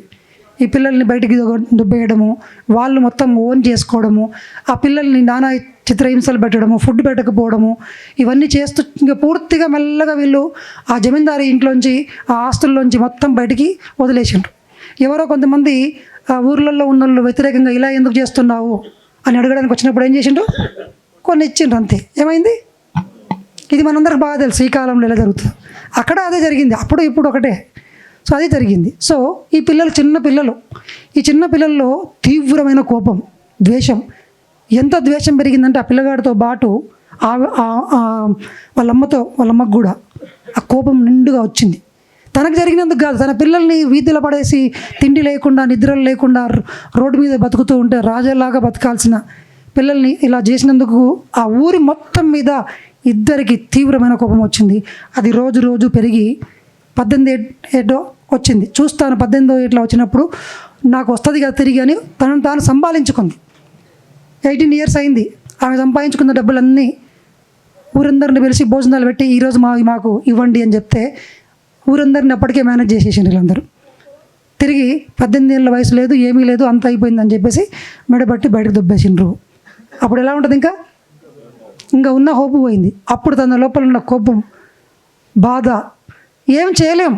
ఈ పిల్లల్ని బయటికి దుబ్బేయడము, వాళ్ళు మొత్తం ఓన్ చేసుకోవడము, ఆ పిల్లల్ని నానా చిత్రహింసలు పెట్టడము, ఫుడ్ పెట్టకపోవడము, ఇవన్నీ చేస్తూ ఇంకా పూర్తిగా మెల్లగా వీళ్ళు ఆ జమీందారు ఇంట్లోంచి, ఆ ఆస్తుల్లోంచి మొత్తం బయటికి వదిలేసిండ్రు. ఎవరో కొంతమంది ఆ ఊర్లలో ఉన్న వాళ్ళు వ్యతిరేకంగా ఇలా ఎందుకు చేస్తున్నావు అని అడగడానికి వచ్చినప్పుడు ఏం చేసిండ్రు? కొన్ని ఇచ్చిండ్రు, అంతే. ఏమైంది? ఇది మనందరికి బాగా తెలుసు, ఈ కాలంలో ఎలా జరుగుతుంది. అక్కడ అదే జరిగింది, అప్పుడు ఇప్పుడు ఒకటే. సో అది జరిగింది. సో ఈ పిల్లలు ఈ చిన్న పిల్లల్లో తీవ్రమైన కోపం, ద్వేషం. ఎంత ద్వేషం పెరిగిందంటే ఆ పిల్లగాడితో పాటు వాళ్ళ అమ్మకు కూడా ఆ కోపం నిండుగా వచ్చింది. తనకు జరిగినందుకు కాదు, తన పిల్లల్ని వీధిలో పడేసి తిండి లేకుండా, నిద్రలు లేకుండా రోడ్డు మీద బతుకుతూ ఉంటే రాజాలాగా బతకాల్సిన పిల్లల్ని ఇలా చేసినందుకు ఆ ఊరి మొత్తం మీద 2 తీవ్రమైన కోపం వచ్చింది. అది రోజు రోజు పెరిగి 18 ఏటో వచ్చింది. చూస్తాను 18వ ఏట్లో వచ్చినప్పుడు నాకు వస్తుంది కదా తిరిగి అని తనను తాను సంపాదించుకుంది. 18 years అయింది. ఆమె సంపాదించుకున్న డబ్బులన్నీ ఊరందరిని పిలిచి భోజనాలు పెట్టి ఈరోజు మాకు ఇవ్వండి అని చెప్తే ఊరందరిని అప్పటికే మేనేజ్ చేసేసిండ్రు వీళ్ళందరూ. తిరిగి 18 ఏళ్ళ వయసు లేదు, ఏమీ లేదు, అంత అయిపోయిందని చెప్పేసి మెడబట్టి బయటకు దుబ్బేసిండ్రు. అప్పుడు ఎలా ఉంటుంది? ఇంకా ఉన్న హోపు పోయింది. అప్పుడు తన లోపల ఉన్న కోపం, బాధ, ఏం చేయలేం.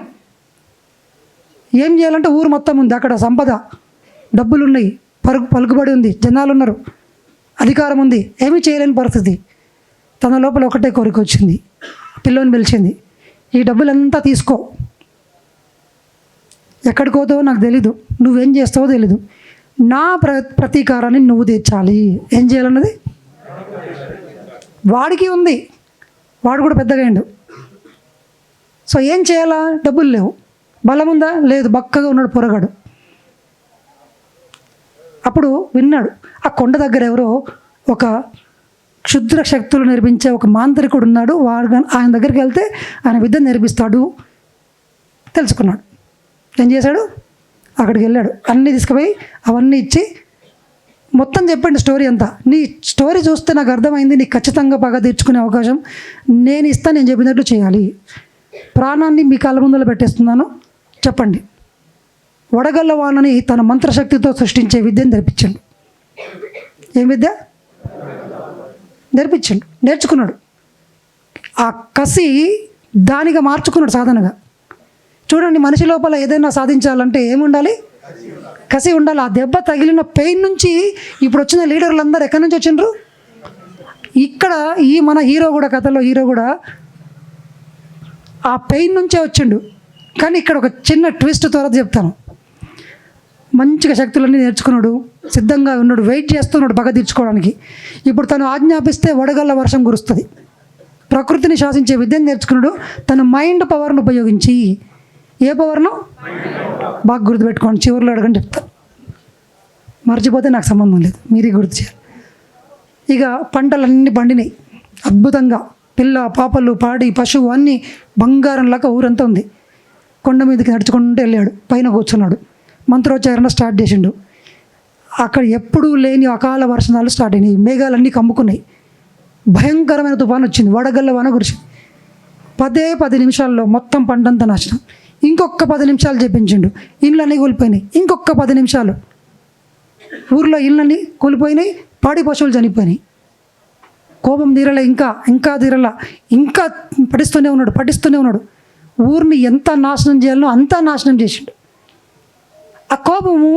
ఏం చేయాలంటే ఊరు మొత్తం ఉంది, అక్కడ సంపద, డబ్బులు ఉన్నాయి, పలుకుబడి ఉంది, జనాలు ఉన్నారు, అధికారం ఉంది, ఏమీ చేయలేని పరిస్థితి. తన లోపల ఒకటే కోరిక వచ్చింది. పిల్లోని పిలిచింది, ఈ డబ్బులంతా తీసుకో, ఎక్కడికి పోతావో నాకు తెలీదు, నువ్వేం చేస్తావో తెలీదు, నా ప్రతీకారాన్ని నువ్వు తీర్చాలి. ఏం చేయాలన్నది వాడికి ఉంది, వాడు కూడా పెద్దగా అయ్యిండు. సో ఏం చేయాలా? డబ్బులు లేవు, బలం ఉందా? లేదు, బక్కగా ఉన్నాడు పొరగాడు. అప్పుడు విన్నాడు, ఆ కొండ దగ్గర ఎవరో ఒక క్షుద్ర శక్తులు నేర్పించే ఒక మాంత్రికుడు ఉన్నాడు, ఆయన దగ్గరికి వెళ్తే ఆయన విద్య నేర్పిస్తాడు తెలుసుకున్నాడు. ఏం చేశాడు? అక్కడికి వెళ్ళాడు, అన్నీ తీసుకుపోయి అవన్నీ ఇచ్చి మొత్తం చెప్పండి స్టోరీ అంతా. నీ స్టోరీ చూస్తే నాకు అర్థమైంది, నీకు ఖచ్చితంగా పగ తీర్చుకునే అవకాశం నేను ఇస్తాను, నేను చెప్పినట్లు చేయాలి. ప్రాణాన్ని మీ కాళ్ళ ముందర పెట్టేస్తున్నాను, చెప్పండి. వడగళ్ళ వానని తన మంత్రశక్తితో సృష్టించే విద్యను నేర్పించండు. ఏం విద్య నేర్పించండు? నేర్చుకున్నాడు. ఆ కసి దానిగా మార్చుకున్నాడు సాధనగా. చూడండి, మనిషి లోపల ఏదైనా సాధించాలంటే ఏముండాలి? కసి ఉండాలి. ఆ దెబ్బ తగిలిన పెయిన్ నుంచి ఇప్పుడు వచ్చిన లీడర్లు అందరూ ఎక్కడి నుంచి వచ్చిండ్రు? ఇక్కడ ఈ మన హీరో కూడా, కథలో హీరో కూడా ఆ పెయిన్ నుంచే వచ్చిండు. కానీ ఇక్కడ ఒక చిన్న ట్విస్ట్ త్వరగా చెప్తాను. మంచిగా శక్తులన్నీ నేర్చుకున్నాడు, సిద్ధంగా ఉన్నాడు, వెయిట్ చేస్తున్నాడు పగ తీర్చుకోవడానికి. ఇప్పుడు తను ఆజ్ఞాపిస్తే వడగళ్ళ వర్షం కురుస్తుంది. ప్రకృతిని శాసించే విద్యను నేర్చుకున్నాడు తన మైండ్ పవర్ను ఉపయోగించి. ఏ పవర్ను? బాగా గుర్తుపెట్టుకోండి, చివరిలో అడగని చెప్తాను, మర్చిపోతే నాకు సంబంధం లేదు, మీరే గుర్తు చేయాలి. ఇక పంటలన్నీ పండినాయి అద్భుతంగా, పిల్ల పాపలు, పాడి, పశువు అన్నీ బంగారంలాగా ఊరంతా ఉంది. కొండ మీదకి నడుచుకుంటూ వెళ్ళాడు, పైన కూర్చున్నాడు, మంత్రోచ్చారణ స్టార్ట్ చేసిండు. అక్కడ ఎప్పుడూ లేని అకాల వర్షాలు స్టార్ట్ అయినాయి, మేఘాలన్నీ కమ్ముకున్నాయి, భయంకరమైన తుఫాను వచ్చింది, వడగళ్ళ వాన కురిసింది. 10 నిమిషాల్లో మొత్తం పంటంతా నాశనం. ఇంకొక 10 నిమిషాలు చెప్పించిండు, ఇళ్ళన్నీ కూలిపోయినాయి. ఇంకొక 10 నిమిషాలు ఊర్లో ఇళ్ళన్నీ కూలిపోయినాయి, పాడి పశువులు చనిపోయినాయి. కోపం తీరలే, ఇంకా తీరలా, ఇంకా పఠిస్తూనే ఉన్నాడు. ఊరిని ఎంత నాశనం చేయాలనో అంతా నాశనం చేసిండు. ఆ కోపము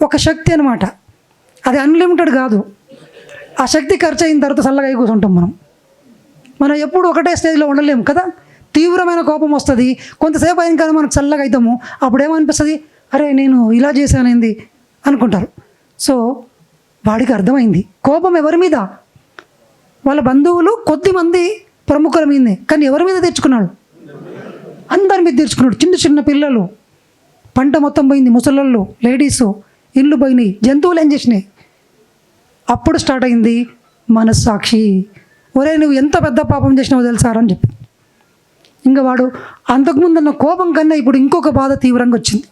ఒక శక్తి అనమాట, అది అన్లిమిటెడ్ కాదు. ఆ శక్తి ఖర్చు అయిన తర్వాత చల్లగా కూర్చుంటాం మనం ఎప్పుడు ఒకటే స్టేజ్లో ఉండలేము కదా. తీవ్రమైన కోపం వస్తుంది, కొంతసేపు అయిన కానీ మనకు చల్లగా అవుతాము. అప్పుడు ఏమనిపిస్తుంది? అరే నేను ఇలా చేశానేంది అనుకుంటారు. సో వాడికి అర్థమైంది కోపం ఎవరి మీద? వాళ్ళ బంధువులు కొద్దిమంది ప్రముఖుల మీదే, కానీ ఎవరి మీద తెచ్చుకున్నాడు? అందరి మీద తెచ్చుకున్నాడు. చిన్న పిల్లలు, పంట మొత్తం పోయింది, ముసలోళ్ళు, లేడీసు, ఇళ్ళు పోయినాయి, జంతువులు ఏం చేసినాయి. అప్పుడు స్టార్ట్ అయింది మనస్సాక్షి. ఒరే నువ్వు ఎంత పెద్ద పాపం చేసినావో తెలుసారా అని చెప్పి. ఇంకా వాడు అంతకుముందు ఉన్న కోపం కన్నా ఇప్పుడు ఇంకొక బాధ తీవ్రంగా వచ్చింది,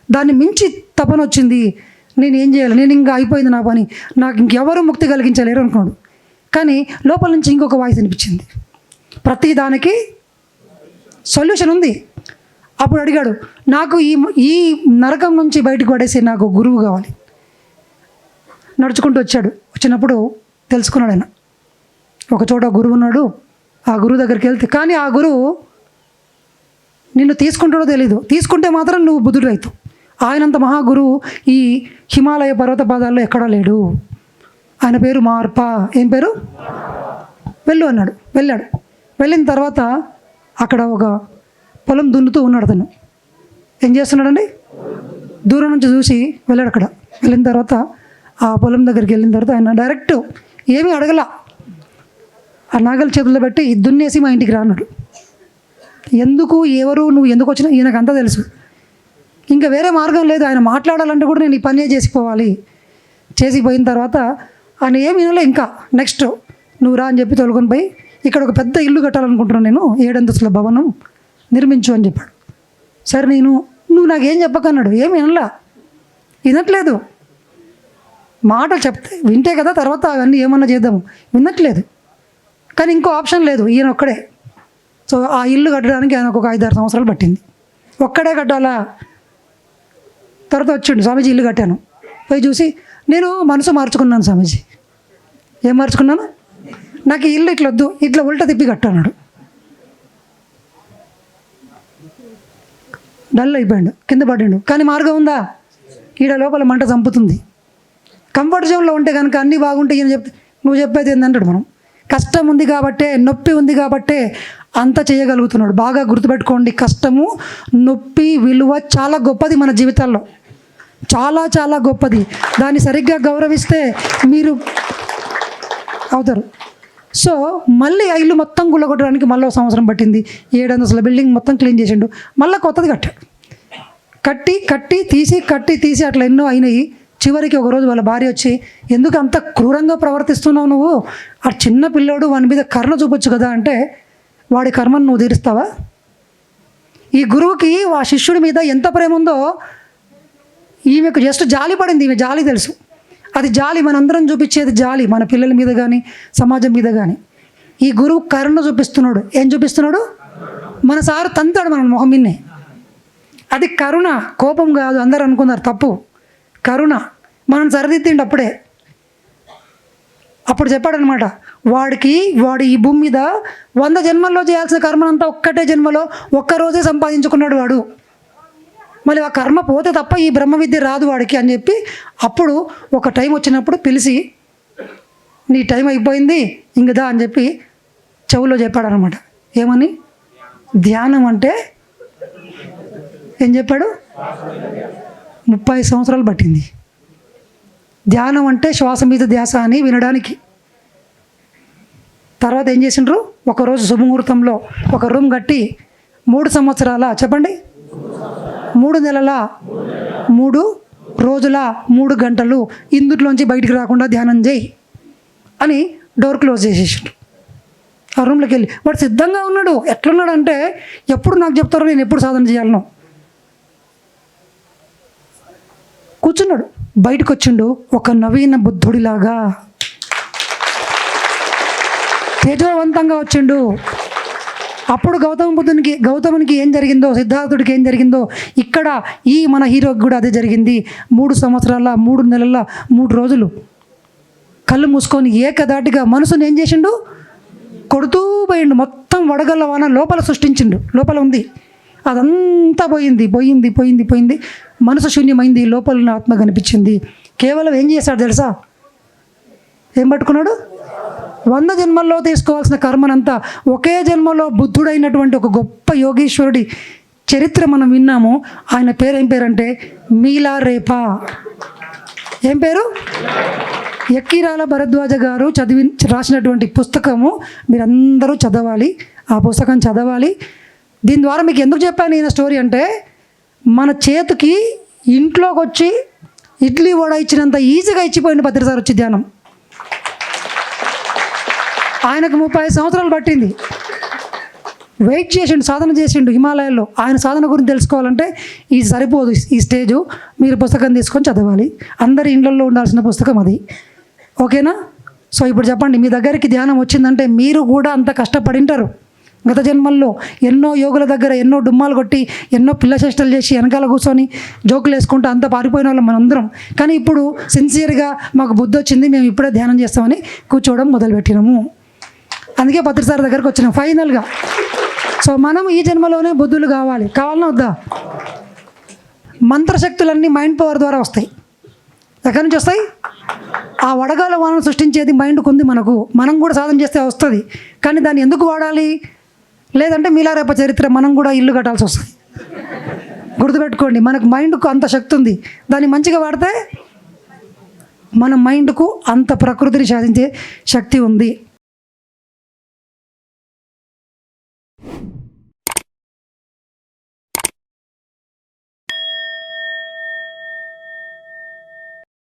దాన్ని మించి తపన వచ్చింది. నేను ఏం చేయాలి, నేను ఇంకా అయిపోయింది నా పని, నాకు ఇంకెవరూ ముక్తి కలిగించలేరు అనుకున్నాడు. కానీ లోపల నుంచి ఇంకొక వాయిస్ అనిపించింది, ప్రతి దానికి సొల్యూషన్ ఉంది. అప్పుడు అడిగాడు, నాకు ఈ నరకం నుంచి బయటకు పడేసి నాకు గురువు కావాలి. నడుచుకుంటూ వచ్చినప్పుడు తెలుసుకున్నాడు ఆయన, ఒక చోట గురువు ఉన్నాడు. ఆ గురువు దగ్గరికి వెళ్తే, కానీ ఆ గురువు నిన్ను తీసుకుంటాడో తెలీదు, తీసుకుంటే మాత్రం నువ్వు బుద్ధుడు అవుతావు. ఆయనంత మహాగురువు ఈ హిమాలయ పర్వత పాదాల్లో ఎక్కడా లేడు. ఆయన పేరు మార్ప. ఏం పేరు? వెళ్ళు అన్నాడు. వెళ్ళాడు. వెళ్ళిన తర్వాత అక్కడ ఒక పొలం దున్నుతూ ఉన్నాడు. అతను ఏం చేస్తున్నాడండి? దూరం నుంచి చూసి వెళ్ళాడు. అక్కడ వెళ్ళిన తర్వాత ఆ పొలం దగ్గరికి వెళ్ళిన తర్వాత ఆయన డైరెక్ట్ ఏమీ అడగల, ఆ నాగల చేతుల్లో పెట్టి దున్నేసి మా ఇంటికి రా అన్నాడు. ఎందుకు, ఎవరు, నువ్వు ఎందుకు వచ్చినా ఈయనకు అంతా తెలుసు. ఇంకా వేరే మార్గం లేదు, ఆయన మాట్లాడాలంటే కూడా నేను ఈ పని చేసిపోవాలి. చేసిపోయిన తర్వాత ఆయన ఏమి వినలే. ఇంకా నెక్స్ట్ నువ్వు రా అని చెప్పి తోలుకొని పోయి, ఇక్కడ ఒక పెద్ద ఇల్లు కట్టాలనుకుంటున్నాను, నేను 7 అంతస్తుల భవనం నిర్మించు అని చెప్పాడు. సరే నువ్వు నాకేం చెప్పకన్నాడు. ఏమి వినట్లేదు. మాటలు చెప్తే వింటే కదా తర్వాత అవన్నీ ఏమన్నా చేద్దాము. వినట్లేదు. కానీ ఇంకో ఆప్షన్ లేదు, ఈయన ఒక్కడే. సో ఆ ఇల్లు కట్టడానికి ఆయనకు ఒక 5-6 సంవత్సరాలు పట్టింది. ఒక్కడే కట్టాలా? తర్వాత వచ్చిండు, స్వామీజీ ఇల్లు కట్టాను. పోయి చూసి నేను మనసు మార్చుకున్నాను స్వామీజీ. ఏం మార్చుకున్నాను? నాకు ఈ ఇల్లు ఇట్లా వద్దు, ఇట్లా ఉల్టా తిప్పి కట్టన్నాడు. డల్ అయిపోయాడు, కింద పడ్డాడు. కానీ మార్గం ఉందా? ఈడ లోపల మంట చంపుతుంది. కంఫర్ట్ జోన్లో ఉంటే కనుక అన్నీ బాగుంటాయి అని చెప్తే నువ్వు చెప్పేది ఏంటంటాడు. మనం కష్టం ఉంది కాబట్టే, నొప్పి ఉంది కాబట్టే అంత చేయగలుగుతున్నాడు. బాగా గుర్తుపెట్టుకోండి, కష్టము నొప్పి విలువ చాలా గొప్పది మన జీవితాల్లో, చాలా చాలా గొప్పది. దాన్ని సరిగ్గా గౌరవిస్తే మీరు అవుతారు. సో మళ్ళీ ఆ ఇల్లు మొత్తం గుల్లగొట్టడానికి మళ్ళీ 1 సంవత్సరం పట్టింది. 7 అంతస్తుల బిల్డింగ్ మొత్తం క్లీన్ చేసిండు. మళ్ళీ కొత్తది కట్టాడు. కట్టి తీసి అట్లా ఎన్నో అయినాయి. చివరికి ఒకరోజు వాళ్ళ భార్య వచ్చి, ఎందుకు అంత క్రూరంగా ప్రవర్తిస్తున్నావు నువ్వు? ఆ చిన్న పిల్లోడు, వాని మీద కరుణ చూపొచ్చు కదా అంటే, వాడి కర్మను నువ్వు తీరుస్తావా? ఈ గురువుకి ఆ శిష్యుడి మీద ఎంత ప్రేమ ఉందో ఈమెకు జస్ట్ జాలి పడింది. ఈమె జాలి తెలుసు. అది జాలి, మనందరం చూపించేది జాలి, మన పిల్లల మీద కానీ సమాజం మీద కానీ. ఈ గురువు కరుణ చూపిస్తున్నాడు. ఏం చూపిస్తున్నాడు? మన సారు తంతాడు మన మొహం మిన్నే. అది కరుణ, కోపం కాదు. అందరూ అనుకున్నారు తప్పు. కరుణ. మనం సరిదిద్దిండి అప్పుడే. అప్పుడు చెప్పాడనమాట, వాడు ఈ భూమి మీద 100 జన్మల్లో చేయాల్సిన కర్మనంతా ఒక్కటే జన్మలో ఒక్కరోజే సంపాదించుకున్నాడు వాడు. మళ్ళీ ఆ కర్మ పోతే తప్ప ఈ బ్రహ్మ విద్య రాదు వాడికి అని చెప్పి, అప్పుడు ఒక టైం వచ్చినప్పుడు పిలిచి, నీ టైం అయిపోయింది ఇంకదా అని చెప్పి చెవులో చెప్పాడనమాట. ఏమని? ధ్యానం అంటే ఏం చెప్పాడు? 30 సంవత్సరాలు పట్టింది. ధ్యానం అంటే శ్వాస మీద ధ్యాస అని వినడానికి. తర్వాత ఏం చేసిండ్రు? ఒకరోజు శుభముహూర్తంలో ఒక రూమ్ కట్టి 3 సంవత్సరాల, చెప్పండి, 3 నెలల 3 రోజుల 3 గంటలు ఇందులోంచి బయటికి రాకుండా ధ్యానం చేయి అని డోర్ క్లోజ్ చేసేసిండు. ఆ రూమ్లోకి వెళ్ళి వాడు సిద్ధంగా ఉన్నాడు. ఎట్లున్నాడు అంటే, ఎప్పుడు నాకు చెప్తారో నేను ఎప్పుడు సాధన చేయాలనో. కూర్చున్నాడు. బయటకు వచ్చిండు ఒక నవీన బుద్ధుడిలాగా, తేజోవంతంగా వచ్చిండు. అప్పుడు గౌతమునికి ఏం జరిగిందో, సిద్ధార్థుడికి ఏం జరిగిందో, ఇక్కడ ఈ మన హీరోకి కూడా అదే జరిగింది. 3 సంవత్సరాల 3 నెలల 3 రోజులు కళ్ళు మూసుకొని ఏకదాటిగా మనసుని ఏం చేసిండు? కొడుతూ పోయిండు. మొత్తం వడగళ్ళ వాన లోపల సృష్టించిండు. లోపల ఉంది, అదంతా పోయింది. మనసు శూన్యమైంది. లోపల ఆత్మ కనిపించింది. కేవలం ఏం చేశాడు తెలుసా? ఏం పట్టుకున్నాడు? 100 జన్మల్లో తీసుకోవాల్సిన కర్మనంతా ఒకే జన్మలో బుద్ధుడైనటువంటి ఒక గొప్ప యోగీశ్వరుడి చరిత్ర మనం విన్నాము. ఆయన పేరు ఏం పేరంటే మీలారేపా. ఏం పేరు? ఎక్కిరాల భరద్వాజ గారు రాసినటువంటి పుస్తకము మీరందరూ చదవాలి. ఆ పుస్తకం చదవాలి. దీని ద్వారా మీకు ఎందుకు చెప్పాను ఈయన స్టోరీ అంటే, మన చేతికి ఇంట్లోకి వచ్చి ఇడ్లీ వడ ఇచ్చినంత ఈజీగా ఇచ్చిపోయింది పత్రిసారి వచ్చి ధ్యానం. ఆయనకు 30 సంవత్సరాలు పట్టింది. వెయిట్ చేసిండు, సాధన చేసిండు హిమాలయాల్లో. ఆయన సాధన గురించి తెలుసుకోవాలంటే ఇది సరిపోదు ఈ స్టేజు. మీరు పుస్తకం తీసుకొని చదవాలి. అందరి ఇండ్లలో ఉండాల్సిన పుస్తకం అది. ఓకేనా? సో ఇప్పుడు చెప్పండి, మీ దగ్గరికి ధ్యానం వచ్చిందంటే మీరు కూడా అంత కష్టపడింటారు. గత జన్మల్లో ఎన్నో యోగుల దగ్గర ఎన్నో డుమ్మాలు కొట్టి, ఎన్నో పిల్ల చేష్టలు చేసి, వెనకాల కూర్చొని జోకులు వేసుకుంటూ అంతా పారిపోయిన వాళ్ళం మనందరం. కానీ ఇప్పుడు సిన్సియర్గా మాకు బుద్ధి వచ్చింది, మేము ఇప్పుడే ధ్యానం చేస్తామని కూర్చోవడం మొదలుపెట్టినాము. అందుకే పత్రిసారి దగ్గరకు వచ్చినాం ఫైనల్గా. సో మనం ఈ జన్మలోనే బుద్ధులు కావాలన్నా వద్దా? మంత్రశక్తులన్నీ మైండ్ పవర్ ద్వారా వస్తాయి. ఎక్కడి నుంచి వస్తాయి? ఆ వడగాల వానను సృష్టించేది మైండ్కు ఉంది మనకు. మనం కూడా సాధన చేస్తే వస్తుంది. కానీ దాన్ని ఎందుకు వాడాలి? లేదంటే మీలారేప చరిత్ర మనం కూడా ఇల్లు కట్టాల్సి వస్తుంది. గుర్తుపెట్టుకోండి, మనకు మైండ్కు అంత శక్తి ఉంది. దాన్ని మంచిగా వాడితే మన మైండ్కు అంత ప్రకృతిని శాసించే శక్తి ఉంది.